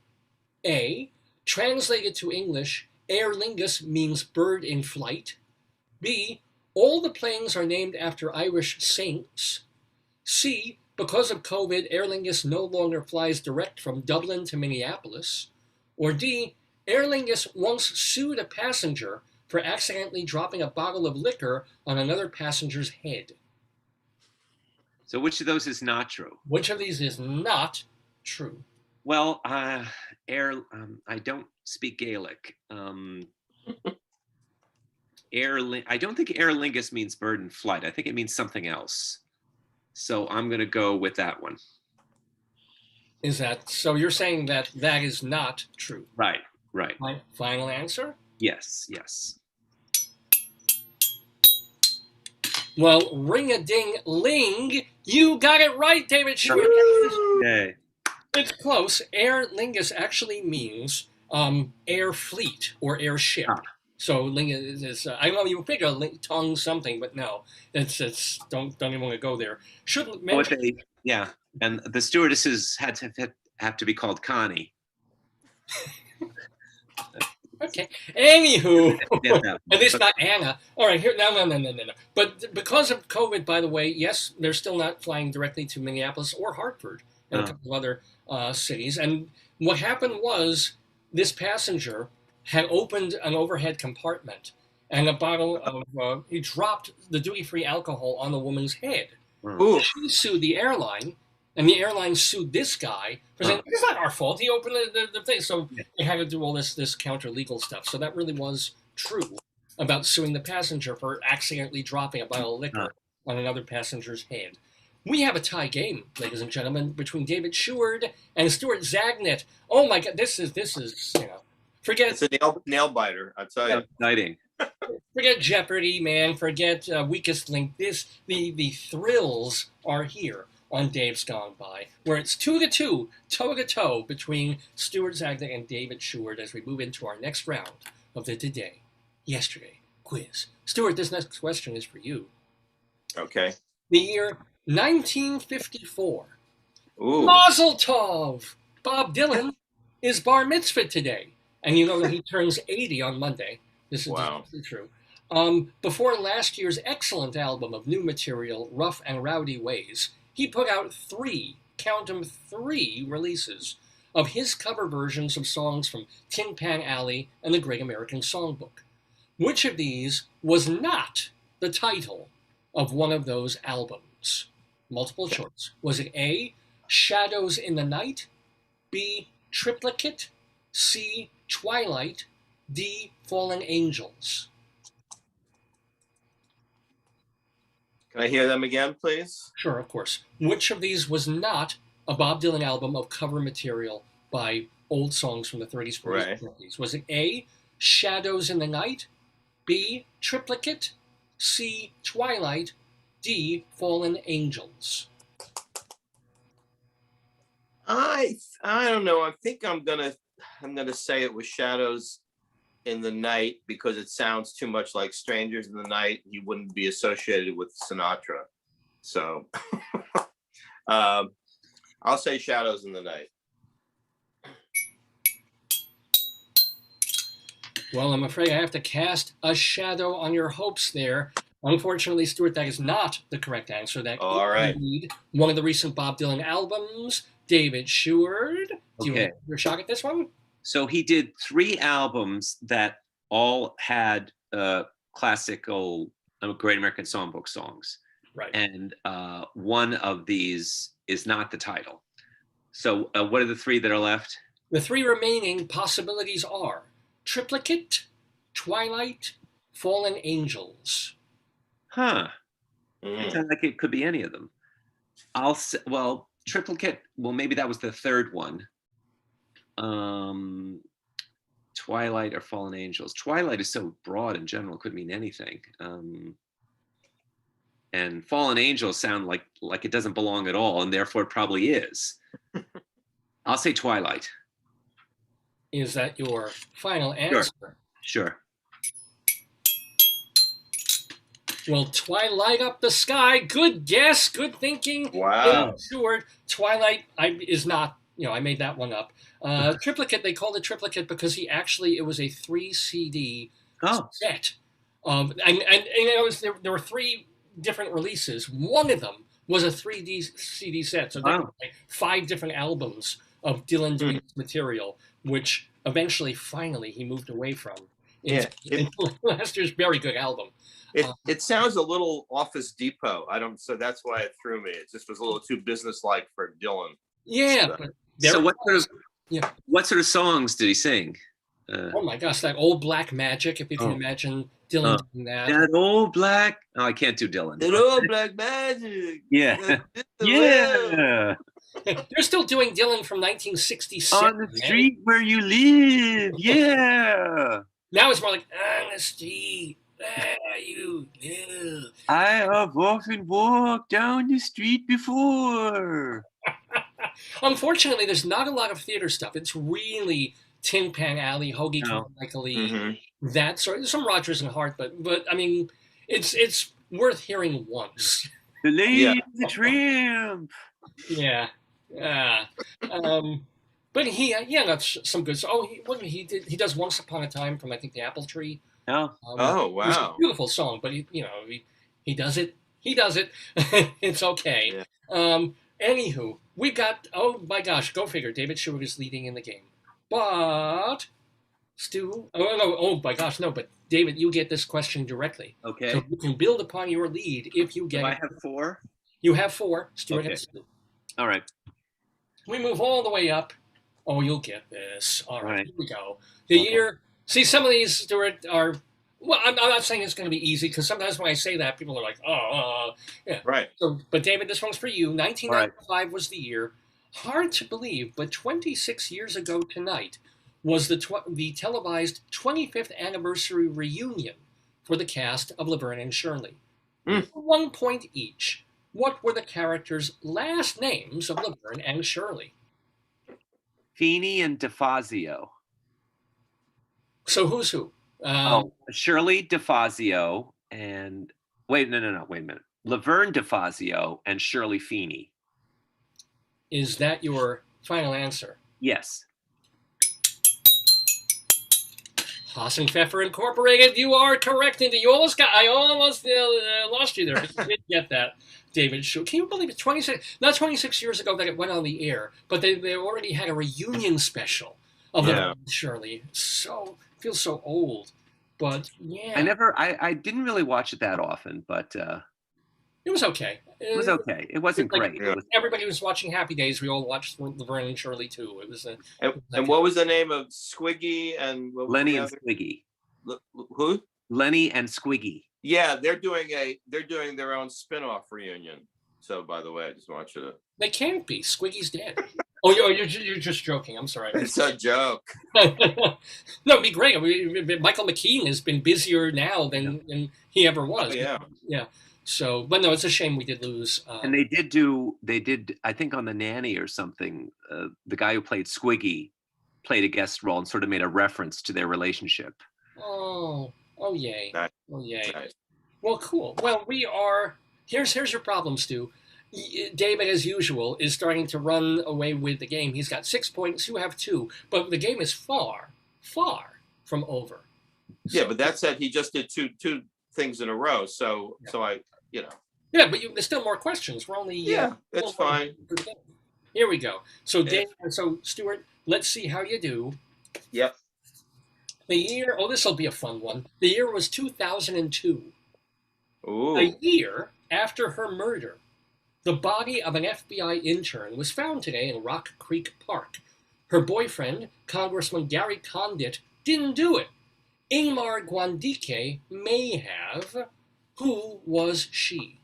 A. Translated to English, Aer Lingus means bird in flight. B. All the planes are named after Irish saints. C. Because of COVID, Aer Lingus no longer flies direct from Dublin to Minneapolis. Or D. Aer Lingus once sued a passenger for accidentally dropping a bottle of liquor on another passenger's head. So which of those is not true? Which of these is not true? Well, I don't speak Gaelic. I don't think Aer Lingus means bird in flight. I think it means something else. So I'm going to go with that one. Is that so? You're saying that is not true? Right. My final answer? Yes. Well, ring-a-ding-ling. You got it right, David Sheward. Yay. It's close. Aer lingus actually means air fleet or airship. Ah. So ling is I know you figure tongue something, but no, it's don't even want to go there. Shouldn't mention. Yeah, and the stewardesses have to be called Connie. Okay. Anywho, Yeah. at least not Anna. All right, here no. But because of COVID, by the way, yes, they're still not flying directly to Minneapolis or Hartford and a couple of other cities. And what happened was this passenger had opened an overhead compartment, and a bottle of he dropped the duty-free alcohol on the woman's head. Ooh. She sued the airline, and the airline sued this guy for saying, it's not our fault. He opened the thing. So they had to do all this counter-legal stuff. So that really was true about suing the passenger for accidentally dropping a bottle of liquor on another passenger's head. We have a tie game, ladies and gentlemen, between David Sheward and Stuart Zagnit. Oh my God, this is forget It's a nail biter, I tell you. Exciting. Forget Jeopardy, man. Forget Weakest Link. The thrills are here on Dave's Gone By, where it's 2-2, toe-to-toe between Stuart Zagnit and David Sheward as we move into our next round of the Today, Yesterday quiz. Stuart, this next question is for you. Okay. The year 1954. Ooh. Mazel tov! Bob Dylan is bar mitzvah today. And you know that he turns 80 on Monday. This is definitely true. Before last year's excellent album of new material, Rough and Rowdy Ways, he put out 3 releases of his cover versions of songs from Tin Pan Alley and the Great American Songbook. Which of these was not the title of one of those albums? Multiple choice. Was it A, Shadows in the Night, B, Triplicate, C, Twilight, D, Fallen Angels? Can I hear them again, please? Sure, of course. Which of these was not a Bob Dylan album of cover material by old songs from the 30s, 40s, and 50s? Was it A, Shadows in the Night, B, Triplicate, C, Twilight, D, Fallen Angels? I don't know. I think I'm gonna say it was Shadows in the Night because it sounds too much like Strangers in the Night. He wouldn't be associated with Sinatra. So I'll say Shadows in the Night. Well, I'm afraid I have to cast a shadow on your hopes there. Unfortunately, Stuart, that is not the correct answer. That is indeed one of the recent Bob Dylan albums. David Sheward, do you want your shot at this one? So he did 3 albums that all had classical Great American Songbook songs. Right. And one of these is not the title. So what are the 3 that are left? The 3 remaining possibilities are Triplicate, Twilight, Fallen Angels. Huh. It sounds like it could be any of them. Triplicate, maybe that was the 3rd one. Twilight or Fallen Angels. Twilight is so broad in general, could mean anything. And Fallen Angels sound like it doesn't belong at all, and therefore it probably is. I'll say Twilight. Is that your final answer? Sure. Well, Twilight Up the Sky. Good guess. Good thinking. Wow. Sure. Twilight is not, I made that one up. Triplicate, they called it Triplicate because it was a 3 CD set. And there were 3 different releases. One of them was a 3D CD set. So there were like 5 different albums of Dylan doing material, which eventually, finally, he moved away from. Last year's very good album. It sounds a little Office Depot. So that's why it threw me. It just was a little too businesslike for Dylan. Yeah. So what sort of songs did he sing? Oh my gosh, that Old Black Magic, if you can imagine Dylan doing that. That Old Black. Oh, I can't do Dylan. That Old Black Magic. Yeah. Yeah. They're still doing Dylan from 1966. On the street where you live. Yeah. Now it's more like, on the street You. Yeah. I have often walked down the street before. Unfortunately, there's not a lot of theater stuff. It's really Tin Pan Alley, Hoagie No. Michael Mm-hmm. that sort. There's some Rogers and Hart, but I mean, it's worth hearing once. The Lady Yeah. and the Tramp. Yeah. But that's some good. So, he does Once Upon a Time from I think the Apple Tree. No. Oh, It was a wow. beautiful song, but he does it. He does it. It's okay. Yeah. Anywho, we got. Oh my gosh, go figure. David Sheward is leading in the game, but Stu. Oh no. Oh my gosh, no. But David, you get this question directly. Okay. So you can build upon your lead if you get. Do I have 4? You have 4. Stuart Okay. has 2. All right. We move all the way up. Oh, you'll get this. All right. Right. Here we go. The Okay. year. See, some of these, Stuart, are. Well, I'm not saying it's going to be easy because sometimes when I say that, people are like, yeah. Right. So, but David, this one's for you. 1995 was the year. Hard to believe, but 26 years ago tonight was the televised 25th anniversary reunion for the cast of Laverne and Shirley. Mm. 1 point each. What were the characters' last names of Laverne and Shirley? Feeney and DeFazio. So who's who? Shirley DeFazio and wait a minute. Laverne DeFazio and Shirley Feeney. Is that your final answer? Yes. Haas and Pfeffer Incorporated, you are correct. I almost lost you there, but you did get that, David Sheward. Can you believe it? 26 years ago that it went on the air, but they already had a reunion special of Shirley. So feels so old, but yeah. I didn't really watch it that often, but it was okay. It was okay. It wasn't great. Everybody was watching Happy Days. We all watched Laverne and Shirley too. It was and what was the name of Squiggy and Lenny and Squiggy? Who? Lenny and Squiggy. Yeah, they're doing their own spin-off reunion. So, by the way, I just want you to. They can't be. Squiggy's dead. Oh, you're just joking. I'm sorry. It's a joke. No, it'd be great. I mean, Michael McKean has been busier now than he ever was. Oh, yeah. So, but no, it's a shame we did lose. And they did, I think on The Nanny or something, the guy who played Squiggy played a guest role and sort of made a reference to their relationship. Oh yay. Nice. Oh yay. Nice. Well, cool. Well, here's your problem, Stu. David, as usual, is starting to run away with the game. He's got 6 points. You have 2. But the game is far, far from over. Yeah, but that said, he just did two things in a row. So I. Yeah, but there's still more questions. We're only it's fine. Here we go. So Stuart, let's see how you do. Yep. The year. Oh, this will be a fun one. The year was 2002. Ooh. A year after her murder, the body of an FBI intern was found today in Rock Creek Park. Her boyfriend, Congressman Gary Condit, didn't do it. Ingmar Guandike may have. Who was she?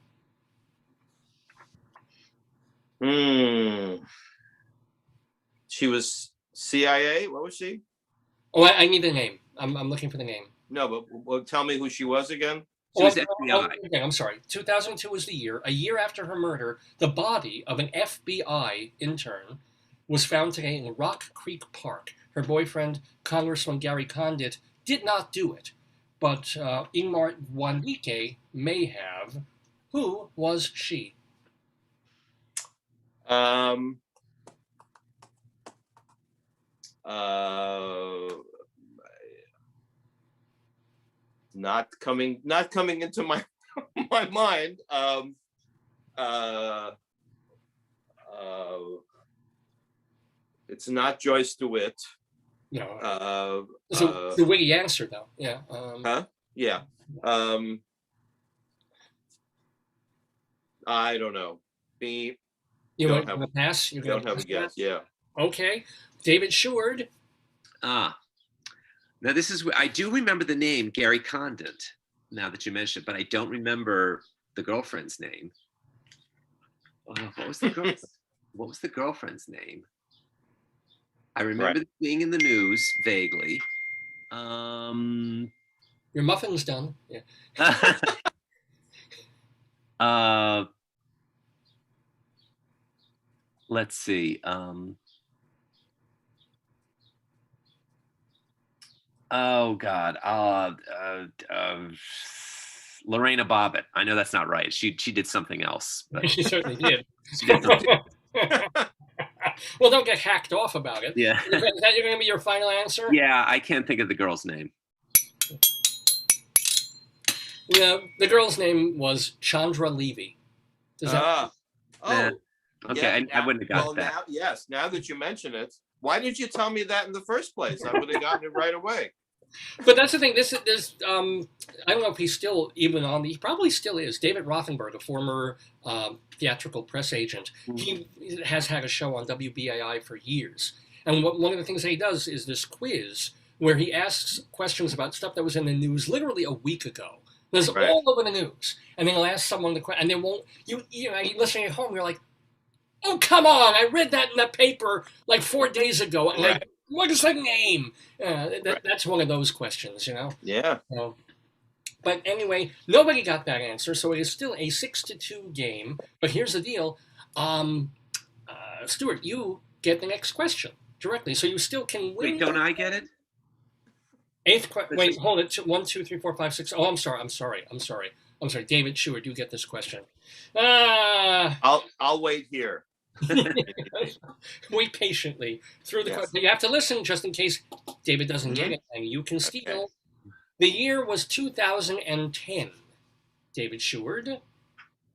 She was CIA. What was she? Oh, I need the name. I'm looking for the name. No, but tell me who she was again. She was FBI. Okay, I'm sorry. 2002 was the year. A year after her murder, the body of an FBI intern was found today in Rock Creek Park. Her boyfriend, Congressman Gary Condit, did not do it. But Ingmar Guandike may have. Who was she? Not coming into my my mind. It's not Joyce DeWitt. No. So the witty answer, though. Yeah. Yeah. I don't know. You don't have a pass? You don't have a guess. Yeah. Okay. David Sheward. Now this is I do remember the name Gary Condit. Now that you mention it, but I don't remember the girlfriend's name. Oh, what was the girlfriend's name? I remember being in the news vaguely. Your muffin's done. Yeah. Let's see. Oh God. Lorena Bobbitt. I know that's not right. She did something else. But She certainly did. she did something. Well, don't get hacked off about it. Yeah. Is that going to be your final answer? Yeah, I can't think of the girl's name. Yeah, the girl's name was Chandra Levy. Does that? Okay, yeah, I wouldn't have got that. Now that you mention it, why did you tell me that in the first place? I would have gotten it right away. But that's the thing. There's I don't know if he's still even on. He probably still is. David Rothenberg, a former theatrical press agent, he has had a show on WBAI for years. And one of the things that he does is this quiz where he asks questions about stuff that was in the news literally a week ago. There's all over the news, and then he'll ask someone the question, and they won't. You know, listening at home, you're like, "Oh, come on! I read that in the paper like 4 days ago." And what is the name? That's one of those questions, you know. Yeah. But anyway, nobody got that answer, so it is still a 6-2 game. But here's the deal, Stuart, you get the next question directly, so you still can win. Wait, don't I get it? Eighth question. Wait, hold it. 1, 2, 3, 4, 5, 6. Oh, I'm sorry. David Sheward, you get this question. I'll wait here. Wait patiently through the question. You have to listen just in case David doesn't get it, and you can steal. Okay. The year was 2010. David Sheward.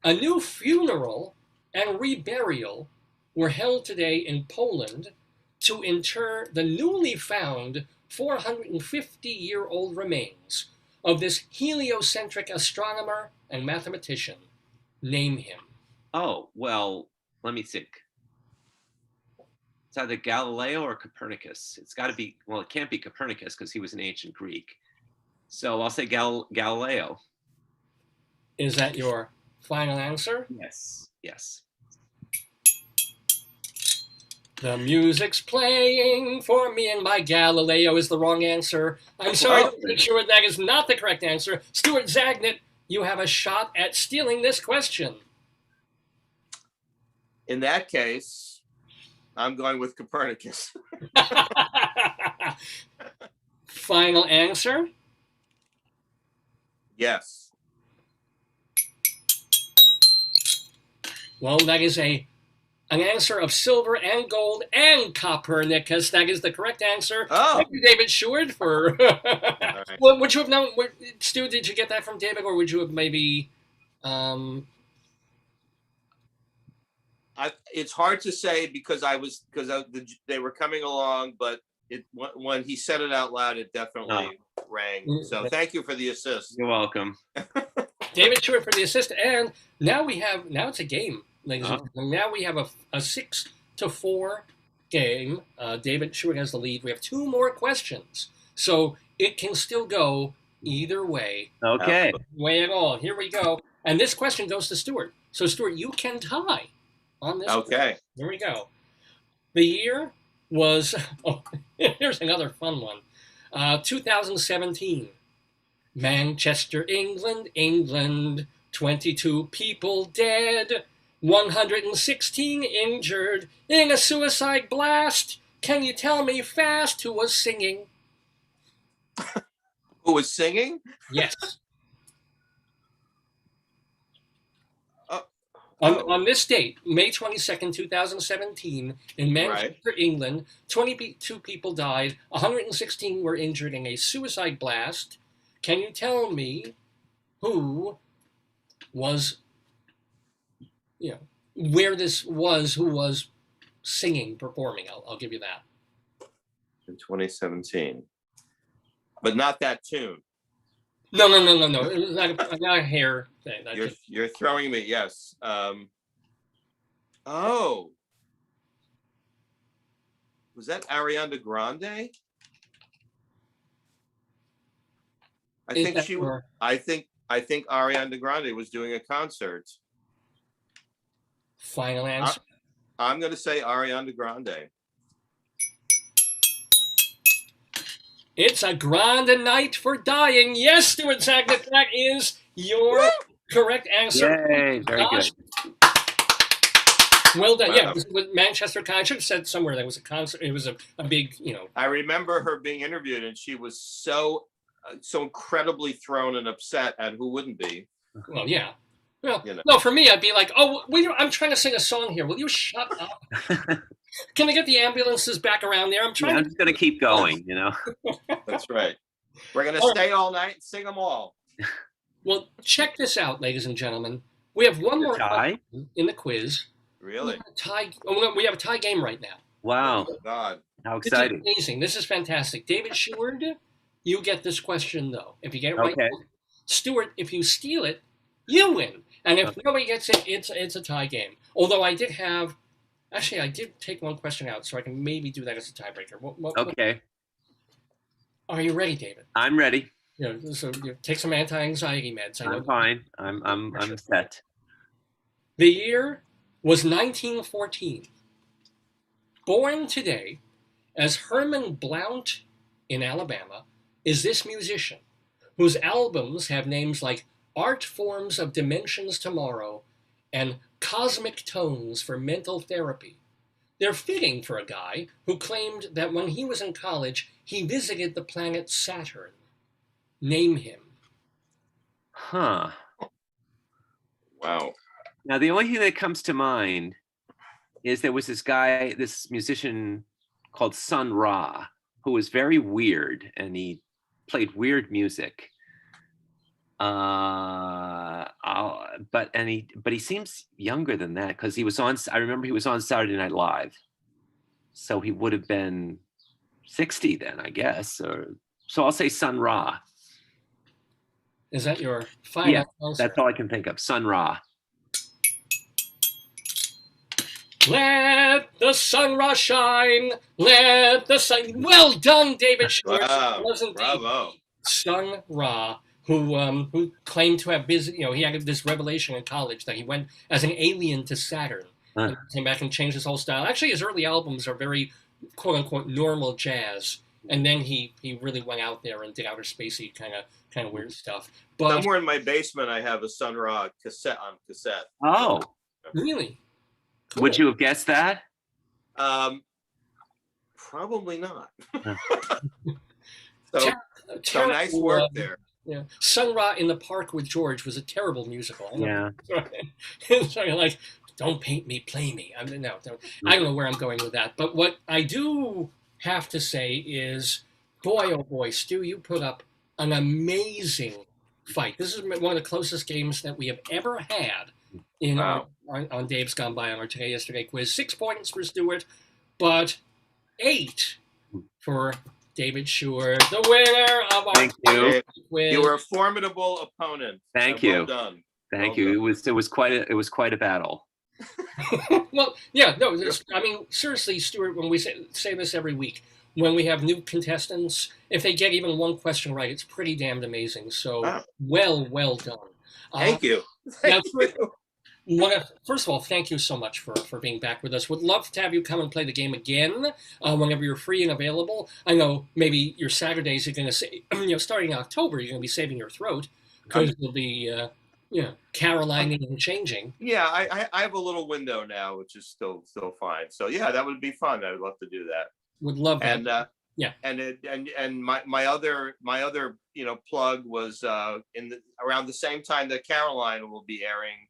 A new funeral and reburial were held today in Poland to inter the newly found 450-year-old remains of this heliocentric astronomer and mathematician. Name him. Oh, well, let me think. It's either Galileo or Copernicus. It's got to be, well, it can't be Copernicus because he was an ancient Greek. So I'll say Galileo. Is that your final answer? Yes. The music's playing for me and my Galileo is the wrong answer. I'm sorry to make sure that is not the correct answer. Stuart Zagnit, you have a shot at stealing this question. In that case, I'm going with Copernicus. Final answer? Yes. Well, that is an answer of silver and gold and Copernicus. That is the correct answer. Oh. Thank you, David Sheward, for... Right. Well, would you have known... Stu, did you get that from David, or would you have maybe... It's hard to say because they were coming along, but when he said it out loud, it definitely rang. So thank you for the assist. You're welcome. David Sheward for the assist, and now it's a game, ladies and gentlemen. Now we have a 6-4 game. David Sheward has the lead. We have 2 more questions, so it can still go either way. Okay. Way at all. Here we go. And this question goes to Stuart. So Stuart, you can tie on this. Okay. Question. Here we go. The year was, here's another fun one. 2017. Manchester, England, 22 people dead, 116 injured in a suicide blast. Can you tell me fast who was singing? Who was singing? Yes. On this date, May 22nd, 2017, in Manchester, England, 22 people died, 116 were injured in a suicide blast. Can you tell me who was, where this was, who was singing, performing? I'll give you that. In 2017. But not that tune. No. It was not a hair thing. You're throwing me, yes. Was that Ariana Grande? I think Ariana Grande was doing a concert. Final answer? I'm going to say Ariana Grande. It's a grand night for dying. Yes, Stuart Zagnit, that is your correct answer. Yay, very good. Well done. Wow. Yeah, it was with Manchester. I should have said somewhere there was a concert. It was a big, I remember her being interviewed, and she was so incredibly thrown and upset, and who wouldn't be? Well, yeah. Well, no, for me, I'd be like, oh, I'm trying to sing a song here. Will you shut up? Can I get the ambulances back around there? I'm just going to keep going, That's right. We're going to stay all night and sing them all. Well, check this out, ladies and gentlemen. We have one more tie in the quiz. Really? We have a tie game right now. Wow. Oh, God. How exciting. This is amazing. This is fantastic. David Sheward, you get this question, though. If you get it right, Stuart, if you steal it, you win. And if nobody gets it, it's a tie game. Although I did take one question out, so I can maybe do that as a tiebreaker. Okay. Are you ready, David? I'm ready. So take some anti-anxiety meds. I'm fine. I'm set. The year was 1914. Born today as Herman Blount in Alabama is this musician, whose albums have names like Art Forms of Dimensions Tomorrow and Cosmic Tones for Mental Therapy. They're fitting for a guy who claimed that when he was in college, he visited the planet Saturn. Name him. Huh. Wow. Now, the only thing that comes to mind is there was this musician called Sun Ra, who was very weird, and he played weird music. But he seems younger than that, because I remember he was on Saturday Night Live. So he would have been 60 then, I guess. So I'll say Sun Ra. Is that your final answer? That's all I can think of. Sun Ra. Let the sun Ra shine. Let the sun. Well done, David Sheward. Wow. Bravo. Sun Ra, who claimed to have visited. He had this revelation in college that he went as an alien to Saturn. And came back and changed his whole style. Actually, his early albums are very quote unquote normal jazz. And then he really went out there and did outer spacey kind of weird stuff. But somewhere in my basement, I have a Sun Ra cassette on cassette. Oh, really? Cool. Would you have guessed that? Probably not. So nice work there. Yeah, Sun Ra in the Park with George was a terrible musical. Yeah. So you're like, don't paint me, play me. I don't know where I'm going with that. But what I do have to say is, boy, oh boy, Stu, you put up an amazing fight. This is one of the closest games that we have ever had on Dave's Gone By on our Today Yesterday quiz. 6 points for Stuart, but 8 for David Sheward, the winner of our quiz. You were a formidable opponent. Thank you. Well done. Thank you. It was quite a battle. Well, yeah, no. I mean, seriously, Stuart. When we say this every week, when we have new contestants, if they get even one question right, it's pretty damned amazing. So, well done. Thank you. First of all, thank you so much for being back with us. Would love to have you come and play the game again whenever you're free and available. I know maybe your Saturdays you're going to say, starting in October, you're going to be saving your throat because you'll be, Carolining and changing. Yeah, I have a little window now, which is still fine. So yeah, that would be fun. I would love to do that. Would love that. And my other plug was around the same time that Caroline will be airing.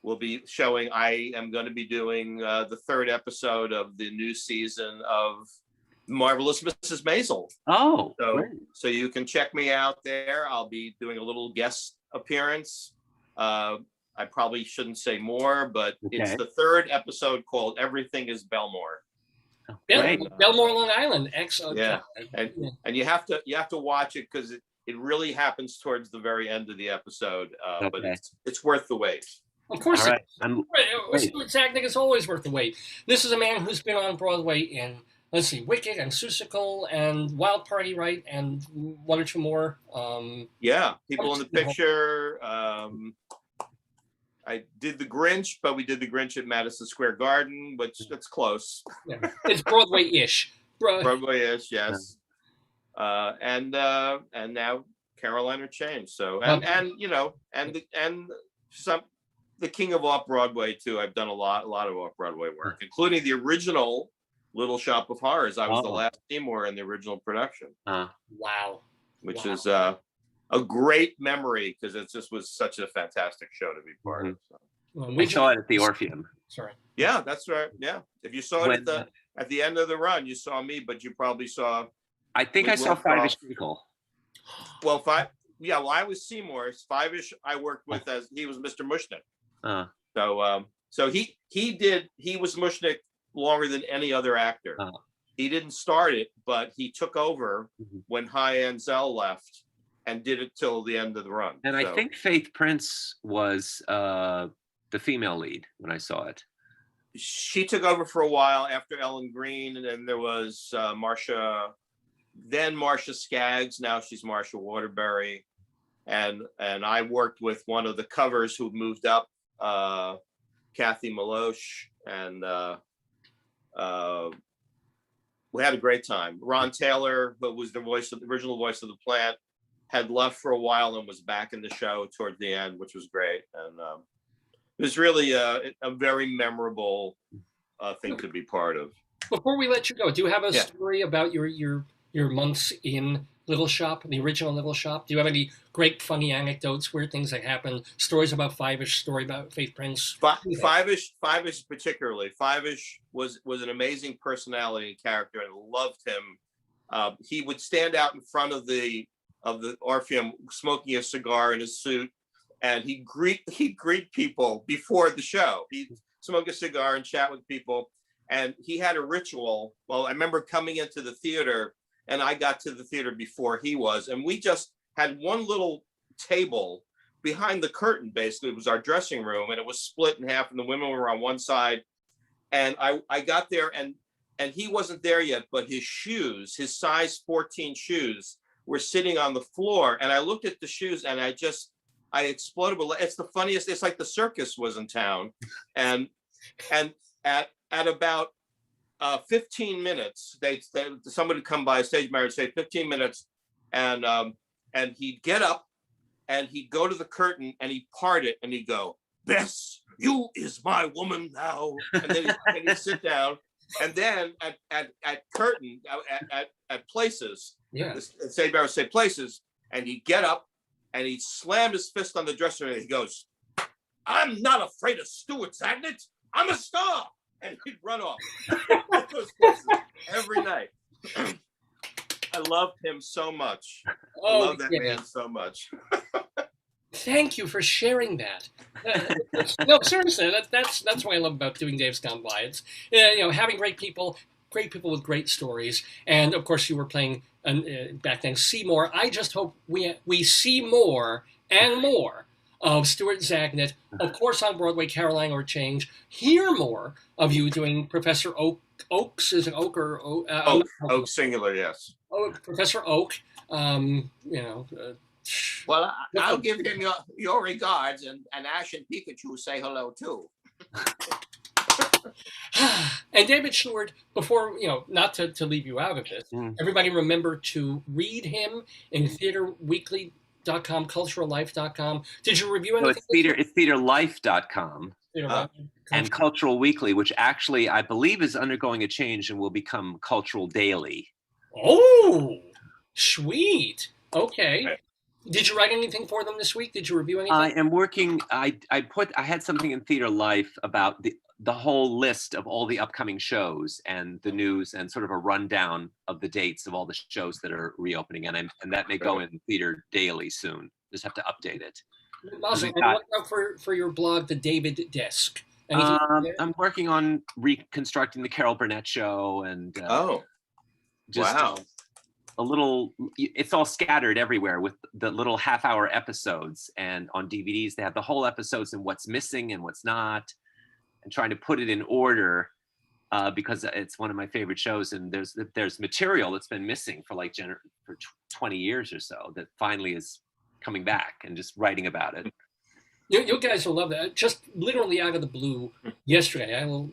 We'll be showing. I am going to be doing the 3rd episode of the new season of Marvelous Mrs. Maisel. Oh, so you can check me out there. I'll be doing a little guest appearance. I probably shouldn't say more, but it's the 3rd episode called "Everything Is Belmore." Belmore, Long Island. Excellent. Yeah, and you have to watch it because it really happens towards the very end of the episode. But it's worth the wait. Of course, right. Stuart Zagnit is always worth the wait. This is a man who's been on Broadway in, Wicked and Seussical and Wild Party, right? And one or two more. People in the Picture. I did The Grinch, but we did The Grinch at Madison Square Garden, which that's close. Yeah. It's Broadway-ish. Broadway-ish, yes. and now Carolina changed. So and you know and some the king of off Broadway too. I've done a lot of off Broadway work, including the original Little Shop of Horrors. I was the last Seymour in the original production. Wow. Which is a great memory because it just was such a fantastic show to be part of. So. Well, I saw it at the Orpheum. Sorry. Yeah, that's right. Yeah, if you saw it at the end of the run, you saw me, but you probably saw. I think I saw Five-ish People. Well, well, I was Seymour's. Five-ish I worked with as he was Mr. Mushnick. So he was Mushnick longer than any other actor. He didn't start it, but he took over when Hy Anzel left and did it till the end of the run. And I think Faith Prince was the female lead when I saw it. She took over for a while after Ellen Green, and then there was Marcia Skaggs. Now she's Marcia Waterbury, and I worked with one of the covers who moved up, Kathy Maloche, and we had a great time. Ron Taylor, who was the original voice of the plant, had left for a while and was back in the show towards the end, which was great. And it was really a very memorable thing to be part of. Before we let you go, do you have a story about your months in Little Shop, the original Little Shop? Do you have any great funny anecdotes, weird things that happened, stories about Five-ish, story about Faith Prince? Five-ish particularly. Five-ish was an amazing personality and character, and loved him. He would stand out in front of the Orpheum smoking a cigar in his suit, and he'd greet people before the show. He'd smoke a cigar and chat with people, and he had a ritual. Well, I remember coming into the theater, and I got to the theater before he was, and we just had one little table behind the curtain. Basically, it was our dressing room, and it was split in half, and the women were on one side. And I got there, and he wasn't there yet, but his shoes, his size 14 shoes, were sitting on the floor. And I looked at the shoes, and I exploded. It's the funniest. It's like the circus was in town, and at about 15 minutes, somebody would come by, a stage manager, say 15 minutes, and he'd get up and he'd go to the curtain and he'd part it and he'd go, "Bess, you is my woman now," and then he'd sit down. And then at curtain at places, the stage manager would say places, and he'd get up and he'd slam his fist on the dresser and he goes, "I'm not afraid of Stuart Zagnit. I'm a star." And he'd run off. Every night. I loved him so much. I love that man so much. Thank you for sharing that. No, seriously, that's what I love about doing Dave's Gone By. It's having great people with great stories, and of course you were playing back then Seymour. I just hope we see more and more of Stuart Zagnit, of course on Broadway, Caroline or Change. Hear more of you doing Professor Oakes, is it Oak or Oak singular, yes. Oh, Professor Oak. Well, I'll give him your regards, and Ash and Pikachu say hello too. And David Sheward, before, not to leave you out of this, everybody remember to read him in theaterweekly.com, culturallife.com. Did you review anything? No, it's theaterlife.com. And Cultural Weekly, which actually I believe is undergoing a change and will become Cultural Daily. Oh, sweet. Okay. Right. Did you write anything for them this week? Did you review anything? I am working. I had something in Theater Life about the whole list of all the upcoming shows and the news, and sort of a rundown of the dates of all the shows that are reopening, and that may go in Theater Daily soon. Just have to update it. Awesome. And look out for your blog, The David Desk. I'm working on reconstructing the Carol Burnett show, and wow. A little, it's all scattered everywhere with the little half-hour episodes, and on DVDs they have the whole episodes and what's missing and what's not, and trying to put it in order because it's one of my favorite shows, and there's material that's been missing for 20 years or so that finally is coming back, and just writing about it. You guys will love that. Just literally out of the blue, yesterday, I had a little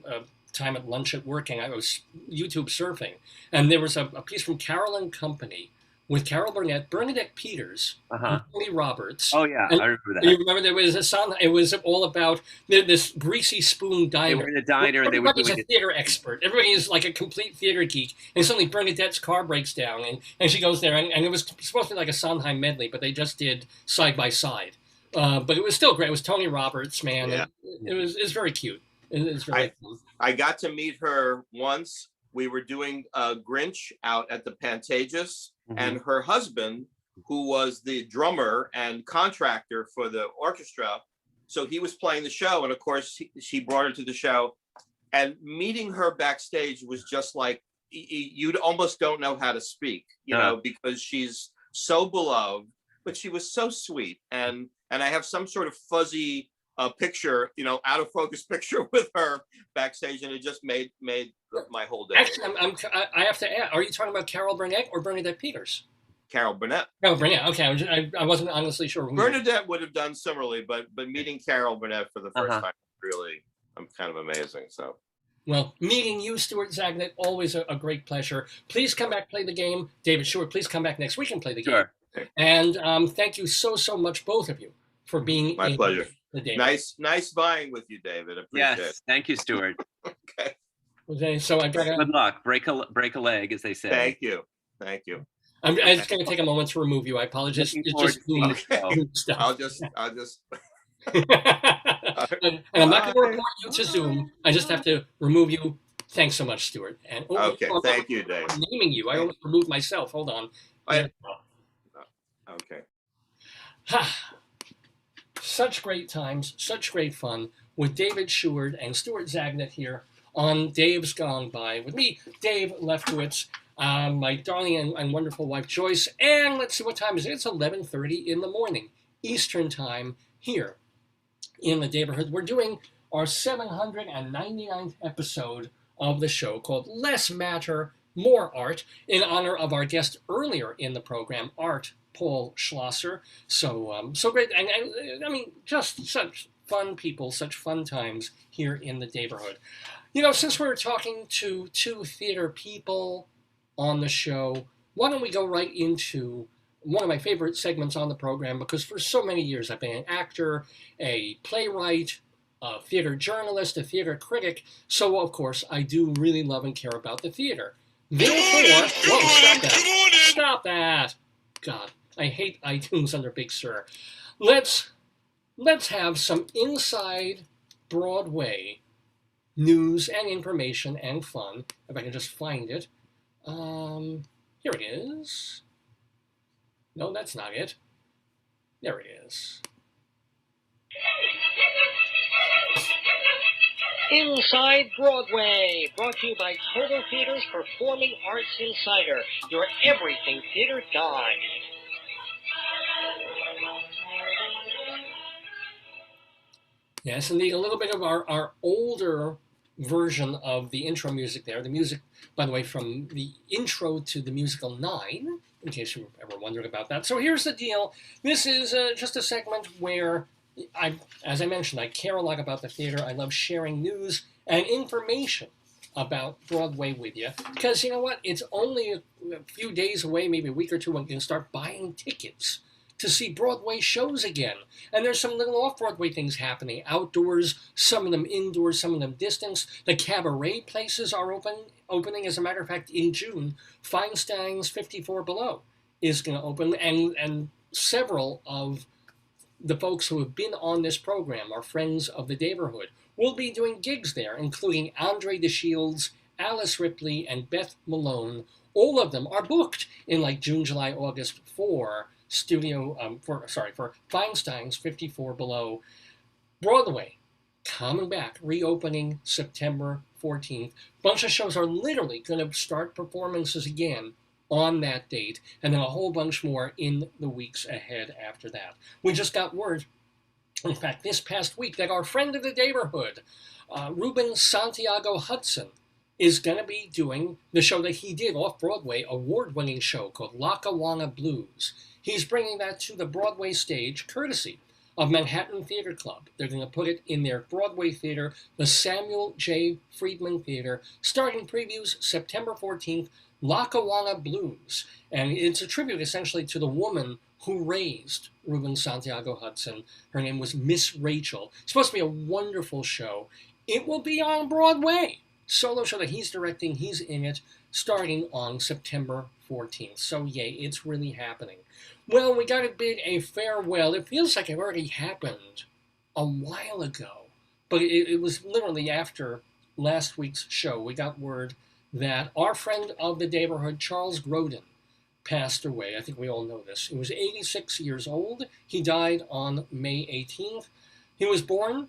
time at lunch at working, I was YouTube surfing, and there was a piece from Carolyn Company with Carol Burnett, Bernadette Peters, and Tony Roberts. Oh yeah, and I remember that. You remember there was a song. It was all about this greasy spoon diner. They were in a diner and they were doing Everybody's a theater expert. Everybody is like a complete theater geek. And suddenly Bernadette's car breaks down, and she goes there, and it was supposed to be like a Sondheim medley, but they just did side by side. But it was still great. It was Tony Roberts, man. Yeah. It was very cute. It was very fun. I got to meet her once. We were doing Grinch out at the Pantages, and her husband, who was the drummer and contractor for the orchestra, so he was playing the show, and of course she brought her to the show, and meeting her backstage was just like, you almost don't know how to speak, you know, because she's so beloved, but she was so sweet, and I have some sort of fuzzy picture, you know, out of focus picture with her backstage, and it just made my whole day. Actually, I have to ask, are you talking about Carol Burnett or Bernadette Peters? Carol Burnett. Carol Burnett. Okay, I wasn't honestly sure. Bernadette would have done similarly, but meeting Carol Burnett for the first time, really, I'm kind of amazing. So. Well, meeting you, Stuart Zagnit, always a great pleasure. Please come back, play the game. David Sheward, please come back next week and play the game. Sure. And thank you so much, both of you, for being my pleasure. The day. Nice vying with you, David. Appreciate it. Thank you, Stuart. Okay, so I got good luck. Break a leg, as they say. Thank you. I'm just going to take a moment to remove you. I apologize. It's just stuff. I'll just. And I'm not going to report you to Zoom. I just have to remove you. Thanks so much, Stuart. And thank you, Dave. Naming you, I almost removed myself. Hold on. Okay. Such great times, such great fun with David Sheward and Stuart Zagnit here on Dave's Gone By. With me, Dave Lefkowitz, my darling and wonderful wife, Joyce, and let's see, what time is it? It's 11:30 in the morning, Eastern Time, here in the Daverhood. We're doing our 799th episode of the show called Less Matter, More Art, in honor of our guest earlier in the program, Art Paul Schlosser. So great. And I mean, just such fun people, such fun times here in the Daverhood. You know, since we're talking to two theater people on the show, why don't we go right into one of my favorite segments on the program, because for so many years I've been an actor, a playwright, a theater journalist, a theater critic, so of course I do really love and care about the theater. Therefore, stop that! God, I hate iTunes under Big Sur. Let's have some inside Broadway news and information and fun, if I can just find it. Here it is. No, that's not it. There it is. Inside Broadway, brought to you by Total Theater's Performing Arts Insider, your everything theater guide. Yes, indeed, a little bit of our older version of the intro music there. The music, by the way, from the intro to the musical 9, in case you ever wondered about that. So here's the deal. This is just a segment where, as I mentioned, I care a lot about the theater. I love sharing news and information about Broadway with you. Because you know what? It's only a few days away, maybe a week or two, when you can start buying tickets to see Broadway shows again. And there's some little off-Broadway things happening. Outdoors, some of them indoors, some of them distance. The cabaret places are opening. As a matter of fact, in June, Feinstein's 54 Below is going to open. And several of the folks who have been on this program, our friends of the Daverhood, will be doing gigs there, including Andre DeShields, Alice Ripley, and Beth Malone. All of them are booked in like June, July, August for Feinstein's 54 Below. Broadway coming back, reopening September 14th. Bunch of shows are literally going to start performances again on that date, and then a whole bunch more in the weeks ahead after that. We just got word, in fact, this past week, that our friend of the Daverhood, Ruben Santiago Hudson, is going to be doing the show that he did off-Broadway, award-winning show called Lackawanna Blues. He's bringing that to the Broadway stage, courtesy of Manhattan Theater Club. They're going to put it in their Broadway theater, the Samuel J. Friedman Theater, starting previews September 14th, Lackawanna Blues. And it's a tribute essentially to the woman who raised Reuben Santiago Hudson. Her name was Miss Rachel. It's supposed to be a wonderful show. It will be on Broadway. Solo show that he's directing, he's in it, starting on September 14th. So yay, it's really happening. Well, we got to bid a farewell. It feels like it already happened a while ago, but it was literally after last week's show. We got word that our friend of the Daverhood, Charles Grodin, passed away. I think we all know this. He was 86 years old. He died on May 18th. He was born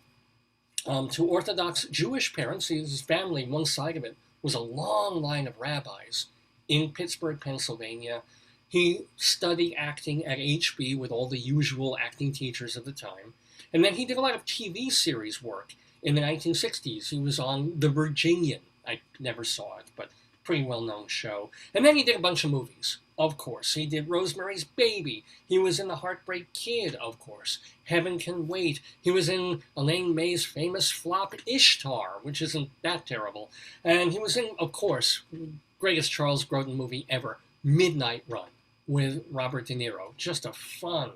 to Orthodox Jewish parents. His family, one side of it, was a long line of rabbis in Pittsburgh, Pennsylvania. He studied acting at HB with all the usual acting teachers of the time. And then he did a lot of TV series work in the 1960s. He was on The Virginian. I never saw it, but pretty well-known show. And then he did a bunch of movies, of course. He did Rosemary's Baby. He was in The Heartbreak Kid, of course. Heaven Can Wait. He was in Elaine May's famous flop Ishtar, which isn't that terrible. And he was in, of course, greatest Charles Grodin movie ever, Midnight Run, with Robert De Niro. Just a fun.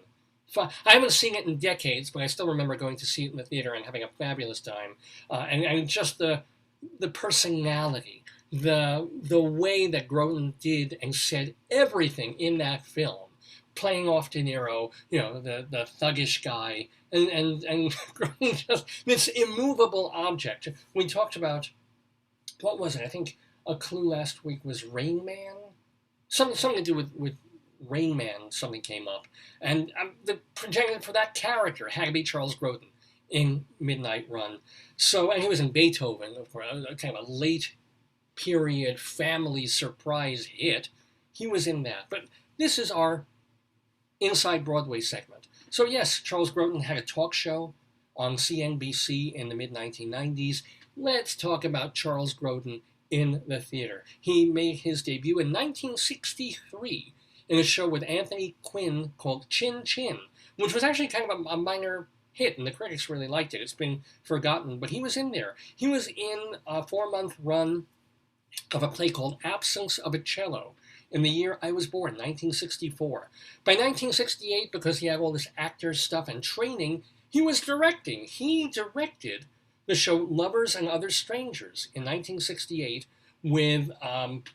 I haven't seen it in decades, but I still remember going to see it in the theater and having a fabulous time. And just the personality, the way that Grodin did and said everything in that film, playing off De Niro, the thuggish guy, and Grodin just this immovable object. We talked about, what was it? I think a clue last week was Rain Man. Something to do with Rain Man, something came up. And the projector for that character had to be Charles Grodin in Midnight Run. So, and he was in Beethoven, of course, kind of a late period family surprise hit. He was in that. But this is our Inside Broadway segment. So yes, Charles Grodin had a talk show on CNBC in the mid-1990s. Let's talk about Charles Grodin in the theater. He made his debut in 1963 in a show with Anthony Quinn called Chin Chin, which was actually kind of a minor hit, and the critics really liked it. It's been forgotten, but he was in there. He was in a 4-month run of a play called Absence of a Cello in the year I was born, 1964. By 1968, because he had all this actor stuff and training, he was directing. He directed the show Lovers and Other Strangers in 1968 with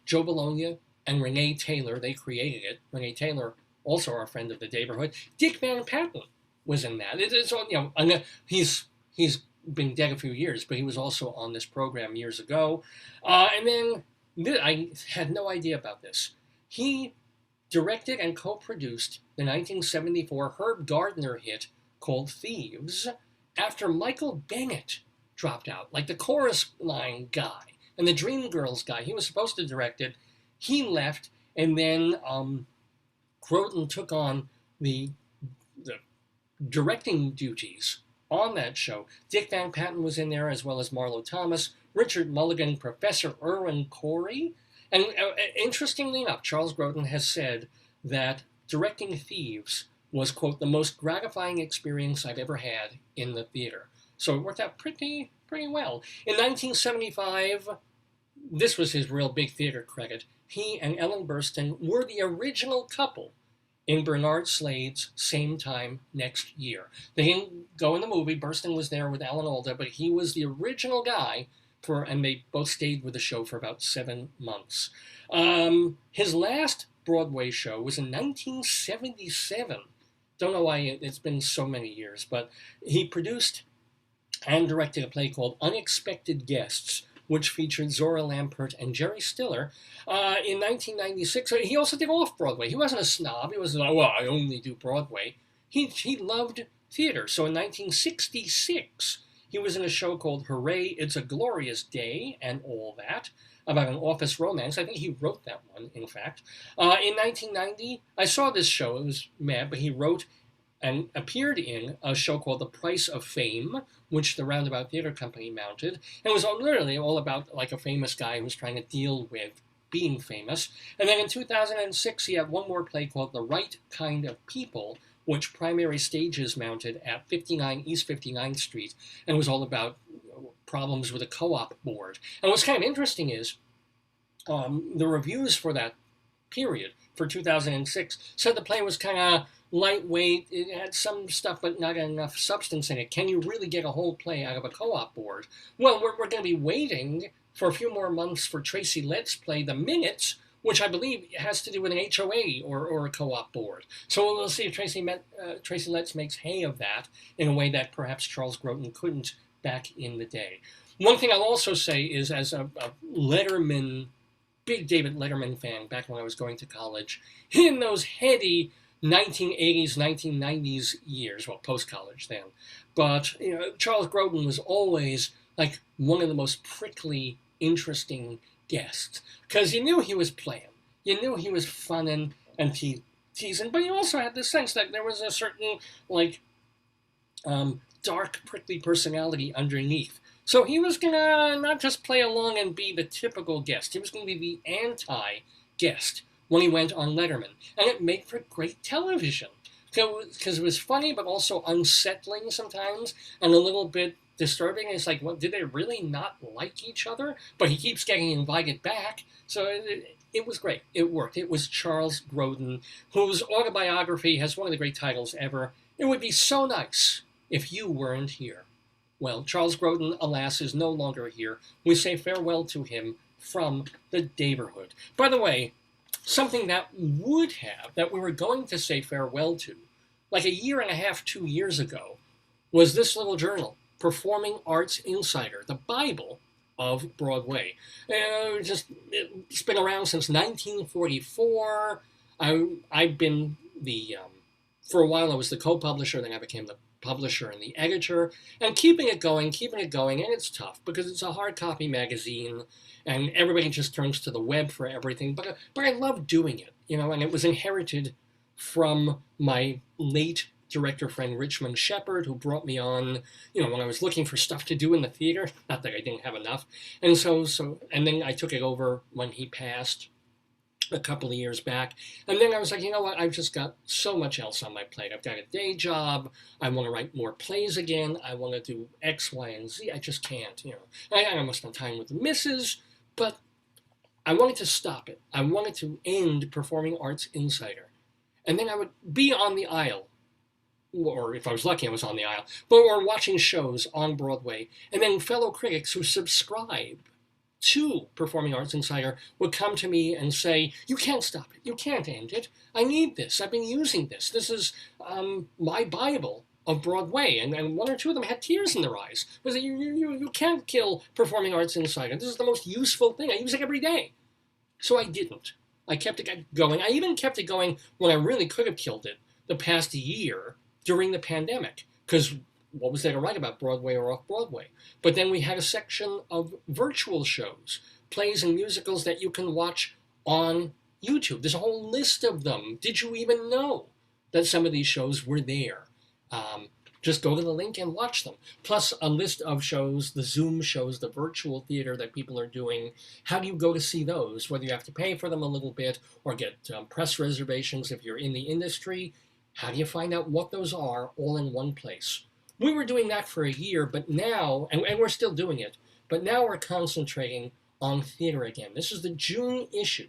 Joe Bologna and Renee Taylor. They created it. Renee Taylor, also our friend of the Daverhood. Dick Van Patten was in that. He's been dead a few years, but he was also on this program years ago. And then I had no idea about this. He directed and co-produced the 1974 Herb Gardner hit called Thieves after Michael Bennett dropped out, like the chorus line guy and the Dreamgirls guy. He was supposed to direct it. He left, and then Grodin took on the directing duties on that show. Dick Van Patten was in there, as well as Marlo Thomas, Richard Mulligan, Professor Irwin Corey. And interestingly enough, Charles Grodin has said that directing Thieves was, quote, the most gratifying experience I've ever had in the theater. So it worked out pretty well. In 1975, this was his real big theater credit. He and Ellen Burstyn were the original couple in Bernard Slade's Same Time Next Year. They didn't go in the movie. Burstyn was there with Alan Alda, but he was the original guy and they both stayed with the show for about 7 months. His last Broadway show was in 1977. Don't know why it's been so many years, but he produced and directed a play called Unexpected Guests, which featured Zora Lampert and Jerry Stiller. In 1996, he also did off-Broadway. He wasn't a snob. He wasn't like, well, I only do Broadway. He loved theater. So in 1966, he was in a show called Hooray, It's a Glorious Day, and all that, about an office romance. I think he wrote that one, in fact. In 1990, I saw this show. It was mad, but he wrote and appeared in a show called The Price of Fame, which the Roundabout Theater Company mounted. And it was literally all about like a famous guy who was trying to deal with being famous. And then in 2006, he had one more play called The Right Kind of People, which Primary Stages mounted at 59 East 59th Street, and was all about problems with a co-op board. And what's kind of interesting is, the reviews for that period, for 2006, said the play was kind of lightweight. It had some stuff, but not enough substance in it. Can you really get a whole play out of a co-op board? Well, we're going to be waiting for a few more months for Tracy Lett's play, The Minutes, which I believe has to do with an HOA or a co-op board. So we'll see if Tracy Letts makes hay of that in a way that perhaps Charles Grodin couldn't back in the day. One thing I'll also say is, as a Letterman, big David Letterman fan back when I was going to college, in those heady 1980s, 1990s years, well, post-college then, but Charles Grodin was always like one of the most prickly, interesting guests, because you knew he was playing, you knew he was funning and teasing, but you also had the sense that there was a certain dark, prickly personality underneath. So he was gonna not just play along and be the typical guest, he was gonna be the anti-guest when he went on Letterman, and it made for great television because it was funny but also unsettling sometimes and a little bit disturbing. It's like, well, did they really not like each other? But he keeps getting invited back. So it was great. It worked. It was Charles Grodin, whose autobiography has one of the great titles ever, It Would Be So Nice If You Weren't Here. Well, Charles Grodin, alas, is no longer here. We say farewell to him from the Daverhood. By the way, something that we were going to say farewell to, like a year and a half, 2 years ago, was this little journal, Performing Arts Insider, the Bible of Broadway. It's been around since 1944. I've been for a while I was the co-publisher, then I became the publisher and the editor, and keeping it going, and it's tough because it's a hard copy magazine, and everybody just turns to the web for everything, but I love doing it, and it was inherited from my late director friend Richmond Shepard, who brought me on, when I was looking for stuff to do in the theater, not that I didn't have enough, and and then I took it over when he passed a couple of years back, and then I was like, you know what, I've just got so much else on my plate. I've got a day job, I want to write more plays again, I want to do X, Y, and Z, I just can't, I want to spend time with the missus, but I wanted to stop it. I wanted to end Performing Arts Insider, and then I would be on the aisle, or if I was lucky I was on the aisle, or watching shows on Broadway, and then fellow critics who subscribe to Performing Arts Insider would come to me and say, you can't stop it, you can't end it, I need this, I've been using this is my Bible of Broadway, and one or two of them had tears in their eyes. It was like, you can't kill Performing Arts Insider, this is the most useful thing, I use it every day. So I didn't. I kept it going. I even kept it going when I really could have killed it the past year during the pandemic, because what was there to write about Broadway or off-Broadway? But then we had a section of virtual shows, plays and musicals that you can watch on YouTube. There's a whole list of them. Did you even know that some of these shows were there? Just go to the link and watch them. Plus a list of shows, the Zoom shows, the virtual theater that people are doing. How do you go to see those? Whether you have to pay for them a little bit or get press reservations if you're in the industry. How do you find out what those are all in one place? We were doing that for a year, but now, and we're still doing it, but now we're concentrating on theater again. This is the June issue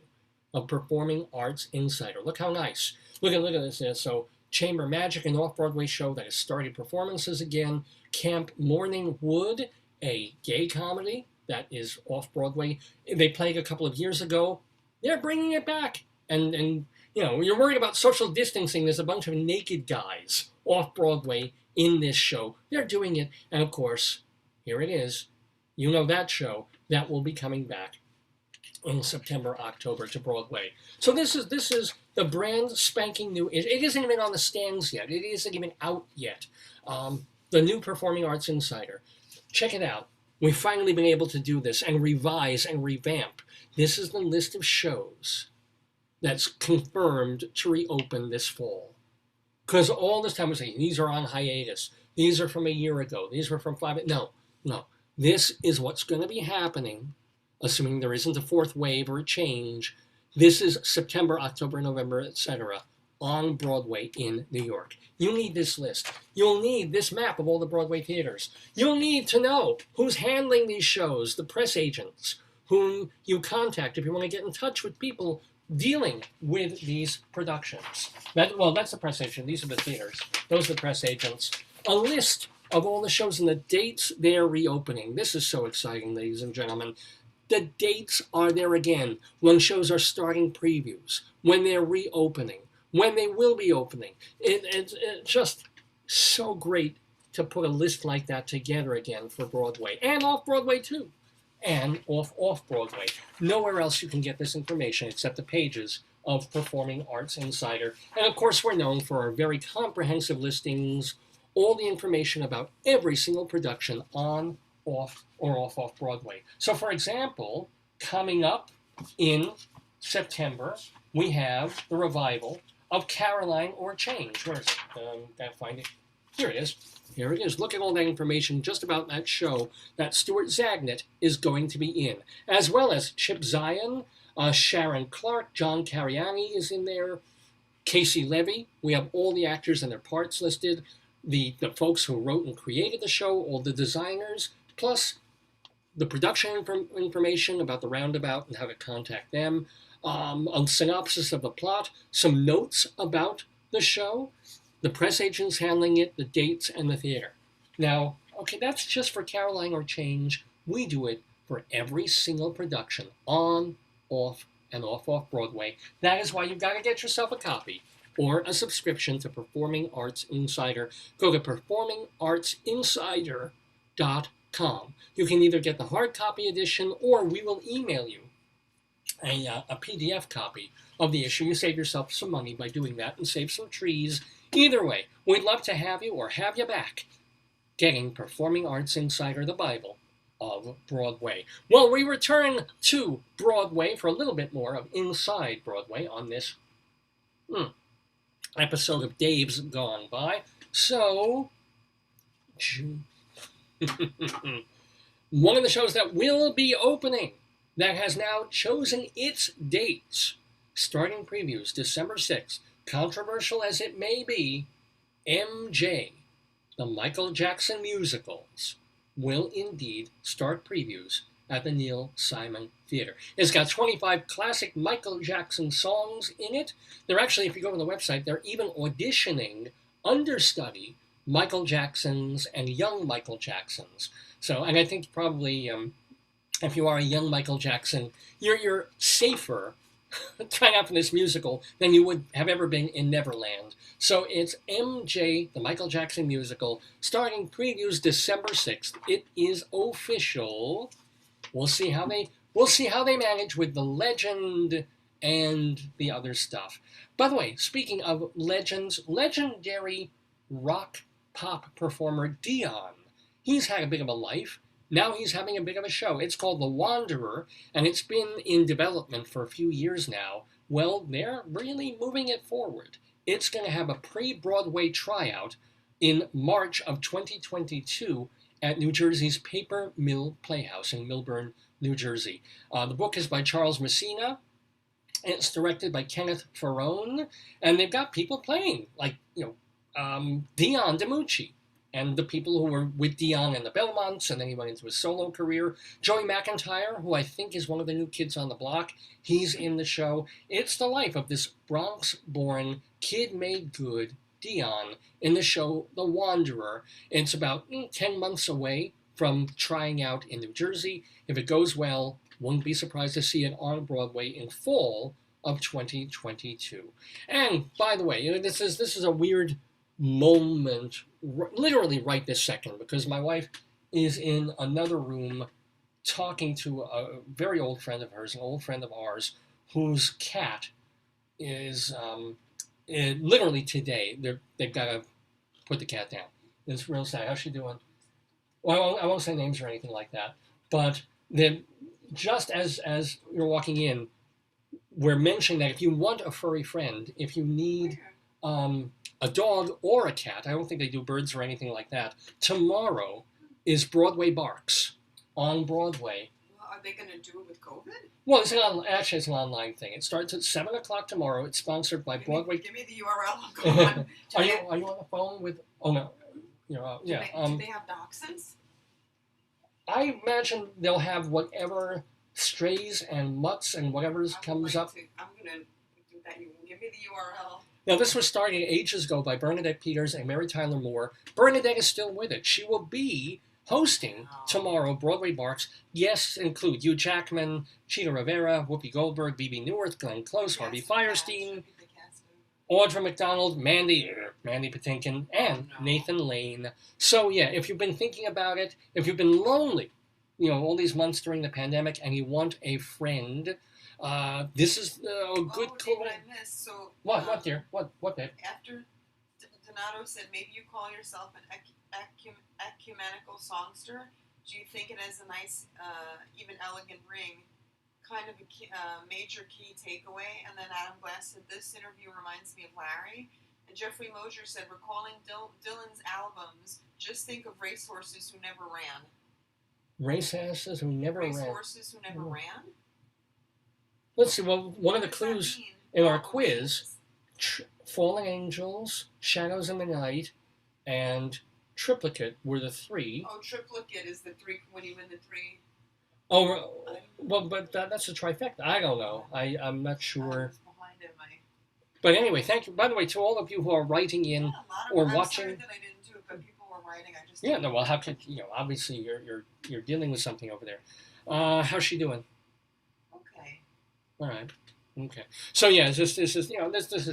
of Performing Arts Insider. Look how nice. Look at this. So Chamber Magic, an off-Broadway show that has started performances again. Camp Morning Wood, a gay comedy that is off-Broadway. They played a couple of years ago. They're bringing it back. And you're worried about social distancing. There's a bunch of naked guys off-Broadway in this show. They're doing it. And of course, here it is. That show that will be coming back in September, October to Broadway. So this is the brand spanking new. It isn't even on the stands yet. It isn't even out yet. The new Performing Arts Insider. Check it out. We've finally been able to do this and revise and revamp. This is the list of shows that's confirmed to reopen this fall. Because all this time we're saying, these are on hiatus. These are from a year ago. These were from 5. No. This is what's going to be happening, assuming there isn't a fourth wave or a change. This is September, October, November, etc. on Broadway in New York. You need this list. You'll need this map of all the Broadway theaters. You'll need to know who's handling these shows, the press agents, whom you contact if you want to get in touch with people dealing with these productions. That's the press agent. These are the theaters. Those are the press agents. A list of all the shows and the dates they're reopening. This is so exciting, ladies and gentlemen. The dates are there again, when shows are starting previews, when they're reopening, when they will be opening. It's just so great to put a list like that together again for Broadway, and off-Broadway too, and off-Broadway. Nowhere else you can get this information except the pages of Performing Arts Insider. And of course, we're known for our very comprehensive listings, all the information about every single production on, off Broadway. So for example, coming up in September, we have the revival of Caroline or Change. Where is it? Gotta find it. Here it is. Here it is. Look at all that information just about that show that Stuart Zagnit is going to be in, as well as Chip Zion, Sharon Clark, John Cariani is in there, Casey Levy. We have all the actors and their parts listed, the folks who wrote and created the show, all the designers, plus the production information about the roundabout and how to contact them, a synopsis of the plot, some notes about the show, the press agents handling it, the dates, and the theater. Now, okay, that's just for Caroline or Change. We do it for every single production on, off, and off Broadway. That is why you've got to get yourself a copy or a subscription to Performing Arts Insider. Go to performingartsinsider.com. You can either get the hard copy edition or we will email you a PDF copy of the issue. You save yourself some money by doing that and save some trees. Either way, we'd love to have you or have you back getting Performing Arts Insider, the Bible of Broadway. Well, we return to Broadway for a little bit more of Inside Broadway on this episode of Dave's Gone By. So, one of the shows that will be opening, that has now chosen its dates, starting previews December 6th, controversial as it may be, MJ, the Michael Jackson musicals, will indeed start previews at the Neil Simon Theater. It's got 25 classic Michael Jackson songs in it. They're actually, if you go to the website, they're even auditioning understudy Michael Jacksons and young Michael Jacksons. So, and I think probably if you are a young Michael Jackson, you're safer trying out for this musical than you would have ever been in Neverland. So it's MJ, the Michael Jackson musical, starting previews December 6th. It is official. We'll see how they manage with the legend and the other stuff. By the way, speaking of legends, legendary rock pop performer Dion. He's had a bit of a life. Now he's having a bit of a show. It's called The Wanderer, and it's been in development for a few years now. Well, they're really moving it forward. It's going to have a pre-Broadway tryout in March of 2022 at New Jersey's Paper Mill Playhouse in Millburn, New Jersey. The book is by Charles Messina. It's directed by Kenneth Ferrone, and they've got people playing, like, Dion DiMucci, and the people who were with Dion and the Belmonts, and then he went into his solo career. Joey McIntyre, who I think is one of the new kids on the block, he's in the show. It's the life of this Bronx-born, kid-made-good Dion in the show The Wanderer. It's about 10 months away from trying out in New Jersey. If it goes well, wouldn't be surprised to see it on Broadway in fall of 2022. And by the way, this is a weird moment, literally right this second, because my wife is in another room talking to a very old friend of hers, an old friend of ours, whose cat is literally today, they've got to put the cat down. It's real sad. How's she doing? Well, I won't say names or anything like that, but then just as you're walking in, we're mentioning that if you want a furry friend, if you need a dog or a cat, I don't think they do birds or anything like that, tomorrow is Broadway Barks on Broadway. Well, are they going to do it with COVID? Well, it's an online thing. It starts at 7 o'clock tomorrow. It's sponsored by Broadway. Give me the URL. I'll go on. Are you on the phone with? Oh no, yeah. Do they have dachshunds? I imagine they'll have whatever strays and mutts and whatever comes up. I'm going to do that. You can give me the URL. Now, this was started ages ago by Bernadette Peters and Mary Tyler Moore. Bernadette is still with it. She will be hosting tomorrow Broadway Barks. Guests include Hugh Jackman, Cheetah Rivera, Whoopi Goldberg, Bebe Neuwirth, Glenn Close, Harvey Fierstein, Audra McDonald, Mandy Patinkin, and Nathan Lane. So, yeah, if you've been thinking about it, if you've been lonely, all these months during the pandemic, and you want a friend, this is a good clue. David, I missed. So, what, dear? What, babe? After Donato said, maybe you call yourself an ecumenical songster, do you think it has a nice, even elegant ring? Kind of a major key takeaway. And then Adam Glass said, this interview reminds me of Larry. And Jeffrey Mosier said, recalling Dylan's albums, just think of racehorses who never ran. Racehorses who never ran? Racehorses who never ran? Let's see, well, one of the clues in our quiz, Fallen Angels, Shadows in the Night, and Triplicate were the three. Oh, Triplicate is the three, when you win the three. Oh, well, but that's a trifecta. I don't know. I'm not sure. But anyway, thank you. By the way, to all of you who are writing in or watching. I'm sorry that I didn't do it, but people were writing. I just no. Well, how could obviously you're dealing with something over there. How's she doing? Okay. All right. Okay. So yeah, this has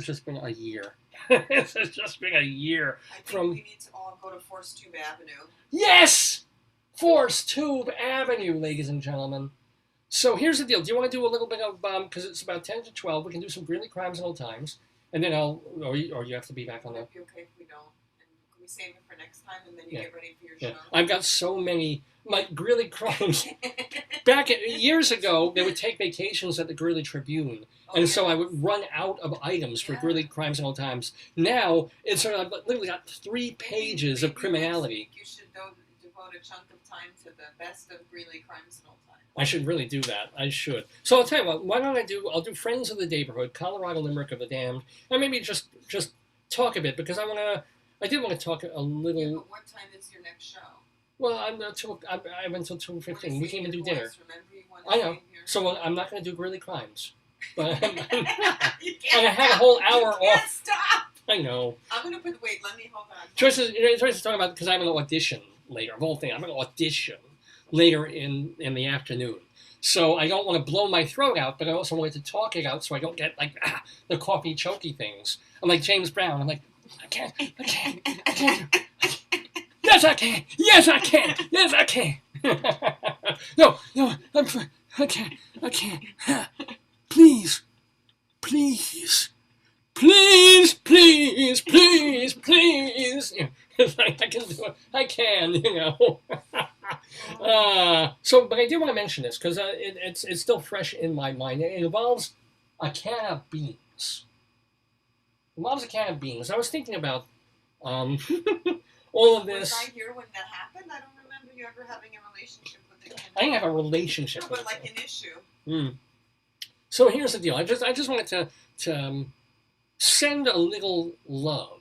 just been a year. This has just been a year from. We need to all go to Force Tube Avenue. Yes. Force Tube Avenue, ladies and gentlemen. So here's the deal. Do you want to do a little bit of, because it's about 10 to 12, we can do some Greeley Crimes and Old Times, and then or you have to be back on that. Would it be okay if we don't? And can we save it for next time, and then you get ready for your show? I've got so many, Greeley Crimes. Back years ago, they would take vacations at the Greeley Tribune, and so I would run out of items for Greeley Crimes and Old Times. Now, it's sort of, I've literally got 3 pages of criminality. You should devote a chunk of time to the best of Greeley Crimes and Old Times. I should really do that. I should. So I'll tell you what. Why don't I'll do Friends of the Daverhood, Colorado Limerick of the Damned, and maybe just talk a bit because I did want to talk a little. Yeah, but what time is your next show? Well, I have until 2:15. We can't even do dinner. I know. So I'm not going to do Greeley Crimes, but and I had a whole hour off. Stop. I know. I'm going to put. Wait. Let me hold on. Joyce is talking about because I have an audition later. The whole thing. I'm going to audition later in the afternoon. So I don't want to blow my throat out, but I also wanted to talk it out so I don't get the coffee choky things. I'm like James Brown. I'm like, I can't. Yes, I can. Yes, I can. Yes, I can. No, I can't. Please. Yeah, I can do it. I can, but I do want to mention this because it's still fresh in my mind. It involves a can of beans. I was thinking about all of this. Was I here when that happened? I don't remember you ever having a relationship with it. I didn't have a relationship with it. But like an issue. So here's the deal. I just wanted to send a little love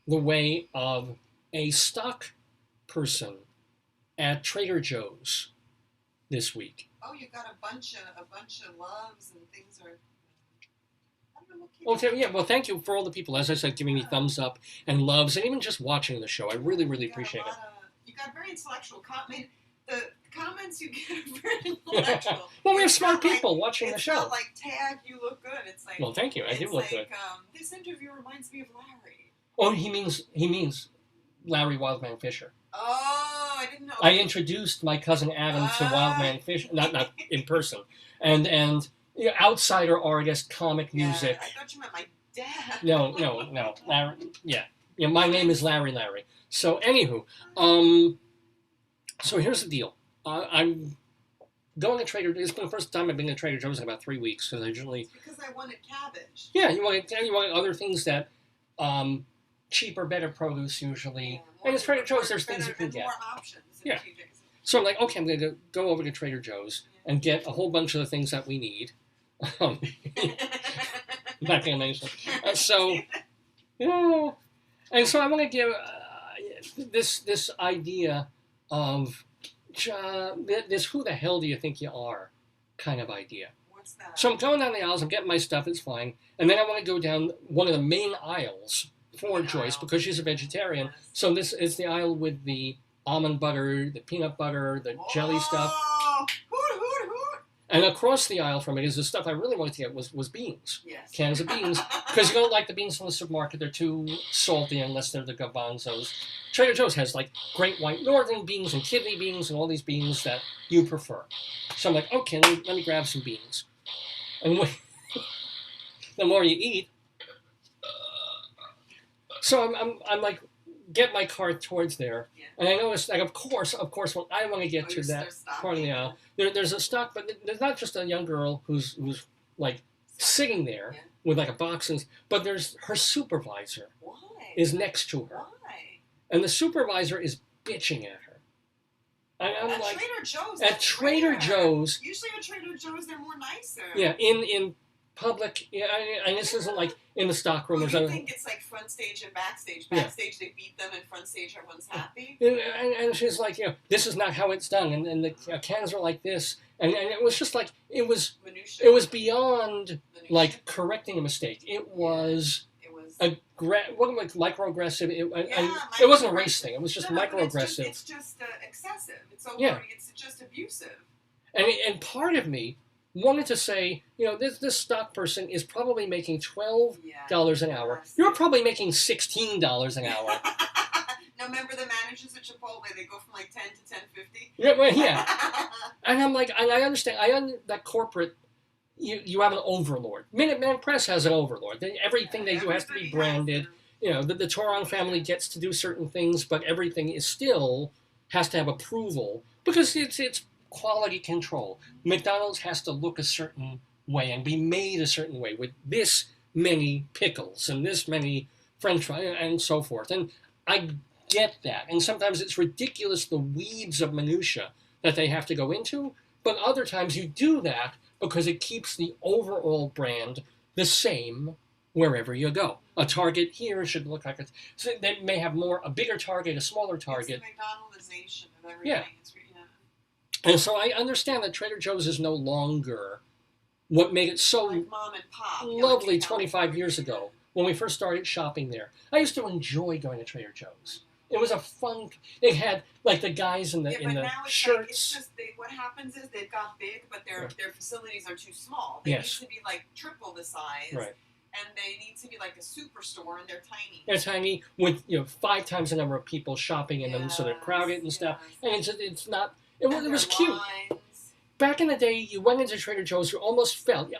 the way of a stock person at Trader Joe's this week. Oh, you got a bunch of loves and things are. Well, thank you for all the people, as I said, giving me thumbs up and loves, and even just watching the show. I really, really appreciate it. You got very intellectual comments. The comments you get are very intellectual. Well, we have smart people watching the show. It's not like, tag, you look good. It's like. Well, thank you. I do look good. This interview reminds me of Larry. Oh, he means Larry Wildman Fisher. Oh, I didn't know. I introduced my cousin Adam to Wildman Fisher, not in person, and outsider artist, comic music. I thought you meant my dad. No. Larry, yeah. My name is Larry. So, anywho, so here's the deal. I'm going to Trader. It's been the first time I've been to Trader Joe's in about 3 weeks because I usually. Because I wanted cabbage. Yeah, you want other things that, cheaper, better produce usually. And it's Trader Joe's. There's things you can get. More options. Yeah. So I'm like, okay, I'm going to go over to Trader Joe's and get a whole bunch of the things that we need. I'm not going to mention. So, yeah. And so I want to give this idea of this who the hell do you think you are kind of idea. What's that? So I'm going down the aisles, I'm getting my stuff, it's fine. And then I want to go down one of the main aisles for Joyce because she's a vegetarian. So this is the aisle with the almond butter, the peanut butter, the jelly stuff. Hoot, hoot, hoot. And across the aisle from it is the stuff I really wanted to get was beans. Yes. Cans of beans. Because you don't like the beans from the supermarket. They're too salty unless they're the garbanzos. Trader Joe's has like great white northern beans and kidney beans and all these beans that you prefer. So I'm like, okay, let me grab some beans. And the more you eat. So I'm like, get my cart towards there. Yeah. And I noticed, like, of course, when I want to get to that part of the aisle, there's a stock, but there's not just a young girl who's like sitting there with like a box, but there's her supervisor. Why? Is next to her. Why? And the supervisor is bitching at her. And I'm at like, Trader Joe's. at Trader Joe's. Usually at Trader Joe's they're more nicer. Yeah, in public, yeah, and this isn't like in the stock room. You think it's like front stage and backstage. Backstage they beat them, and front stage everyone's happy. And she's like, this is not how it's done, and the cans are like this, and it was just like it was Minutia. It was beyond Minutia. like correcting a mistake. It was microaggressive. It wasn't a race thing. It was just microaggressive. It's just excessive. It's over. Yeah. It's just abusive. And part of me wanted to say, this stock person is probably making $12 an hour. Yes. You're probably making $16 an hour. Now, remember the managers at Chipotle? They go from like 10 to 10.50. Yeah, well, yeah. And I'm like, and I understand. That corporate, you have an overlord. Minuteman Press has an overlord. Everything they do has to be branded. The Toron family gets to do certain things, but everything is still has to have approval because it's quality control. McDonald's has to look a certain way and be made a certain way with this many pickles and this many French fries and so forth. And I get that. And sometimes it's ridiculous the weeds of minutia that they have to go into. But other times you do that because it keeps the overall brand the same wherever you go. A Target here should look like so they may have a bigger Target, a smaller Target. It's the McDonaldization of everything. Yeah. And so I understand that Trader Joe's is no longer what made it so like mom and pop, lovely 25 years ago when we first started shopping there. I used to enjoy going to Trader Joe's. It was a fun. It had like the guys in the shirts. Like, it's just what happens is they've got big, but their facilities are too small. They need to be like triple the size. Right. And they need to be like a superstore, and they're tiny. They're tiny with 5 times the number of people shopping in them, so they're crowded and stuff. And it's not. It was cute. Lines. Back in the day, you went into Trader Joe's, you almost felt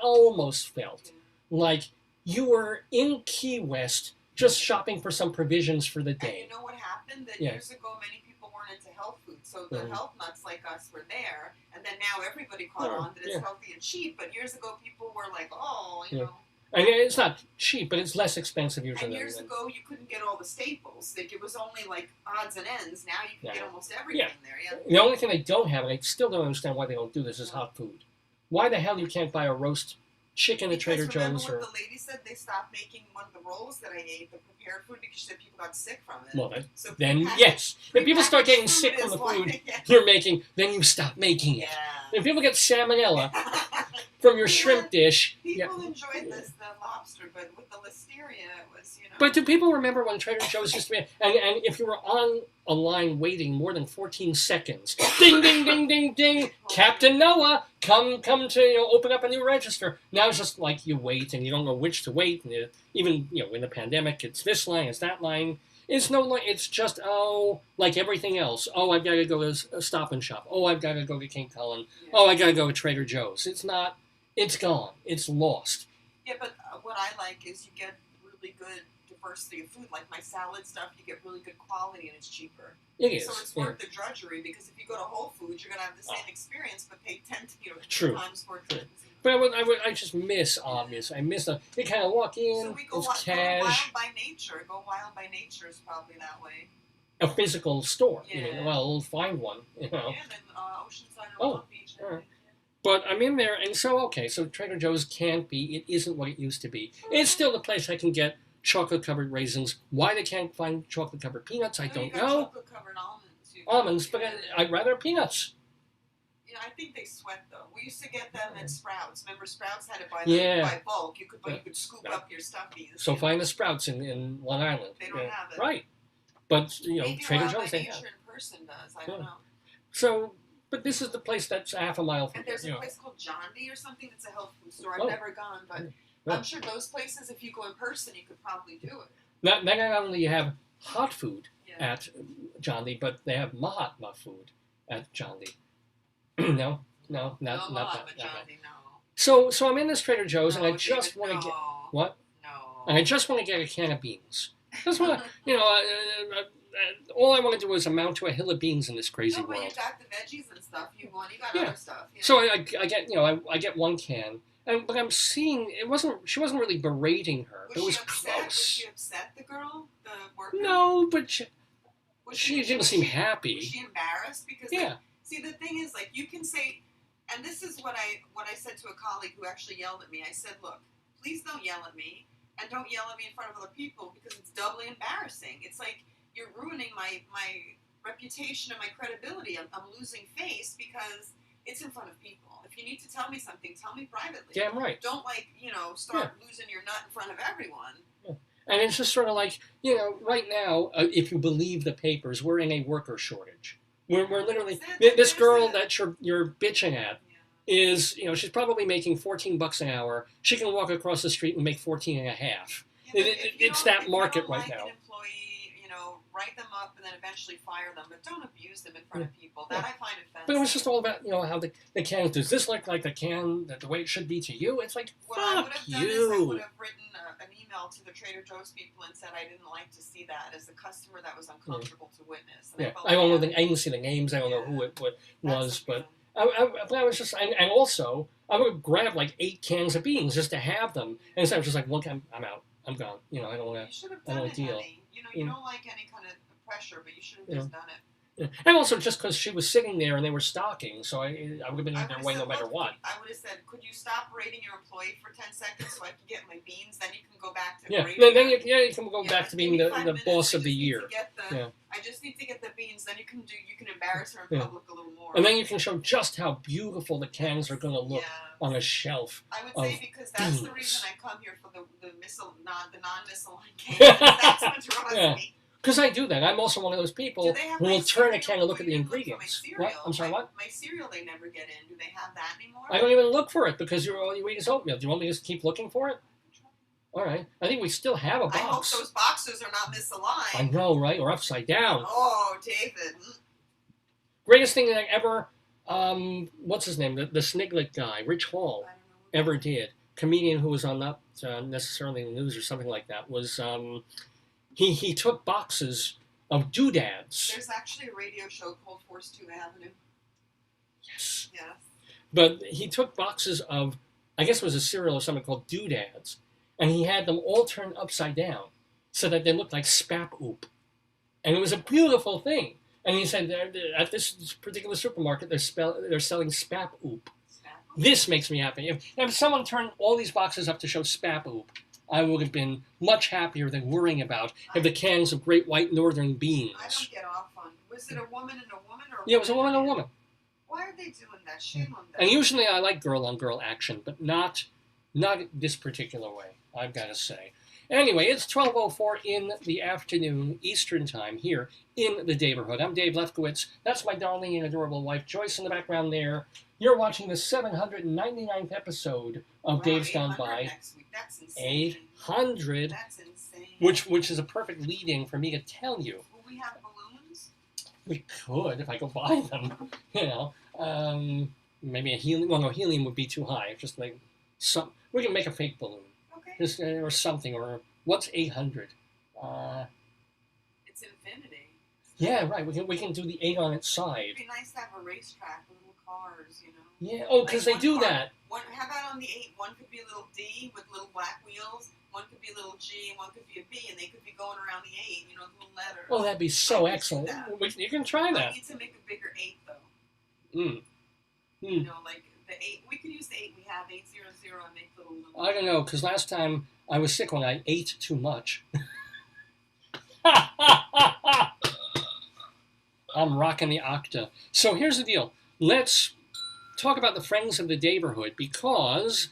like you were in Key West just shopping for some provisions for the day. And you know what happened? That years ago, many people weren't into health food, so the health nuts like us were there, and then now everybody caught on that it's healthy and cheap, but years ago, people were like, you know. And it's not cheap, but it's less expensive usually. And years ago, you couldn't get all the staples. Like, it was only like odds and ends. Now you can get almost everything there. Yeah. The only thing they don't have, and I still don't understand why they don't do this, is hot food. Why the hell you can't buy a roast chicken at Trader Joe's? Remember what the lady said? They stopped making one of the rolls that I ate, the prepared food, because she said people got sick from it. Well, then yes. If people start getting sick from the food you're making, then you stop making it. If people get salmonella from your shrimp dish. People enjoyed the lobster, but with the listeria, it was, But do people remember when Trader Joe's used to be, and if you were on a line waiting more than 14 seconds, ding, ding, ding, ding, ding, Captain Noah, come to open up a new register. Now it's just like you wait and you don't know which to wait. And even in the pandemic, it's this line, it's that line. It's no line. It's just like everything else. I've got to go to Stop and Shop. I've got to go to King Cullen. I got to go to Trader Joe's. It's not. It's gone. It's lost. Yeah, but what I like is you get really good diversity of food. Like my salad stuff, you get really good quality and it's cheaper. It is. So it's worth the drudgery, because if you go to Whole Foods, you're going to have the same experience, but pay 10 times more. But I just miss obvious. I miss you kind of walk in. So we go it's wild by nature. Go wild by nature is probably that way. A physical store. Yeah. We'll find one. Yeah, then Oceanside or Long Beach. All right. But I'm in there, and so Trader Joe's can't be. It isn't what it used to be. It's still the place I can get chocolate-covered raisins. Why they can't find chocolate-covered peanuts, I don't know. Chocolate-covered almonds. almonds, but I'd rather peanuts. I think they sweat though. We used to get them at Sprouts. Remember, Sprouts had it by bulk. You could scoop up your stuffies. So find the Sprouts in Long Island. They don't have it, right? But maybe Trader Joe's they have. Asian person does. I don't know. So, but this is the place that's half a mile from. And there's a place called John D or something. It's a health food store. I've never gone, but I'm sure those places, if you go in person, you could probably do it. Not only you have hot food at John D, but they have Mahatma food at John D. No, not that. So I'm in this Trader Joe's, and I just want to get what? No. And I just want to get a can of beans. Just want to, all I want to do is amount to a hill of beans in this crazy world. You got the veggies and stuff. You got other stuff. So I get, I get one can, but I'm seeing she wasn't really berating her. It was close. Was she upset, the girl, the worker? No, but she didn't seem happy. Was she embarrassed? Because see, the thing is, like, you can say, and this is what I said to a colleague who actually yelled at me. I said, look, please don't yell at me, and don't yell at me in front of other people, because it's doubly embarrassing. It's like you're ruining my reputation and my credibility. I'm losing face because it's in front of people. If you need to tell me something, tell me privately. Damn right. Don't, start losing your nut in front of everyone. Yeah. And it's just sort of like, right now, if you believe the papers, we're in a worker shortage. We're literally, this girl that you're bitching at is, she's probably making $14 an hour. She can walk across the street and make 14 and a half. It's that market right now. An employee, write them up and then eventually fire them, but don't abuse them in front of people. That I find offensive. But it was just all about, how the can, does this look like the can, that the way it should be to you? It's like, what I would have done is I would have written an email to the Trader Joe's people and said I didn't like to see that as a customer that was uncomfortable to witness. And I don't know, I didn't see the names, I don't know who it was, but I was just, and also, I would grab like 8 cans of beans just to have them, and instead I was just like, look, I'm out, I'm gone, I don't want to deal. Honey. You don't like any kind of pressure, but you should have just done it. Yeah. And also just because she was sitting there and they were stocking, so I would have been in their way no matter what. I would have said, could you stop rating your employee for 10 seconds so I can get my beans? Then you can go back to rating. Then you can go back to being the boss of the year. I just need to get the beans. Then you can embarrass her in public a little more. And then you can show just how beautiful the cans are going to look on a shelf. I would say because that's the reason I come here for the non-misaligned cans. That's what draws me. Because I do that. I'm also one of those people who will turn a can and look at the ingredients. What? I'm sorry, what? My cereal they never get in. Do they have that anymore? I don't even look for it because all you eat is oatmeal. Do you want me to just keep looking for it? All right. I think we still have a box. I hope those boxes are not misaligned. I know, right? Or upside down. Oh, David. Greatest thing that ever, what's his name? The Sniglet guy, Rich Hall, ever did. Comedian who was on not necessarily the news or something like that was... He took boxes of doodads. There's actually a radio show called Force 2 Avenue. Yes. Yes. But he took boxes of, I guess it was a cereal or something called doodads, and he had them all turned upside down so that they looked like spap oop. And it was a beautiful thing. And he said, at this particular supermarket, they're selling spap oop. This makes me happy. If someone turned all these boxes up to show spap oop, I would have been much happier than worrying about if the cans of Great White Northern beans. I don't get off on. Was it a woman and a woman? Or it was a woman and a woman. Why are they doing that? Shame on them. And usually I like girl-on-girl action, but not this particular way, I've got to say. Anyway, it's 12:04 in the afternoon, Eastern Time, here in the Daverhood. I'm Dave Lefkowitz. That's my darling and adorable wife, Joyce, in the background there. You're watching the 799th episode of Dave's Gone By. Next week. That's insane. 800. That's insane. Which is a perfect lead-in for me to tell you. Will we have balloons? We could, if I go buy them. Maybe a helium. Well, no, helium would be too high. Just like we can make a fake balloon. Okay. Just, or something. Or what's 800? It's infinity. Yeah, right. We can do the 8 on its side. It'd be nice to have a racetrack with little cars, Yeah. Oh, because they do that. How about on the 8? One could be a little D with little black wheels. One could be a little G, and one could be a B, and they could be going around the 8. Little letters. Oh, that'd be so excellent. You can try that. I need to make a bigger 8 though. Like the 8. We could use the 8 we have, 800, and make little. I don't know, because last time I was sick when I ate too much. I'm rocking the octa. So here's the deal. Let's talk about the Friends of the Daverhood, because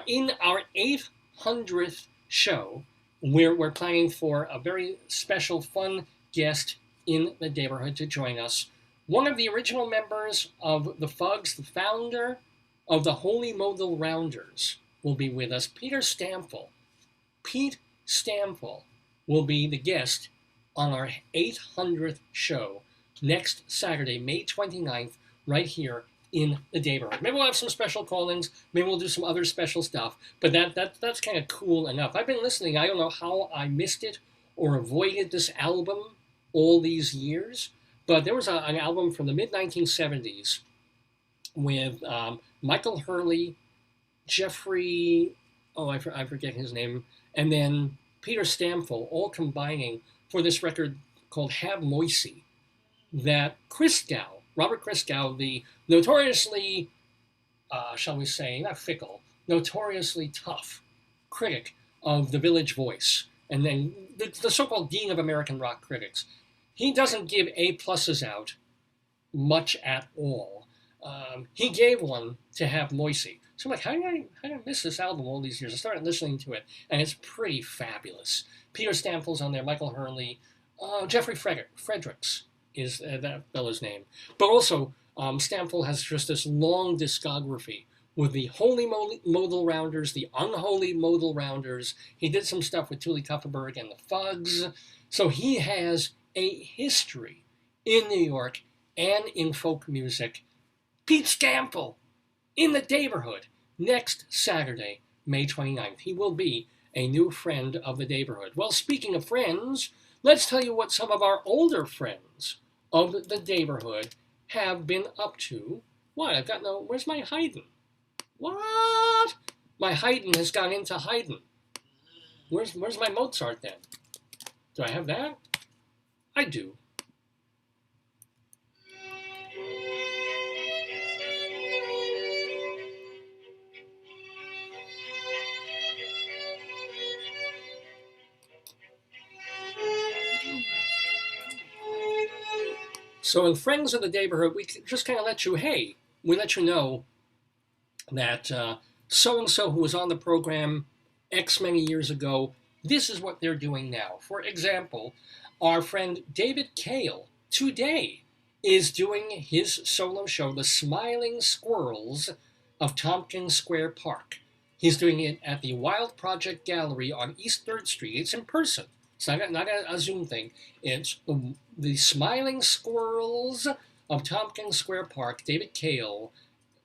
in our 800th show, we're planning for a very special, fun guest in the Daverhood to join us. One of the original members of the Fugs, the founder of the Holy Modal Rounders, will be with us. Peter Stamfel. Pete Stamfel will be the guest on our 800th show next Saturday, May 29th, right here in the Daverhood. Maybe we'll have some special call-ins. Maybe we'll do some other special stuff. But that's kind of cool enough. I've been listening. I don't know how I missed it or avoided this album all these years. But there was an album from the mid-1970s with Michael Hurley, Jeffrey, I forget his name, and then Peter Stamfel, all combining for this record called Have Moisey, that Robert Christgau, the notoriously, shall we say, not fickle, notoriously tough critic of The Village Voice, and then the so-called Dean of American Rock Critics, he doesn't give A-pluses out much at all. He gave one to Have Moisey. So I'm like, how did I miss this album all these years? I started listening to it, and it's pretty fabulous. Peter Stamfel's on there, Michael Hurley, Jeffrey Fredericks is that fellow's name. But also, Stamfel has just this long discography with the Holy Modal Rounders, the Unholy Modal Rounders. He did some stuff with Tuli Kupferberg and the Fugs. So he has a history in New York and in folk music. Pete Stamfel in the Daverhood next Saturday, May 29th. He will be a new friend of the Daverhood. Well, speaking of friends, let's tell you what some of our older friends of the Daverhood have been up to. What? Where's my Haydn? What? My Haydn has gone into Haydn. Where's my Mozart then? Do I have that? I do. So in Friends of the Daverhood, we just kind of let you know that so-and-so who was on the program X many years ago, this is what they're doing now. For example, our friend David Cale today is doing his solo show, The Smiling Squirrels of Tompkins Square Park. He's doing it at the Wild Project Gallery on East 3rd Street. It's in person. It's not a Zoom thing. It's the Smiling Squirrels of Tompkins Square Park, David Cale,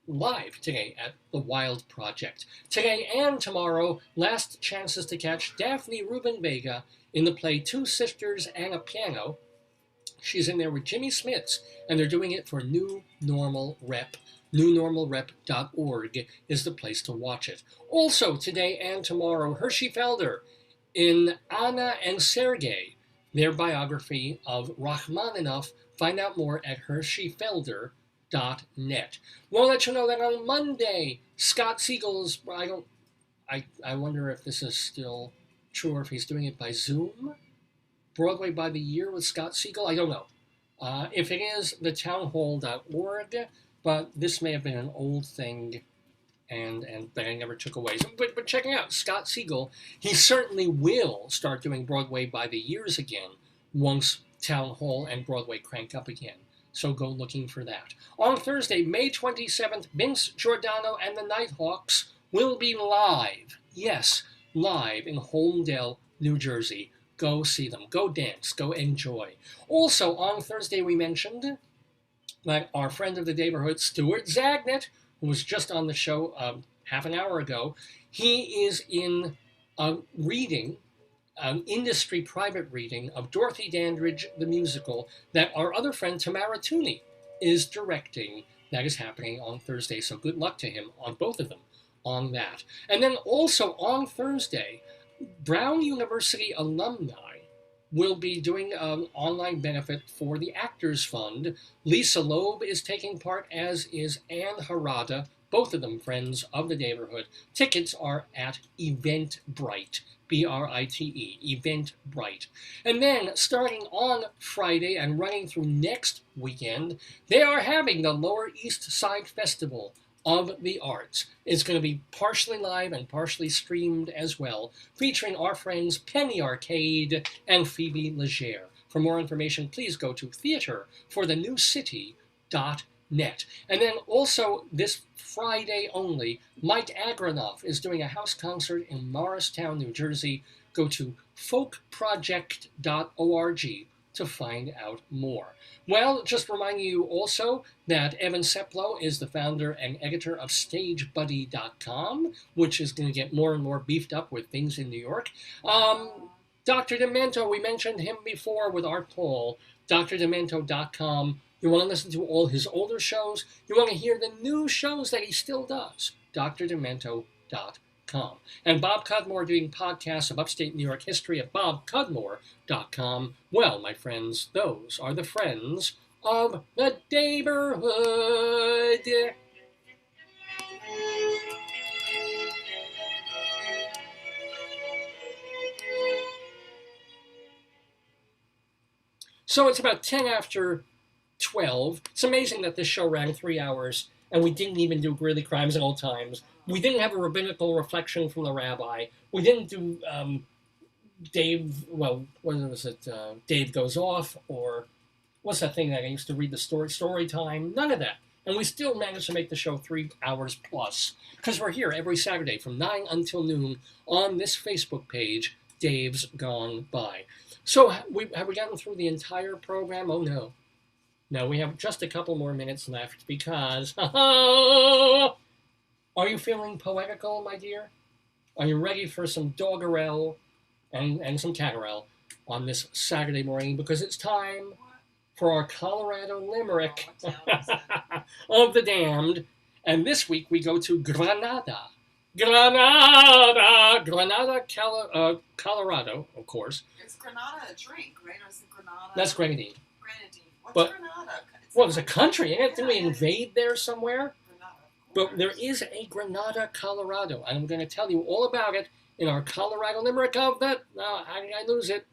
live today at the Wild Project. Today and tomorrow, last chances to catch Daphne Rubin Vega in the play Two Sisters and a Piano. She's in there with Jimmy Smits, and they're doing it for New Normal Rep. NewNormalRep.org is the place to watch it. Also, today and tomorrow, Hershey Felder in Anna and Sergei, their biography of Rachmaninoff. Find out more at hersheyfelder.net. We'll let you know that on Monday, Scott Siegel's, I wonder if this is still true or if he's doing it by Zoom. Broadway by the Year with Scott Siegel, I don't know. If it is, thetownhall.org, but this may have been an old thing and that I never took away. So, but checking out Scott Siegel, he certainly will start doing Broadway by the Years again once Town Hall and Broadway crank up again. So go looking for that. On Thursday, May 27th, Vince Giordano and the Nighthawks will be live. Yes, live in Holmdel, New Jersey. Go see them. Go dance. Go enjoy. Also, on Thursday, we mentioned that our friend of the Daverhood, Stuart Zagnit, who was just on the show half an hour ago, he is in a reading, an industry private reading of Dorothy Dandridge, the musical, that our other friend Tamara Tooney is directing. That is happening on Thursday, so good luck to him on both of them on that. And then also on Thursday, Brown University alumni will be doing an online benefit for the Actors Fund. Lisa Loeb is taking part, as is Anne Harada, both of them friends of the Daverhood. Tickets are at Eventbrite, Brite, Eventbrite. And then, starting on Friday and running through next weekend, they are having the Lower East Side Festival of the Arts. It's going to be partially live and partially streamed as well, featuring our friends Penny Arcade and Phoebe Legere. For more information, please go to theaterforthenewcity.net. And then also this Friday only, Mike Agranoff is doing a house concert in Morristown, New Jersey. Go to folkproject.org to find out more. Well, just reminding you also that Evan Seplow is the founder and editor of StageBuddy.com, which is going to get more and more beefed up with things in New York. Dr. Demento, we mentioned him before with Art Paul, drdemento.com. You want to listen to all his older shows? You want to hear the new shows that he still does? drdemento.com. And Bob Cudmore doing podcasts of upstate New York history at bobcudmore.com. Well, my friends, those are the friends of the Daverhood. So it's about 10 after 12. It's amazing that this show ran 3 hours and we didn't even do Gritty Crimes at All Times. We didn't have a rabbinical reflection from the rabbi. We didn't do Dave, well, what was it? Dave Goes Off, or what's that thing that I used to read the story time? None of that. And we still managed to make the show 3 hours plus, because we're here every Saturday from 9 until noon on this Facebook page, Dave's Gone By. So have we gotten through the entire program? Oh, no. No, we have just a couple more minutes left because... Are you feeling poetical, my dear? Are you ready for some doggerel and some catterel on this Saturday morning? Because it's time for our Colorado Limerick of the Damned. And this week we go to Granada. Granada, Colorado, of course. Is Granada a drink, right? Or is it Granada? That's grenadine. Grenadine. What's But, Granada? Well, it's a country. Didn't we invade there somewhere? Granada, But there is a Granada, Colorado, and I'm going to tell you all about it in our Colorado Limerick of that. How did I lose it?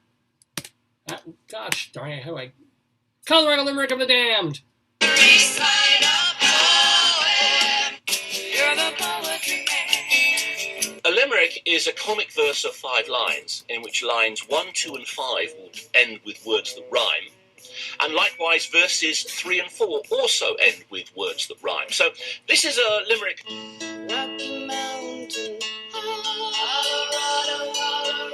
Gosh darn it, how do I... Colorado Limerick of the Damned. A limerick is a comic verse of 5 lines, in which lines 1, 2, and 5 will end with words that rhyme. And likewise, verses 3 and 4 also end with words that rhyme. So this is a limerick. Rocky Mountain, Colorado, Colorado.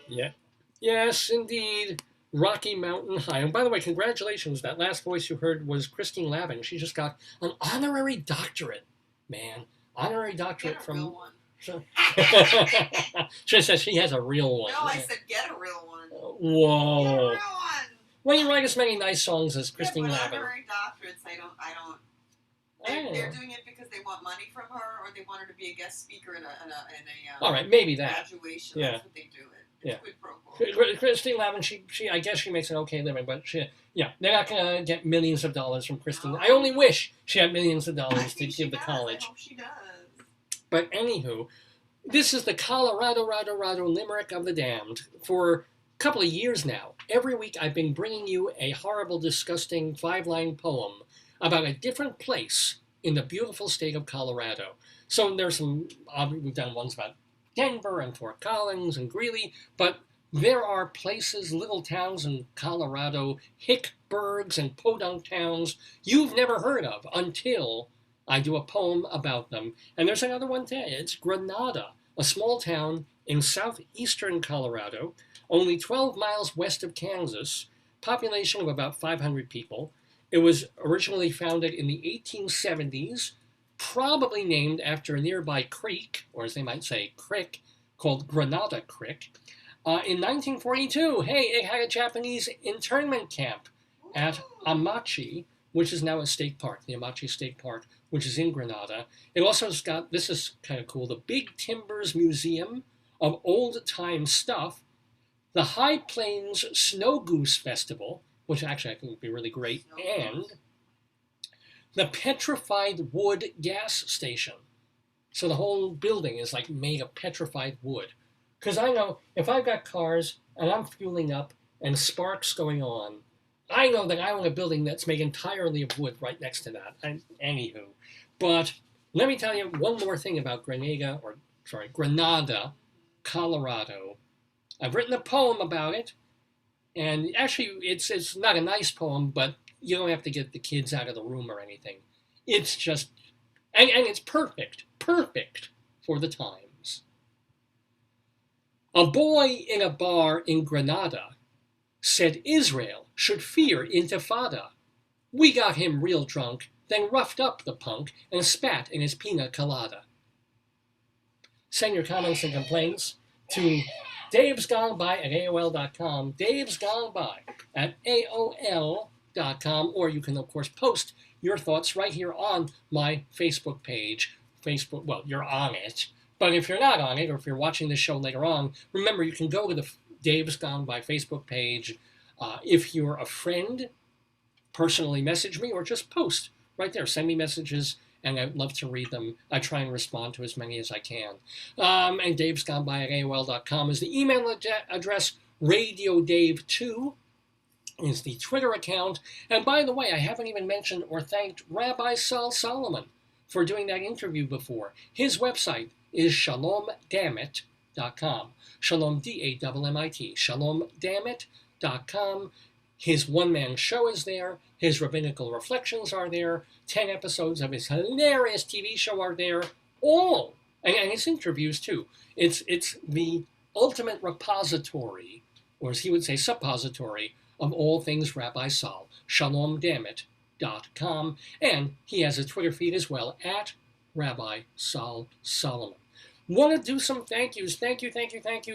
Yeah. Yes, indeed. Rocky Mountain High. And by the way, congratulations. That last voice you heard was Christine Lavin. She just got an honorary doctorate. Man, honorary doctorate Get a real one. She says she has a real one. No, I said get a real one. Whoa. Get a real one. Well, you write as many nice songs as Christine yeah, Lavin. honorary doctorates, I don't. They're doing it because they want money from her, or they want her to be a guest speaker in a all right, maybe that. graduation. Yeah. That's what they do. It's quid pro quo. Christine Lavin, she, I guess she makes an okay living, but they're not going to get millions of dollars from Christine. No. I only wish she had millions of dollars to give the does. college. I hope she does. But anywho, this is the Colorado Limerick of the Damned. For a couple of years now, every week I've been bringing you a horrible, disgusting 5-line poem about a different place in the beautiful state of Colorado. So there's some, we've done ones about Denver and Fort Collins and Greeley, but there are places, little towns in Colorado, hickburgs and podunk towns you've never heard of until I do a poem about them. And there's another one today. It's Granada, a small town in southeastern Colorado, only 12 miles west of Kansas, population of about 500 people. It was originally founded in the 1870s, probably named after a nearby creek, or as they might say, crick, called Granada Creek. In 1942, it had a Japanese internment camp at Amachi, which is now a state park, the Amachi State Park, which is in Granada. It also has got, this is kind of cool, the Big Timbers Museum of Old-Time Stuff, the High Plains Snow Goose Festival, which actually I think would be really great, and the petrified wood gas station. So the whole building is like made of petrified wood. Because I know if I've got cars and I'm fueling up and sparks going on, I know that I own a building that's made entirely of wood right next to that. Anywho. But let me tell you one more thing about Granada, Colorado. I've written a poem about it. And actually, it's not a nice poem, but you don't have to get the kids out of the room or anything. It's just, and it's perfect for the times. A boy in a bar in Granada said Israel should fear intifada. We got him real drunk, then roughed up the punk and spat in his pina colada. Send your comments and complaints to davesgoneby@aol.com, davesgoneby@aol.com, or you can, of course, post your thoughts right here on my Facebook page. Well, you're on it, but if you're not on it, or if you're watching the show later on, remember you can go to the Dave's Gone By Facebook page. If you're a friend, personally message me or just post right there. Send me messages, and I'd love to read them. I try and respond to as many as I can. And davesgoneby@aol.com is the email address. RadioDave2 is the Twitter account. And by the way, I haven't even mentioned or thanked Rabbi Saul Solomon for doing that interview before. His website is shalomdammit.com. Shalom, D-A-M-M-I-T. Shalomdammit.com. His one-man show is there. His rabbinical reflections are there. 10 episodes of his hilarious TV show are there. All, and his interviews too. It's the ultimate repository, or as he would say, suppository, of all things Rabbi Saul. Shalomdammit.com. And he has a Twitter feed as well, at Rabbi Saul Solomon. Want to do some thank yous. Thank you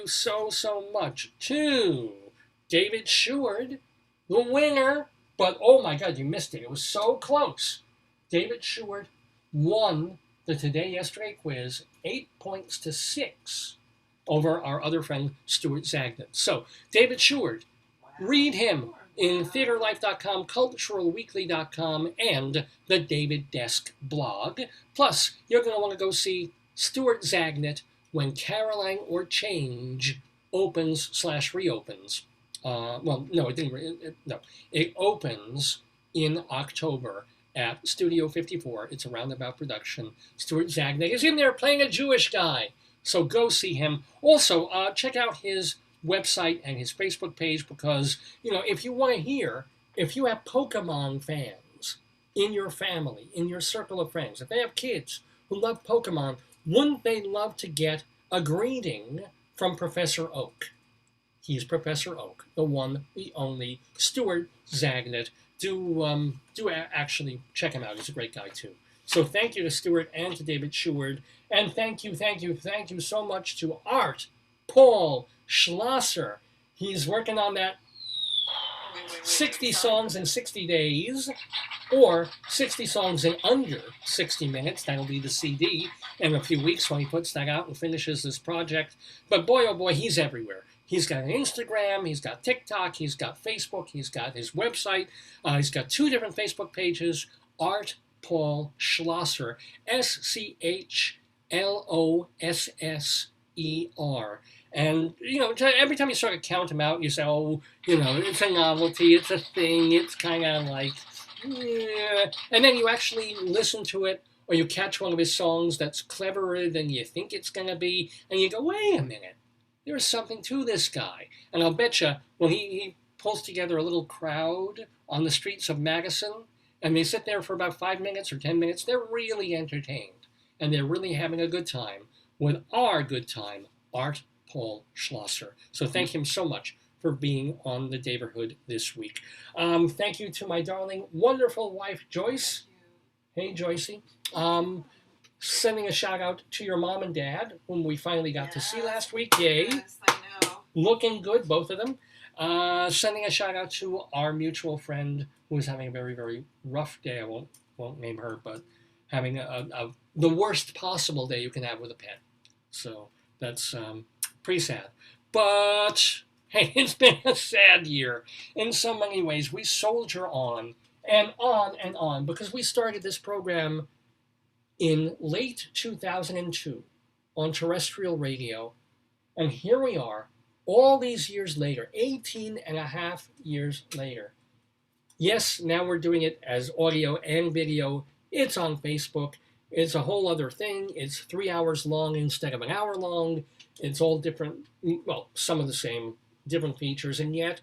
so much to David Sheward, the winner. But oh my God, you missed it. It was so close. David Sheward won the Today Yesterday quiz 8 points to 6 over our other friend Stuart Zagnit. So David Sheward, read him in theaterlife.com, culturalweekly.com, and the David Desk blog. Plus, you're going to want to go see Stuart Zagnit when Caroline or Change opens/reopens. Well, no, it didn't. It opens in October at Studio 54. It's a roundabout production. Stuart Zagnit is in there playing a Jewish guy. So go see him. Also, check out his website and his Facebook page because, if you want to hear, if you have Pokemon fans in your family, in your circle of friends, if they have kids who love Pokemon, wouldn't they love to get a greeting from Professor Oak? He's Professor Oak, the one, the only, Stuart Zagnit. Do actually check him out. He's a great guy, too. So thank you to Stuart and to David Sheward. And thank you so much to Art Paul Schlosser. He's working on that 60 songs in 60 days, or 60 songs in under 60 minutes. That'll be the CD in a few weeks when he puts that out and finishes this project. But boy, oh boy, he's everywhere. He's got an Instagram, he's got TikTok, he's got Facebook, he's got his website. He's got 2 different Facebook pages, Art Paul Schlosser, Schlosser. And, every time you sort of count them out, you say, oh, it's a novelty, it's a thing, it's kind of like, yeah. And then you actually listen to it, or you catch one of his songs that's cleverer than you think it's going to be, and you go, wait a minute. There's something to this guy. And I'll bet you when he pulls together a little crowd on the streets of Madison and they sit there for about 5 minutes or 10 minutes, they're really entertained. And they're really having a good time with our good time, Art Paul Schlosser. So thank him so much for being on the Daverhood this week. Thank you to my darling, wonderful wife, Joyce. Hey, Joycey. Sending a shout out to your mom and dad, whom we finally got to see last week. Yay. Yes, I know. Looking good, both of them. Sending a shout out to our mutual friend who is having a very, very rough day. I won't name her, but having the worst possible day you can have with a pet. So that's pretty sad. But hey, it's been a sad year. In so many ways, we soldier on and on, because we started this program in late 2002 on terrestrial radio, and here we are, all these years later, 18 and a half years later. Yes, now we're doing it as audio and video. It's on Facebook. It's a whole other thing. It's 3 hours long instead of an hour long. It's all different, well, some of the same, different features, and yet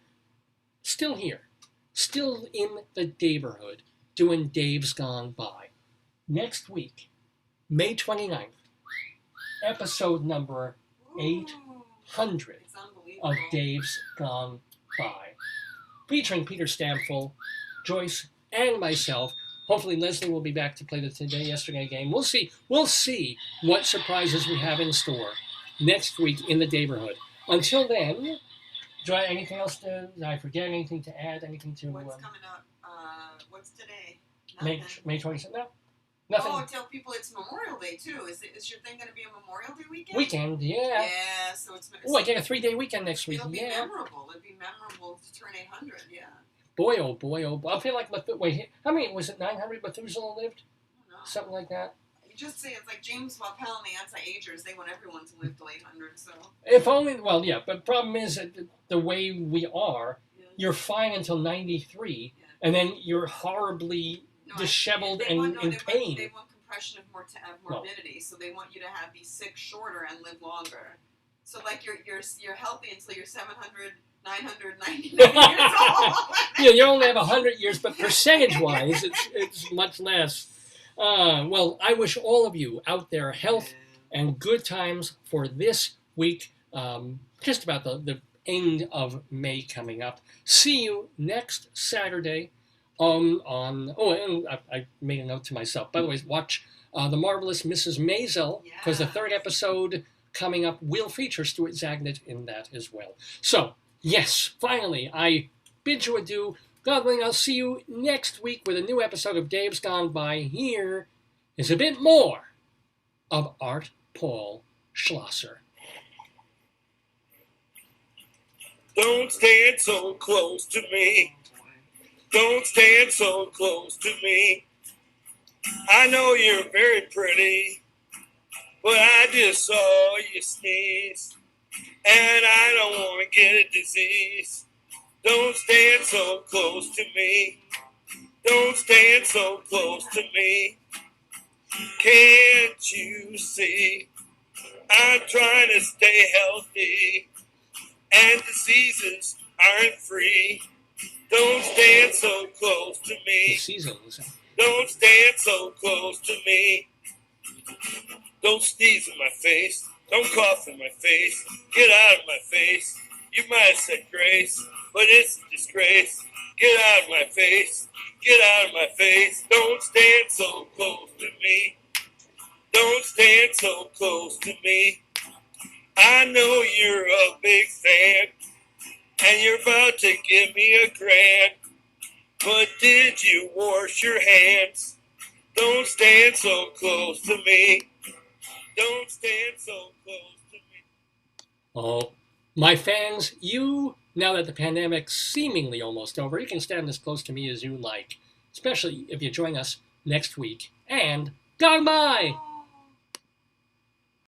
still here, still in the Daverhood, doing Dave's Gone By. Next week, May 29th, episode number 800 of Dave's Gone By, featuring Peter Stamfel, Joyce, and myself. Hopefully Leslie will be back to play the today-yesterday game. We'll see what surprises we have in store next week in the Daverhood. Until then, do I anything else to? Did I forget anything to add? Anything to? What's coming up? What's today? May 27th. No, nothing. Oh, tell people it's Memorial Day too. Is your thing going to be a Memorial Day weekend? Weekend, yeah. Yeah, so it's. Oh, I get a 3-day weekend next week. It'll be yeah. memorable. It'll be memorable to turn 800. Yeah. Boy, oh boy, oh boy. I feel like wait, how many was it? 900 Methuselah lived? Something like that. You just say it's like James Wappel and the anti-agers. They want everyone to live till 800. So. If only, well, yeah. But problem is that the way we are, you're fine until 93, and then you're horribly disheveled and in pain. They want compression of morbidity, so they want you to be sick shorter and live longer. So like you're healthy until you're 999 years old. Yeah, you only have 100 years, but percentage-wise, it's much less. Well, I wish all of you out there health and good times for this week. Just about the end of May coming up. See you next Saturday and I made a note to myself. By the way, watch The Marvelous Mrs. Maisel, because the third episode coming up will feature Stuart Zagnit in that as well. So, yes, finally, I bid you adieu. God willing, I'll see you next week with a new episode of Dave's Gone By. Here is a bit more of Art Paul Schlosser. Don't stand so close to me. Don't stand so close to me. I know you're very pretty, but I just saw you sneeze, and I don't want to get a disease. Don't stand so close to me. Don't stand so close to me. Can't you see? I'm trying to stay healthy, and diseases aren't free. Don't stand so close to me. Don't stand so close to me. Don't sneeze in my face. Don't cough in my face. Get out of my face. You might have said grace, but it's a disgrace. Get out of my face. Get out of my face. Don't stand so close to me. Don't stand so close to me. I know you're a big fan, and you're about to give me a grand. But did you wash your hands? Don't stand so close to me. Don't stand so close to me. Oh, my fans, now that the pandemic's seemingly almost over, you can stand as close to me as you like, especially if you join us next week. And gone by!